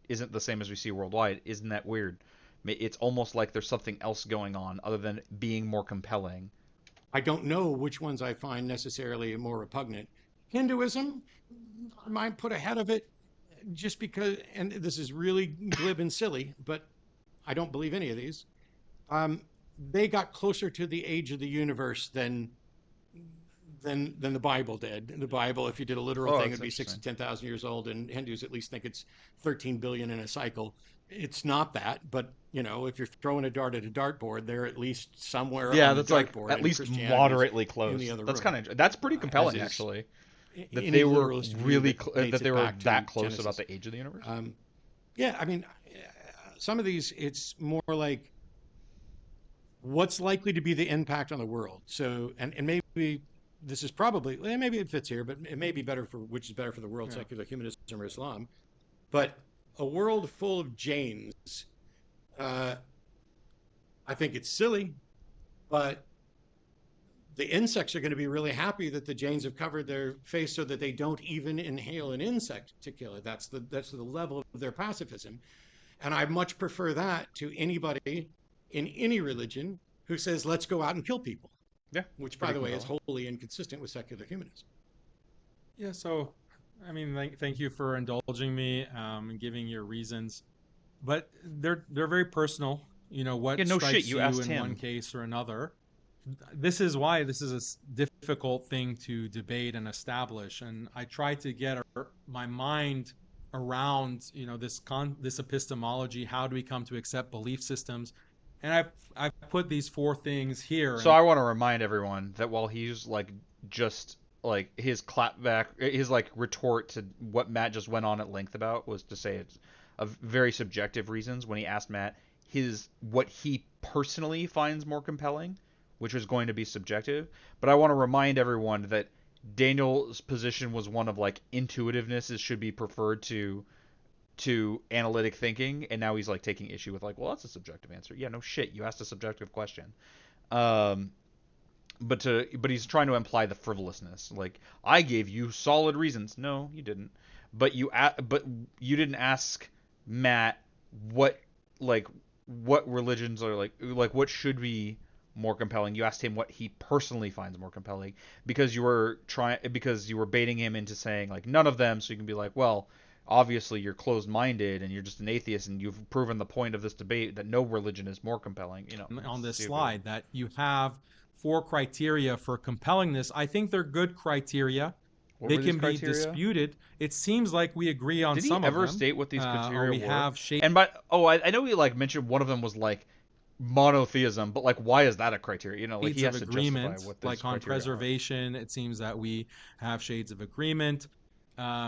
the same as we see worldwide. Isn't that weird? It's almost like there's something else going on other than being more compelling. I don't know which ones I find necessarily more repugnant. Hinduism, I might put ahead of it just because, and this is really glib and silly, but I don't believe any of these. They got closer to the age of the universe than the Bible did. In the Bible, if you did a literal thing, that's it'd be 6 to interesting. 10,000 years old, and Hindus at least think it's 13 billion in a cycle. It's not that, but if you're throwing a dart at a dartboard, they're at least somewhere Yeah, on the that's like dartboard, at and least Christianity's moderately in the close. other That's room, that's pretty as compelling is actually. That any they were literalist view really that dates that they it were back that to close about Genesis. the age of the universe. Yeah, I mean, some of these, it's more like what's likely to be the impact on the world. So, and maybe this is probably, maybe it fits here, but it may be better for, which is better for the world, Yeah. secular humanism or Islam. But a world full of Janes, I think it's silly, but the insects are going to be really happy that the Janes have covered their face so that they don't even inhale an insect to kill it. That's the level of their pacifism. And I much prefer that to anybody in any religion who says, let's go out and kill people. Yeah, Which, by pretty the way, is compelling. wholly inconsistent with secular humanism. Yeah, so I mean, thank you for indulging me and giving your reasons, but they're very personal. What Yeah, no shit. strikes You you asked in one him. case or another. This is why this is a difficult thing to debate and establish, and I try to get my mind around this epistemology. How do we come to accept belief systems? And I've put these four things here, So and I want to remind everyone that while he's like just like his clapback, his like retort to what Matt just went on at length about was to say it's of very subjective reasons when he asked Matt what he personally finds more compelling, which was going to be subjective. But I want to remind everyone that Daniel's position was one of like intuitiveness should be preferred to analytic thinking, and now he's like taking issue with like, well, that's a subjective answer. Yeah, no shit, you asked a subjective question. Um, but he's trying to imply the frivolousness. Like, I gave you solid reasons. No, you didn't. But you didn't ask Matt what like what religions are like what should be more compelling. You asked him what he personally finds more compelling because you were baiting him into saying like none of them, so you can be like, well, obviously you're closed-minded and you're just an atheist, and you've proven the point of this debate that no religion is more compelling. on this stupid. slide that you have four criteria for compellingness. I think they're good criteria. What They were these can be criteria? disputed. It seems like we agree on Did he some of ever them. state what these Or criteria we were? have shape. And I know he like mentioned one of them was like monotheism, but like why is that a criteria? Like he Shades has of to justify agreement, what those like on criteria are. preservation, it seems that we have shades of agreement.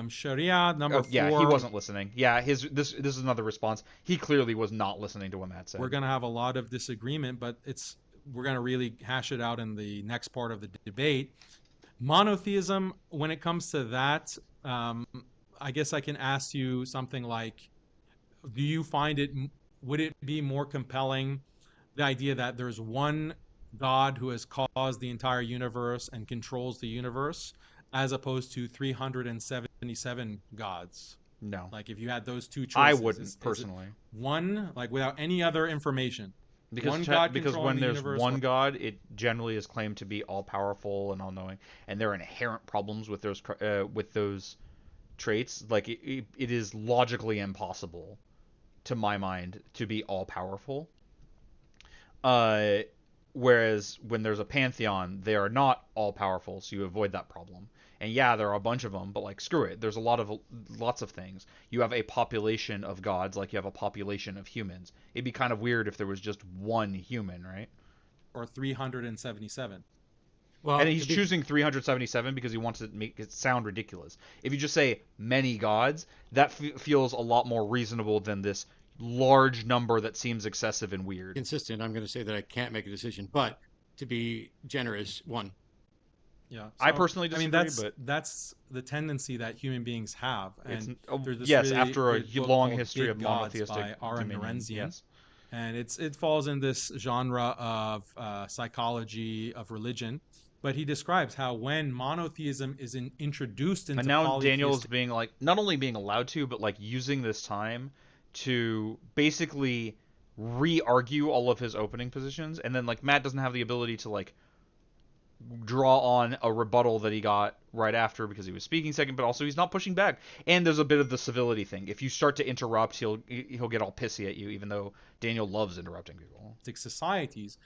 Sharia, number Oh yeah, he four, wasn't listening. Yeah, this is another response. He clearly was not listening to what Matt said. we're going to have a lot of disagreement, but we're going to really hash it out in the next part of the debate. Monotheism, when it comes to that, I guess I can ask you something like, do you find would it be more compelling, the idea that there's one God who has caused the entire universe and controls the universe, as opposed to 377 gods? No, Like if you had those two choices, I wouldn't is it personally. one, like without any other information, Because one God because controlling when the there's universe, one God, it generally is claimed to be all powerful and all knowing, and there are inherent problems with those traits. Like it is logically impossible, to my mind, to be all powerful. Uh, Whereas when there's a pantheon, they are not all powerful, so you avoid that problem. And yeah, there are a bunch of them, but like screw it. There's lots of things. You have a population of gods, like you have a population of humans. It'd be kind of weird if there was just one human, right? or 377. Well, And he's choosing 377 because he wants to make it sound ridiculous. If you just say many gods, that feels a lot more reasonable than this large number that seems excessive and weird. consistent, I'm going to say that I can't make a decision, but to be generous, one. Yeah, I so, personally I mean, disagree, that's the tendency that human beings have, it's and there's this yes, really after a good book long called history Big of Gods monotheistic by Aaron dominion. Lorenzian, Yes. and it falls in this genre of psychology of religion. But he describes how when monotheism is introduced into And now Daniel is polytheistic, being like not only being allowed to, but like using this time to basically re-argue all of his opening positions, and then like Matt doesn't have the ability to like draw on a rebuttal that he got right after because he was speaking second, but also he's not pushing back. And there's a bit of the civility thing. If you start to interrupt, he'll get all pissy at you, even though Daniel loves interrupting people. Societies,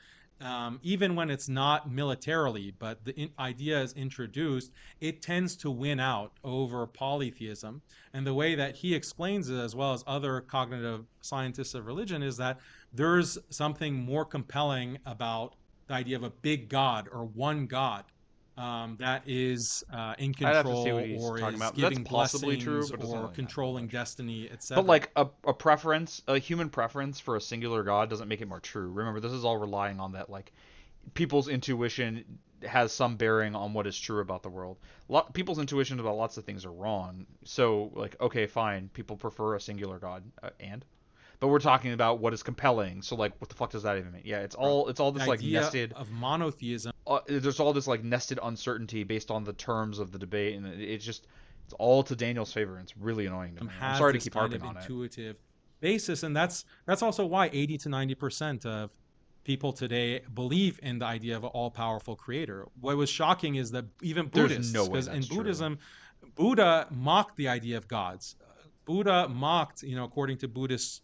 even when it's not militarily, but the idea is introduced, it tends to win out over polytheism. And the way that he explains it, as well as other cognitive scientists of religion, is that there's something more compelling about the idea of a big God or one God, that is in I'd have to see what control he's or talking is about. That's giving possibly true, blessings but it's not or really that controlling much. destiny, But etc. like a preference, a human preference for a singular god doesn't make it more true. Remember, this is all relying on that like people's intuition has some bearing on what is true about the world. People's intuition about lots of things are wrong. So like, okay, fine, people prefer a singular god, but we're talking about what is compelling. So like, what the fuck does that even mean? Yeah, it's all The this like idea nested. of monotheism There's all this like nested uncertainty based on the terms of the debate, and it's all to Daniel's favor. And it's really annoying to me. I'm has sorry to this keep kind harping of on it. intuitive basis, and that's also why 80 to 90% of people today believe in the idea of an all-powerful creator. What was shocking is that even There's no Buddhists, way because in that's true. Buddhism, Buddha mocked the idea of gods. Buddha mocked, according to Buddhist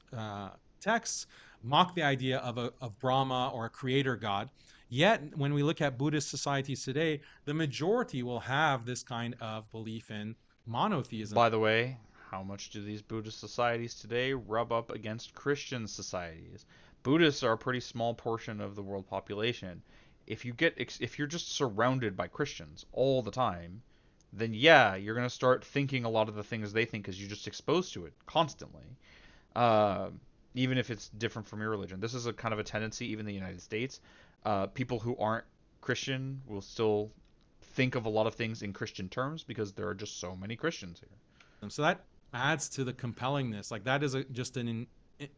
texts, mocked the idea of Brahma or a creator god. Yet, when we look at Buddhist societies today, the majority will have this kind of belief in monotheism. By the way, how much do these Buddhist societies today rub up against Christian societies? Buddhists are a pretty small portion of the world population. If you're just surrounded by Christians all the time, then yeah, you're gonna start thinking a lot of the things they think because you're just exposed to it constantly. Uh, Even if it's different from your religion, this is a kind of a tendency even in the United States. People who aren't Christian will still think of a lot of things in Christian terms because there are just so many Christians here. So that adds to the compellingness. Like that is just an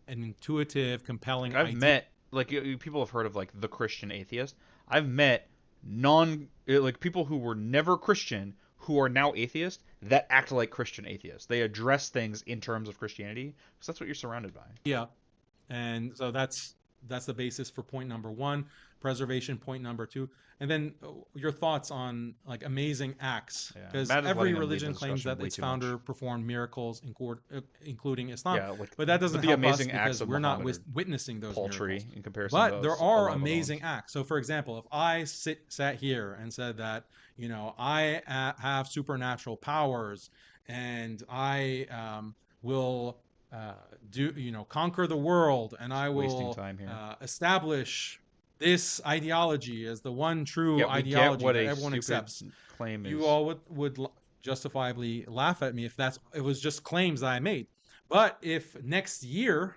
intuitive, compelling I've idea. met like people have heard of like the Christian atheist. I've met like people who were never Christian who are now atheist that act like Christian atheists. They address things in terms of Christianity because that's what you're surrounded by. Yeah, and so that's the basis for point number one, preservation. Point number two, and then your thoughts on like amazing acts, Yeah, because Matt is every letting him lead the religion claims discussion that way its too much. founder performed miracles, including Islam. Yeah, like But that doesn't the help us amazing acts because of we're not Muhammad are witnessing those paltry miracles. in comparison But to there a are lot of other amazing ones. acts. So, for example, if I sat here and said that, I have supernatural powers and I will conquer the world, and I Wasting will time here. establish this ideology as the one true Yeah, we get ideology what that a everyone stupid accepts. claim is. You all would justifiably laugh at me if it was just claims that I made. But if next year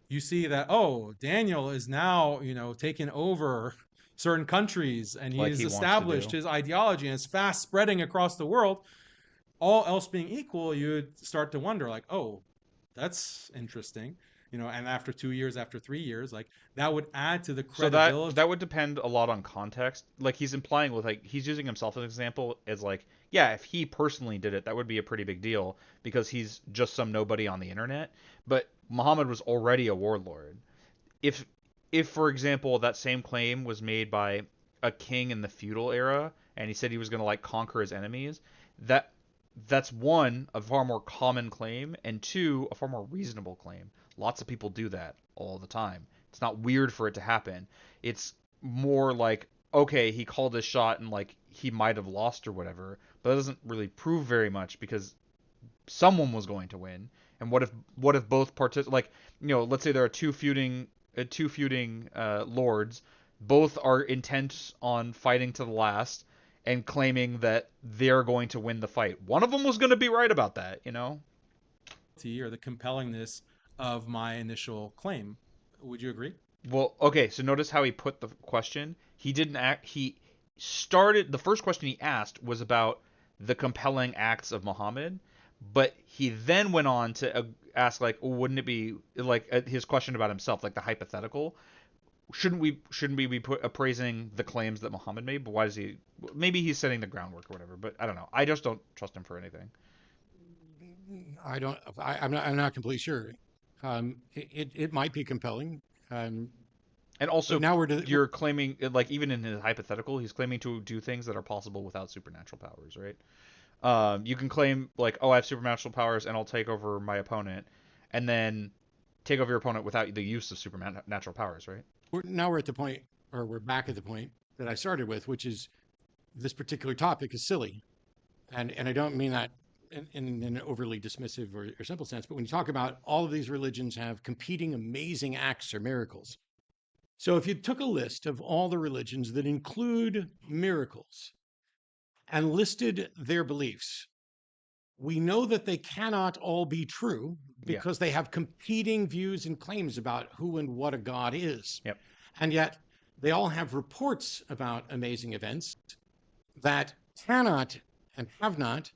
you see that, oh, Daniel is now, taking over certain countries and Like he's he wants to established do. his ideology and it's fast spreading across the world, all else being equal, you would start to wonder, like, oh, that's interesting. And after 2 years, after 3 years, like that would add to the So credibility. that would depend a lot on context. Like he's implying with like he's using himself as an example as like, yeah, if he personally did it, that would be a pretty big deal because he's just some nobody on the internet. But Muhammad was already a warlord. If for example that same claim was made by a king in the feudal era and he said he was going to like conquer his enemies, that that's one, a far more common claim, and two, a far more reasonable claim. Lots of people do that all the time. It's not weird for it to happen. It's more like, okay, he called his shot and like he might have lost or whatever, but that doesn't really prove very much because someone was going to win. And what if both like let's say there are two feuding lords, both are intent on fighting to the last and claiming that they're going to win the fight. One of them was going to be right about that, Or the compellingness of my initial claim. Would you agree? Well, okay, so notice how he put the question. He didn't act. He started the first question he asked was about the compelling acts of Muhammad, but he then went on to ask like, wouldn't it be like his question about himself, like the hypothetical? Shouldn't we be appraising the claims that Muhammad made? But why does he? Maybe he's setting the groundwork or whatever. But I don't know. I just don't trust him for anything. I don't. I'm not completely sure. It might be compelling. And also, But now you're claiming, like, even in his hypothetical, he's claiming to do things that are possible without supernatural powers, right? You can claim, like, oh, I have supernatural powers and I'll take over my opponent, and then take over your opponent without the use of supernatural powers, right? we're at the point, or we're back at the point that I started with, which is this particular topic is silly. And I don't mean that in an overly dismissive or simple sense, but when you talk about all of these religions have competing amazing acts or miracles. So if you took a list of all the religions that include miracles and listed their beliefs, we know that they cannot all be true Yeah. because they have competing views and claims about who and what a god is. Yep. And yet they all have reports about amazing events that cannot and have not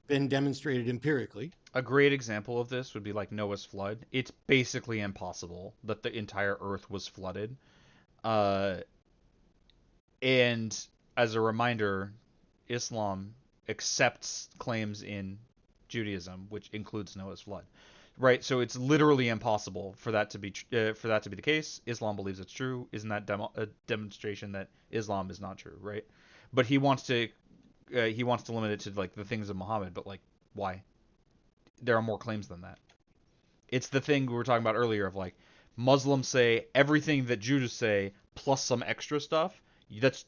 been demonstrated empirically. A great example of this would be like Noah's flood. It's basically impossible that the entire earth was flooded. Uh, and as a reminder, Islam accepts claims in Judaism, which includes Noah's flood. Right, so it's literally impossible for that to be the case. Islam believes it's true. Isn't that a demonstration that Islam is not true, right? But he wants to limit it to like the things of Muhammad, but like why? There are more claims than that. It's the thing we were talking about earlier of like Muslims say everything that Jews say plus some extra stuff. That's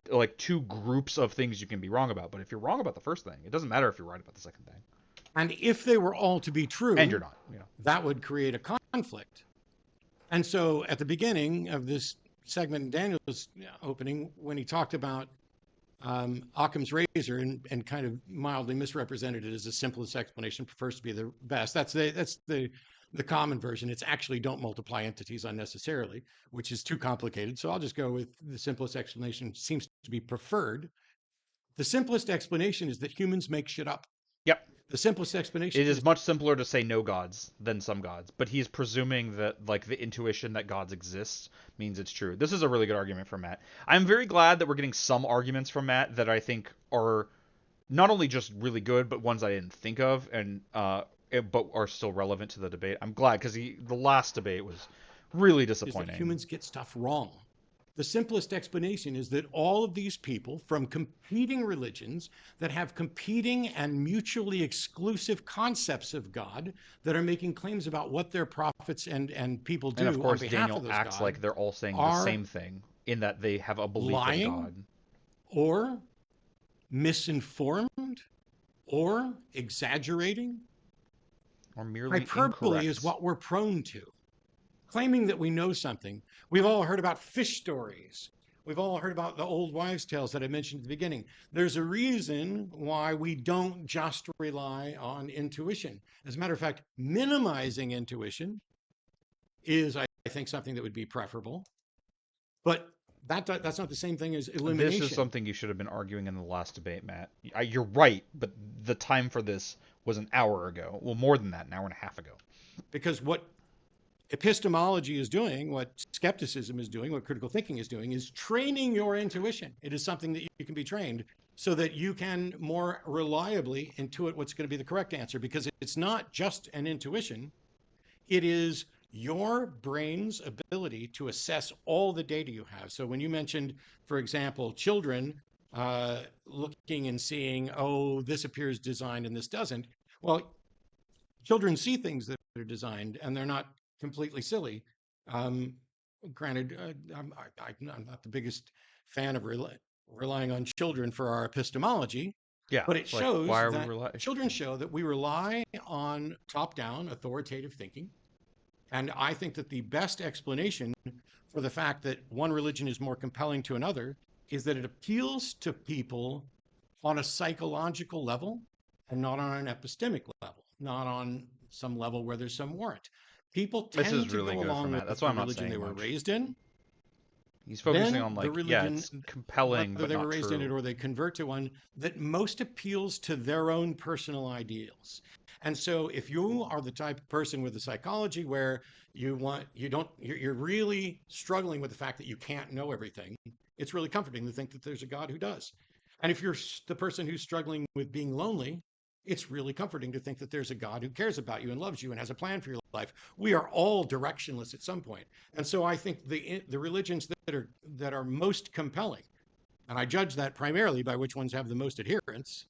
like two groups of things you can be wrong about. But if you're wrong about the first thing, it doesn't matter if you're right about the second thing. And if they were all to be true, And you're not, that would create a conflict. And so at the beginning of this segment in Daniel's opening, when he talked about Occam's razor and kind of mildly misrepresented it as the simplest explanation, prefers to be the best. That's the common version. It's actually don't multiply entities unnecessarily, which is too complicated. So I'll just go with the simplest explanation, seems to be preferred. The simplest explanation is that humans make shit up. Yep. The simplest explanation It is much simpler to say no gods than some gods, but he's presuming that like the intuition that gods exist means it's true. This is a really good argument from Matt. I'm very glad that we're getting some arguments from Matt that I think are not only just really good, but ones I didn't think of, and but are still relevant to the debate. I'm glad because the last debate was really disappointing. Is that humans get stuff wrong. The simplest explanation is that all of these people from competing religions that have competing and mutually exclusive concepts of God that are making claims about what their prophets and people do. And of course, on behalf Daniel of those acts gods like they're all saying the same thing in that they have a belief in God. Or misinformed or exaggerating. Or merely Hyperbole incorrect. is what we're prone to. Claiming that we know something. We've all heard about fish stories. We've all heard about the old wives' tales that I mentioned at the beginning. There's a reason why we don't just rely on intuition. As a matter of fact, minimizing intuition is, I think, something that would be preferable. But that's not the same thing as elimination. This is something you should have been arguing in the last debate, Matt. You're right, but the time for this was an hour ago. Well, more than that, an hour and a half ago. Because what epistemology is doing, what skepticism is doing, what critical thinking is doing, is training your intuition. It is something that you can be trained so that you can more reliably intuit what's going to be the correct answer, because it's not just an intuition. It is your brain's ability to assess all the data you have. So when you mentioned, for example, children looking and seeing, oh, this appears designed and this doesn't. Well, children see things that are designed and they're not completely silly. Granted, I'm not the biggest fan of relying on children for our epistemology. Yeah, but it shows that children show that we rely on top-down authoritative thinking. And I think that the best explanation for the fact that one religion is more compelling to another is that it appeals to people on a psychological level and not on an epistemic level, not on some level where there's some warrant. People tend to go along with the religion they were raised in. He's focusing on like, it's compelling, whether but they not were raised true. in it or they convert to one that most appeals to their own personal ideals. And so if you are the type of person with a psychology where you're really struggling with the fact that you can't know everything, it's really comforting to think that there's a God who does. And if you're the person who's struggling with being lonely, it's really comforting to think that there's a God who cares about you and loves you and has a plan for your life. We are all directionless at some point. And so I think the religions that are most compelling, and I judge that primarily by which ones have the most adherents,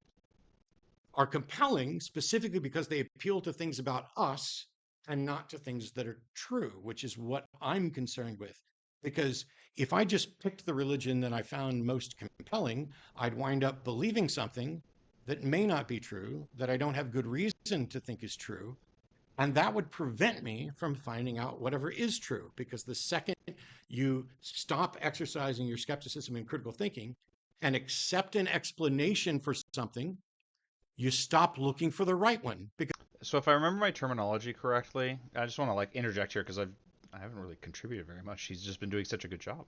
are compelling specifically because they appeal to things about us and not to things that are true, which is what I'm concerned with. Because if I just picked the religion that I found most compelling, I'd wind up believing something that may not be true, that I don't have good reason to think is true. And that would prevent me from finding out whatever is true. Because the second you stop exercising your skepticism and critical thinking and accept an explanation for something, you stop looking for the right one. Because So if I remember my terminology correctly, I just want to like interject here because I haven't really contributed very much. She's just been doing such a good job.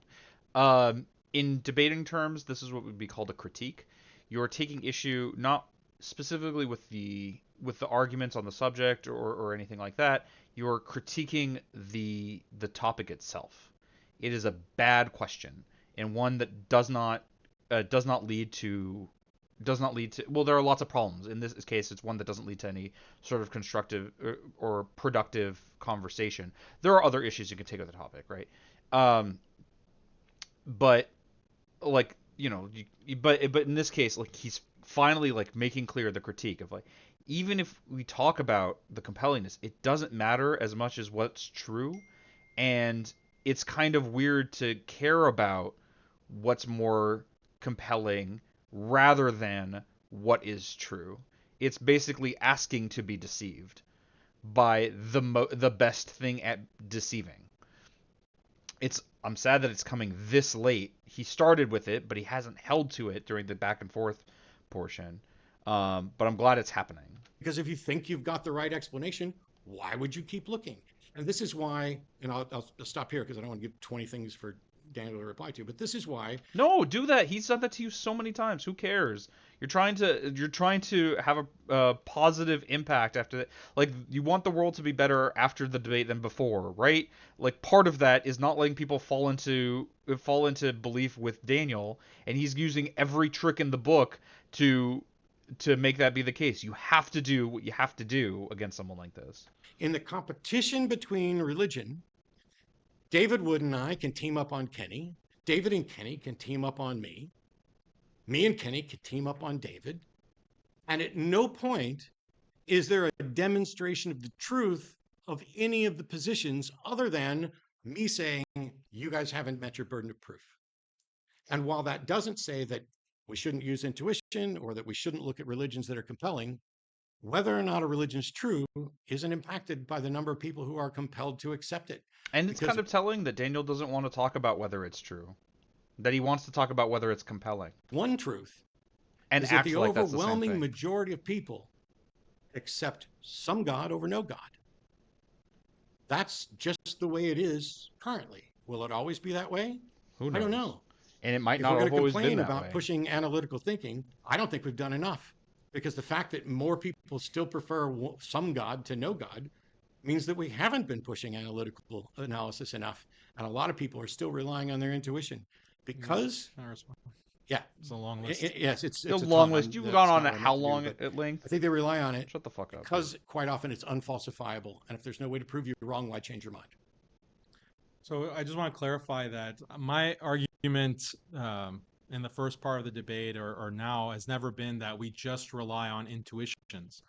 In debating terms, this is what would be called a critique. You're taking issue not specifically with the arguments on the subject or anything like that. You're critiquing the topic itself. It is a bad question and one that does not lead to well, there are lots of problems. In this case, it's one that doesn't lead to any sort of constructive or productive conversation. There are other issues you can take with the topic, right? But like, but in this case, like, he's finally like making clear the critique of like, even if we talk about the compellingness, it doesn't matter as much as what's true. And it's kind of weird to care about what's more compelling rather than what is true. It's basically asking to be deceived by the best thing at deceiving. I'm sad that it's coming this late. He started with it, but he hasn't held to it during the back and forth portion. But I'm glad it's happening. Because if you think you've got the right explanation, why would you keep looking? And this is why, and I'll stop here because I don't want to give 20 things for Daniel to reply to, but this is why. No, do that. He's done that to you so many times. Who cares? You're trying to have a positive impact after that. Like, you want the world to be better after the debate than before, right? Like, part of that is not letting people fall into belief with Daniel, and he's using every trick in the book to make that be the case. You have to do what you have to do against someone like this. In the competition between religion, David Wood and I can team up on Kenny. David and Kenny can team up on me. Me and Kenny can team up on David. And at no point is there a demonstration of the truth of any of the positions other than me saying, you guys haven't met your burden of proof. And while that doesn't say that we shouldn't use intuition or that we shouldn't look at religions that are compelling, whether or not a religion is true isn't impacted by the number of people who are compelled to accept it. And it's kind of telling that Daniel doesn't want to talk about whether it's true. That he wants to talk about whether it's compelling. One truth and is that the like that's the same overwhelming thing. majority of people accept some God over no God. That's just the way it is currently. Will it always be that way? Who knows? I don't know. And it might If not we're have going to always been complain that about way. pushing analytical thinking, I don't think we've done enough. Because the fact that more people still prefer some God to no God means that we haven't been pushing analytical analysis enough. And a lot of people are still relying on their intuition. Because, yeah. It's a long list. Yes, it's a a long ton. list. You've That's gone not on what it I how meant to do, long but at length? I think they rely on it Shut the fuck up. because quite often it's unfalsifiable. And if there's no way to prove you wrong, why change your mind? So I just want to clarify that my argument in the first part of the debate or now has never been that we just rely on intuitions.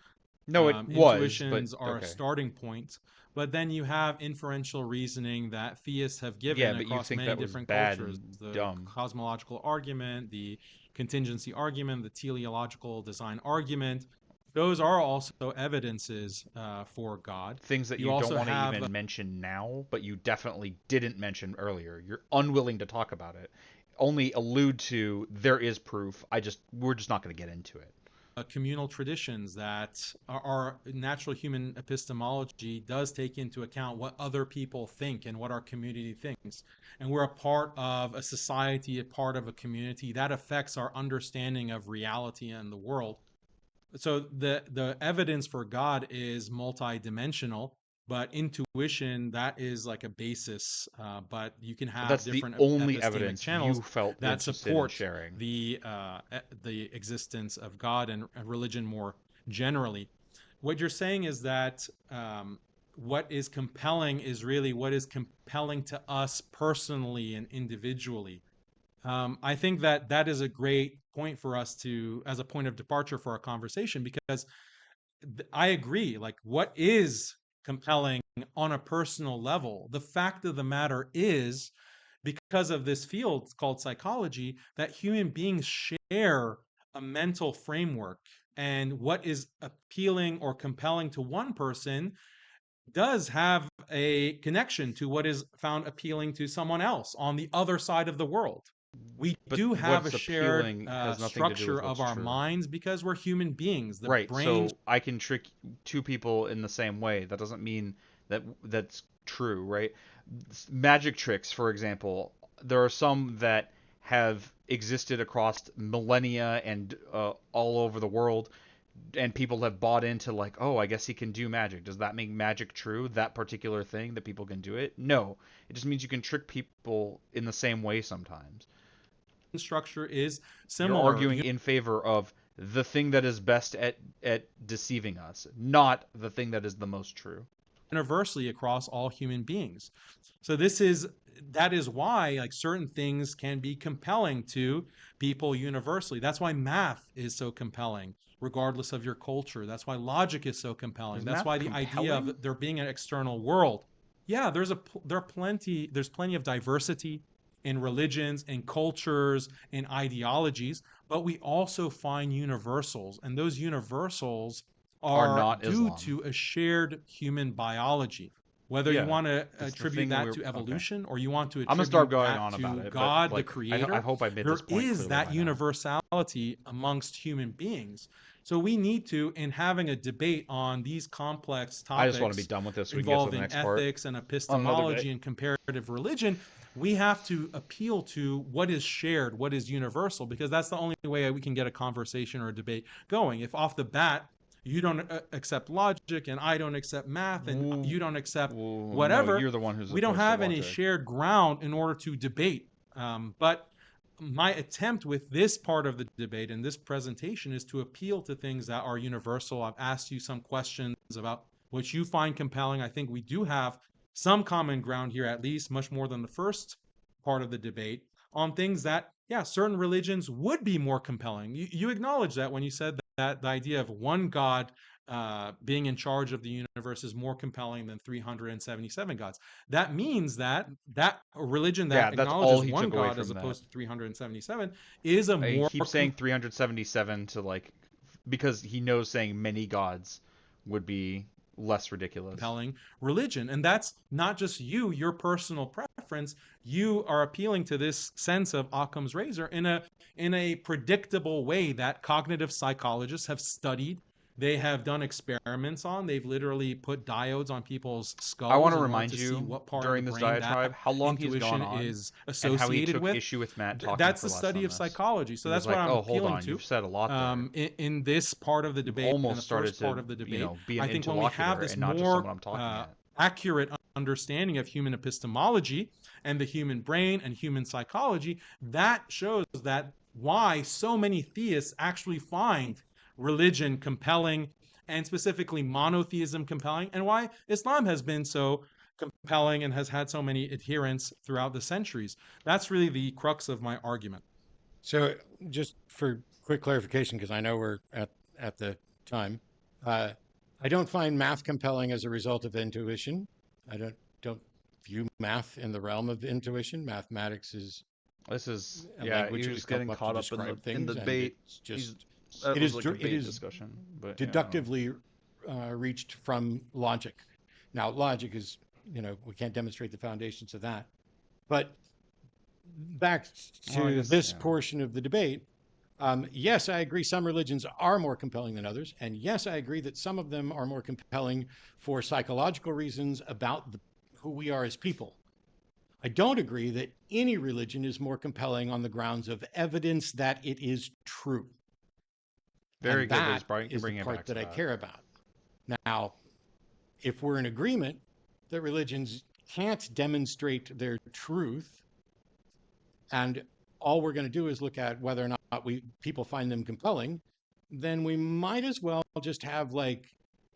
No, it was, intuitions but are okay. a starting point, but then you have inferential reasoning that theists have given Yeah, but you across think many that was different bad cultures. and The dumb. cosmological argument, the contingency argument, the teleological design argument. Those are also evidences for God. Things that you don't want to even mention now, but you definitely didn't mention earlier. You're unwilling to talk about it. Only allude to there is proof. We're just not going to get into it. Communal traditions that our natural human epistemology does take into account what other people think and what our community thinks. And we're a part of a society, a part of a community that affects our understanding of reality and the world. So the evidence for God is multidimensional, but intuition, that is like a basis. But you can have that's different the only epistemic evidence channels you felt that interested support in sharing. the existence of God and religion more generally. What you're saying is that what is compelling is really what is compelling to us personally and individually. I think that that is a great point for us to, as a point of departure for our conversation, because I agree. Like, what is compelling on a personal level? The fact of the matter is, because of this field called psychology, that human beings share a mental framework. And what is appealing or compelling to one person does have a connection to what is found appealing to someone else on the other side of the world. We But do have a what's shared appealing has nothing to do structure with of what's our true. minds because we're human beings. The Right. brain So I can trick two people in the same way. That doesn't mean that that's true, right? Magic tricks, for example, there are some that have existed across millennia and all over the world, and people have bought into like, oh, I guess he can do magic. Does that make magic true? That particular thing that people can do it? No. It just means you can trick people in the same way sometimes. structure is You're similar. arguing in favor of the thing that is best at deceiving us, not the thing that is the most true. Universally across all human beings. So that is why like certain things can be compelling to people universally. That's why math is so compelling regardless of your culture. That's why logic is so compelling. Is That's math why the idea compelling? of there being an external world. Yeah, there's plenty of diversity in religions and cultures and ideologies, but we also find universals, and those universals Are are not due Islam. to a shared human biology. Whether you Yeah, want to that's the attribute thing that we're to okay. evolution or you want to I'm gonna start attribute going that on about to it, but God, the like I creator, hope I made this there point is clearly that by now. universality amongst human beings. So we need to, in having a debate on these complex I just want to be topics done with this so we can get to the involving next part ethics and on another day. epistemology and comparative religion, we have to appeal to what is shared, what is universal, because that's the only way we can get a conversation or a debate going. If off the bat you don't accept logic and I don't accept math and Ooh, you don't accept ooh, no, whatever, you're the one who's we don't opposed to have any logic. shared ground in order to debate. But my attempt with this part of the debate and this presentation is to appeal to things that are universal. I've asked you some questions about what you find compelling. I think we do have some common ground here, at least much more than the first part of the debate, on things that, yeah, certain religions would be more compelling. You acknowledge that when you said that the idea of one God being in charge of the universe is more compelling than 377 gods. That means that that religion Yeah, that that's all acknowledges he one took away God as from that. opposed to 377 is a He more keeps saying 377 to like because he knows saying many gods would be less ridiculous. compelling religion. And that's not just your personal preference. You are appealing to this sense of Occam's razor in a predictable way that cognitive psychologists have studied. They have done experiments on. They've literally put diodes on people's I want skulls to in order remind to see you what part of the during this brain diatribe that how long he's gone intuition on is and how he associated took with. issue with Matt talking That's for the less study on of this. psychology. So He was that's what like, I'm "Oh, hold appealing on, to you've said a lot there. in this part of the You've debate, in the almost started first part to, of the debate. be an I think when we have interlocutor this and not just more someone I'm talking at." accurate understanding of human epistemology and the human brain and human psychology, that shows that why so many theists actually find religion compelling and specifically monotheism compelling, and why Islam has been so compelling and has had so many adherents throughout the centuries. That's really the crux of my argument. So, just for quick clarification, because I know we're at the time, uh, I don't find math compelling as a result of intuition. I don't view math in the realm of intuition. Mathematics is This is a yeah, language he that was has come getting up to caught up in describe the things, and debate. it's He's just that it was is a it debate is discussion, but yeah, I don't know. deductively reached from logic. Now, logic is, we can't demonstrate the foundations of that. But back Well, I to guess this yeah. portion of the debate, yes, I agree some religions are more compelling than others. And yes, I agree that some of them are more compelling for psychological reasons about who we are as people. I don't agree that any religion is more compelling on the grounds of evidence that it is true. Very And good that that he's bringing is the it part back to that I that. care about. Now, if we're in agreement that religions can't demonstrate their truth, and all we're going to do is look at whether or not people find them compelling, then we might as well just have like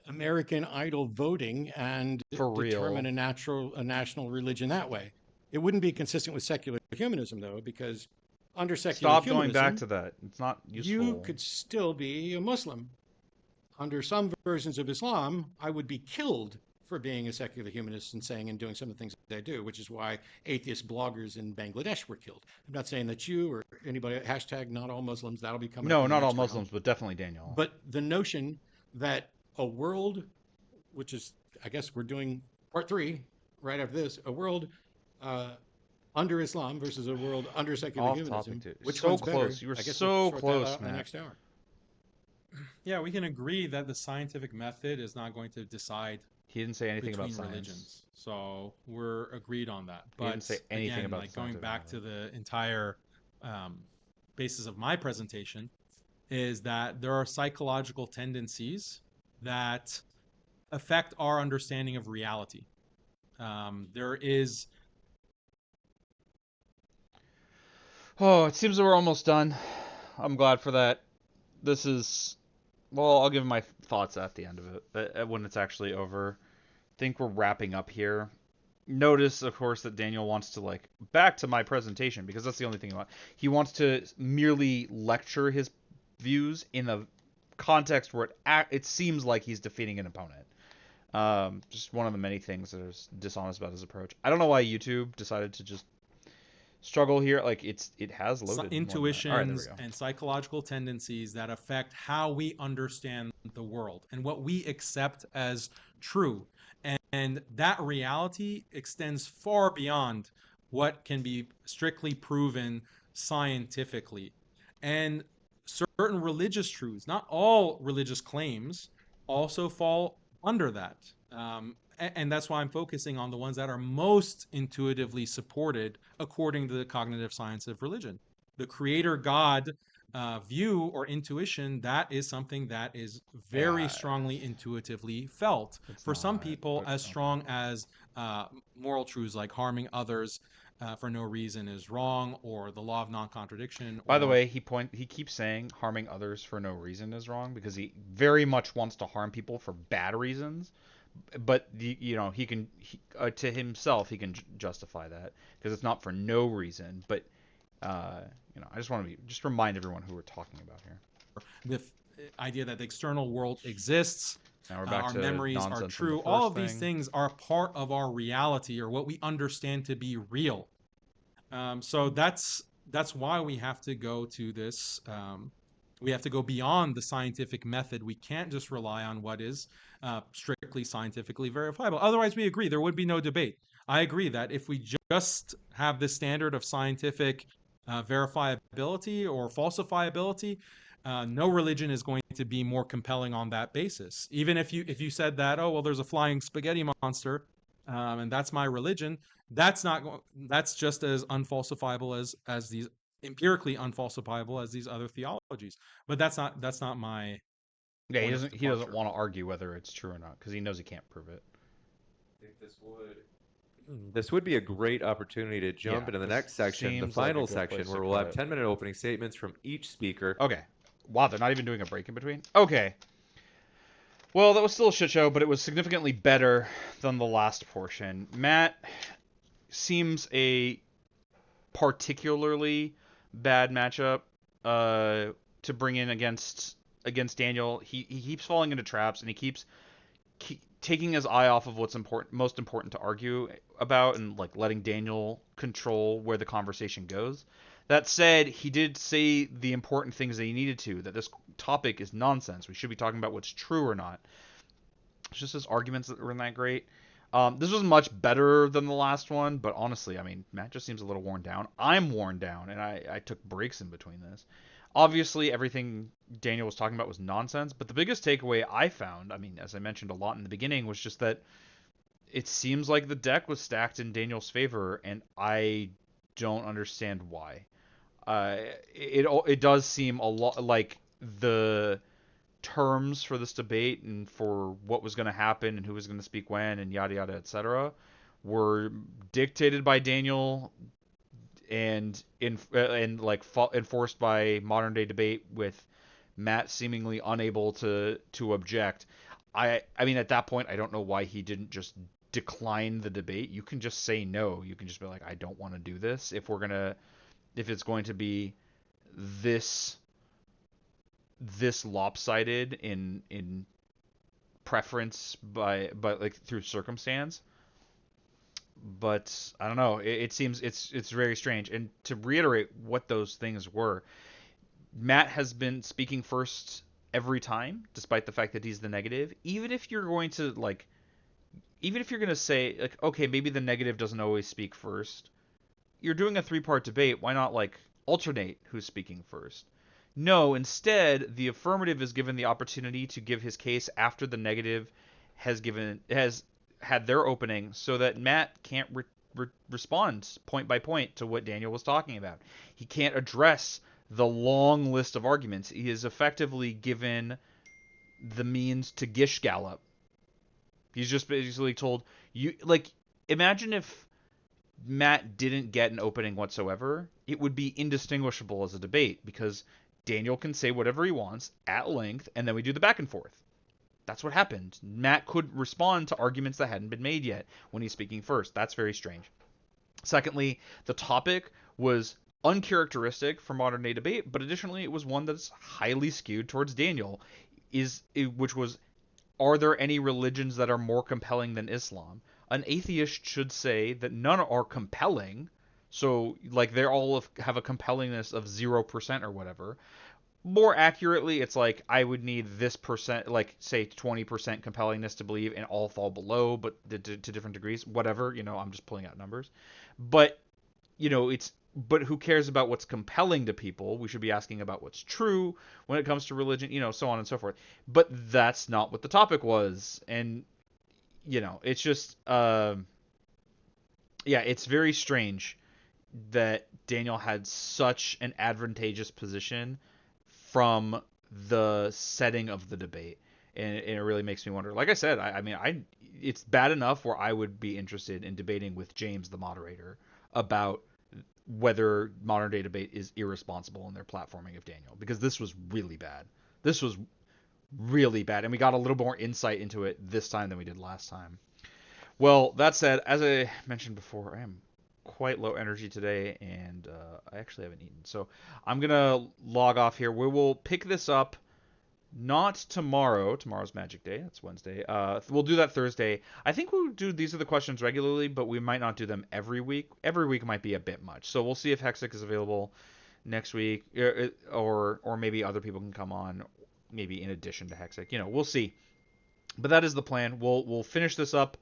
American Idol voting and For determine real. a national religion that way. It wouldn't be consistent with secular humanism, though, because under secular Stop going back humanism, to that. It's not you useful. could still be a Muslim. Under some versions of Islam, I would be killed for being a secular humanist and saying and doing some of the things that I do, which is why atheist bloggers in Bangladesh were killed. I'm not saying that you or anybody, hashtag not all Muslims, that'll be coming up No, in the not all next round. Muslims, but definitely Daniel. But the notion that a world, which is, I guess we're doing part 3 right after this, a world uh, under Islam versus a world under secular Off topic, humanism, dude. which So one's better? close. You were I guess we'll so sort that close, out in the Matt. next hour. Yeah, we can agree that the scientific method is not going to decide He didn't say anything about between science. religions. So we're agreed on that. He didn't But say anything again, about like the going scientific back to method. the entire basis of my presentation, is that there are psychological tendencies that affect our understanding of reality. There is Oh, it seems that we're almost done. I'm glad for that. This is, well, I'll give my thoughts at the end of it, when it's actually over. I think we're wrapping up here. Notice, of course, that Daniel wants to, like, back to my presentation, because that's the only thing he wants to merely lecture his views in a context where it seems like he's defeating an opponent. Just one of the many things that is dishonest about his approach. I don't know why YouTube decided to just struggle here. Like, it has loaded more than that. All right, there we intuitions go. and psychological tendencies that affect how we understand the world and what we accept as true. And that reality extends far beyond what can be strictly proven scientifically. And certain religious truths, not all religious claims, also fall under that. And that's why I'm focusing on the ones that are most intuitively supported according to the cognitive science of religion. The creator God view or intuition, that is something that is very Yeah, strongly intuitively felt. it's For some not, people, but as okay. strong as moral truths like harming others for no reason is wrong, or the law of non-contradiction. By the Or way, he keeps saying harming others for no reason is wrong because he very much wants to harm people for bad reasons. But to himself he can justify that because it's not for no reason. But I just want to just remind everyone who we're talking about here. the idea that the external world exists, Now we're back our to memories are nonsense from the true. All first of these thing. things are part of our reality, or what we understand to be real. So that's why we have to go to this. We have to go beyond the scientific method. We can't just rely on what is strictly scientifically verifiable. Otherwise, we agree there would be no debate. I agree that if we just have this standard of scientific verifiability or falsifiability, no religion is going to be more compelling on that basis. Even if you said that, oh well, there's a flying spaghetti monster, and that's my religion. That's just as unfalsifiable as these empirically unfalsifiable as these other theologies. But that's not my Yeah, point of he doesn't departure. want to argue whether it's true or not because he knows he can't prove it. I think this would be a great opportunity to jump Yeah, into the this next section, the seems like a final good section, place to where we'll have cut. 10-minute opening statements from each speaker. Okay. Wow, they're not even doing a break in between? Okay. Well, that was still a shit show, but it was significantly better than the last portion. Matt seems a particularly bad matchup to bring in against Daniel. He keeps falling into traps and he keeps taking his eye off of what's most important to argue about, and like letting Daniel control where the conversation goes. That said, he did say the important things that he needed to, that this topic is nonsense. We should be talking about what's true or not. It's just his arguments that weren't that great. This was much better than the last one, but honestly, I mean, Matt just seems a little worn down. I'm worn down, and I took breaks in between this. Obviously, everything Daniel was talking about was nonsense, but the biggest takeaway I found, I mean, as I mentioned a lot in the beginning, was just that it seems like the deck was stacked in Daniel's favor, and I don't understand why. It does seem a lot like the terms for this debate and for what was going to happen and who was going to speak when and yada yada etc. were dictated by Daniel and enforced by modern day debate with Matt seemingly unable to object. I mean, at that point, I don't know why he didn't just decline the debate. You can just say no. You can just be like, I don't want to do this. If it's going to be this lopsided in preference by like through circumstance. But I don't know. It seems it's very strange. And to reiterate what those things were, Matt has been speaking first every time, despite the fact that he's the negative. Even if you're going to say like, okay, maybe the negative doesn't always speak first. You're doing a 3-part debate. Why not like alternate who's speaking first? No, instead, the affirmative is given the opportunity to give his case after the negative has had their opening, so that Matt can't respond point by point to what Daniel was talking about. He can't address the long list of arguments. He is effectively given the means to gish gallop. He's just basically told you, like, imagine if Matt didn't get an opening whatsoever. It would be indistinguishable as a debate because Daniel can say whatever he wants at length, and then we do the back and forth. That's what happened. Matt could respond to arguments that hadn't been made yet when he's speaking first. That's very strange. Secondly, the topic was uncharacteristic for modern day debate, but additionally, it was one that's highly skewed towards Daniel, which was, are there any religions that are more compelling than Islam? An atheist should say that none are compelling, so like they all have a compellingness of 0% or whatever. More accurately, it's like I would need this percent, like say 20% compellingness to believe, and all fall below, but to different degrees. Whatever, I'm just pulling out numbers. But but who cares about what's compelling to people? We should be asking about what's true when it comes to religion, so on and so forth. But that's not what the topic was, and it's just it's very strange that Daniel had such an advantageous position from the setting of the debate, and it really makes me wonder. Like I said, I mean, it's bad enough where I would be interested in debating with James, the moderator, about whether modern day debate is irresponsible in their platforming of Daniel, because this was really bad. This was really bad, and we got a little more insight into it this time than we did last time. Well, that said, as I mentioned before, I am quite low energy today, and I actually haven't eaten. So I'm going to log off here. We will pick this up not tomorrow. Tomorrow's Magic Day. That's Wednesday. We'll do that Thursday. I think we'll do These Are the Questions regularly, but we might not do them every week. Every week might be a bit much. So we'll see if Hexic is available next week, or maybe other people can come on, maybe in addition to Hexic. We'll see. But that is the plan. We'll finish this up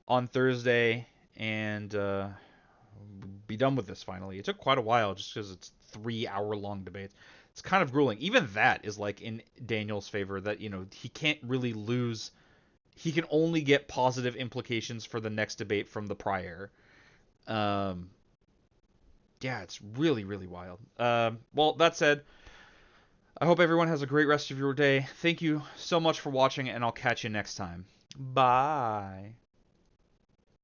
on Thursday, and be done with this finally. It took quite a while just because it's 3-hour-long debates. It's kind of grueling. Even that is like in Daniel's favor, that he can't really lose. He can only get positive implications for the next debate from the prior. Yeah, it's really, really wild. Well, that said, I hope everyone has a great rest of your day. Thank you so much for watching, and I'll catch you next time. Bye.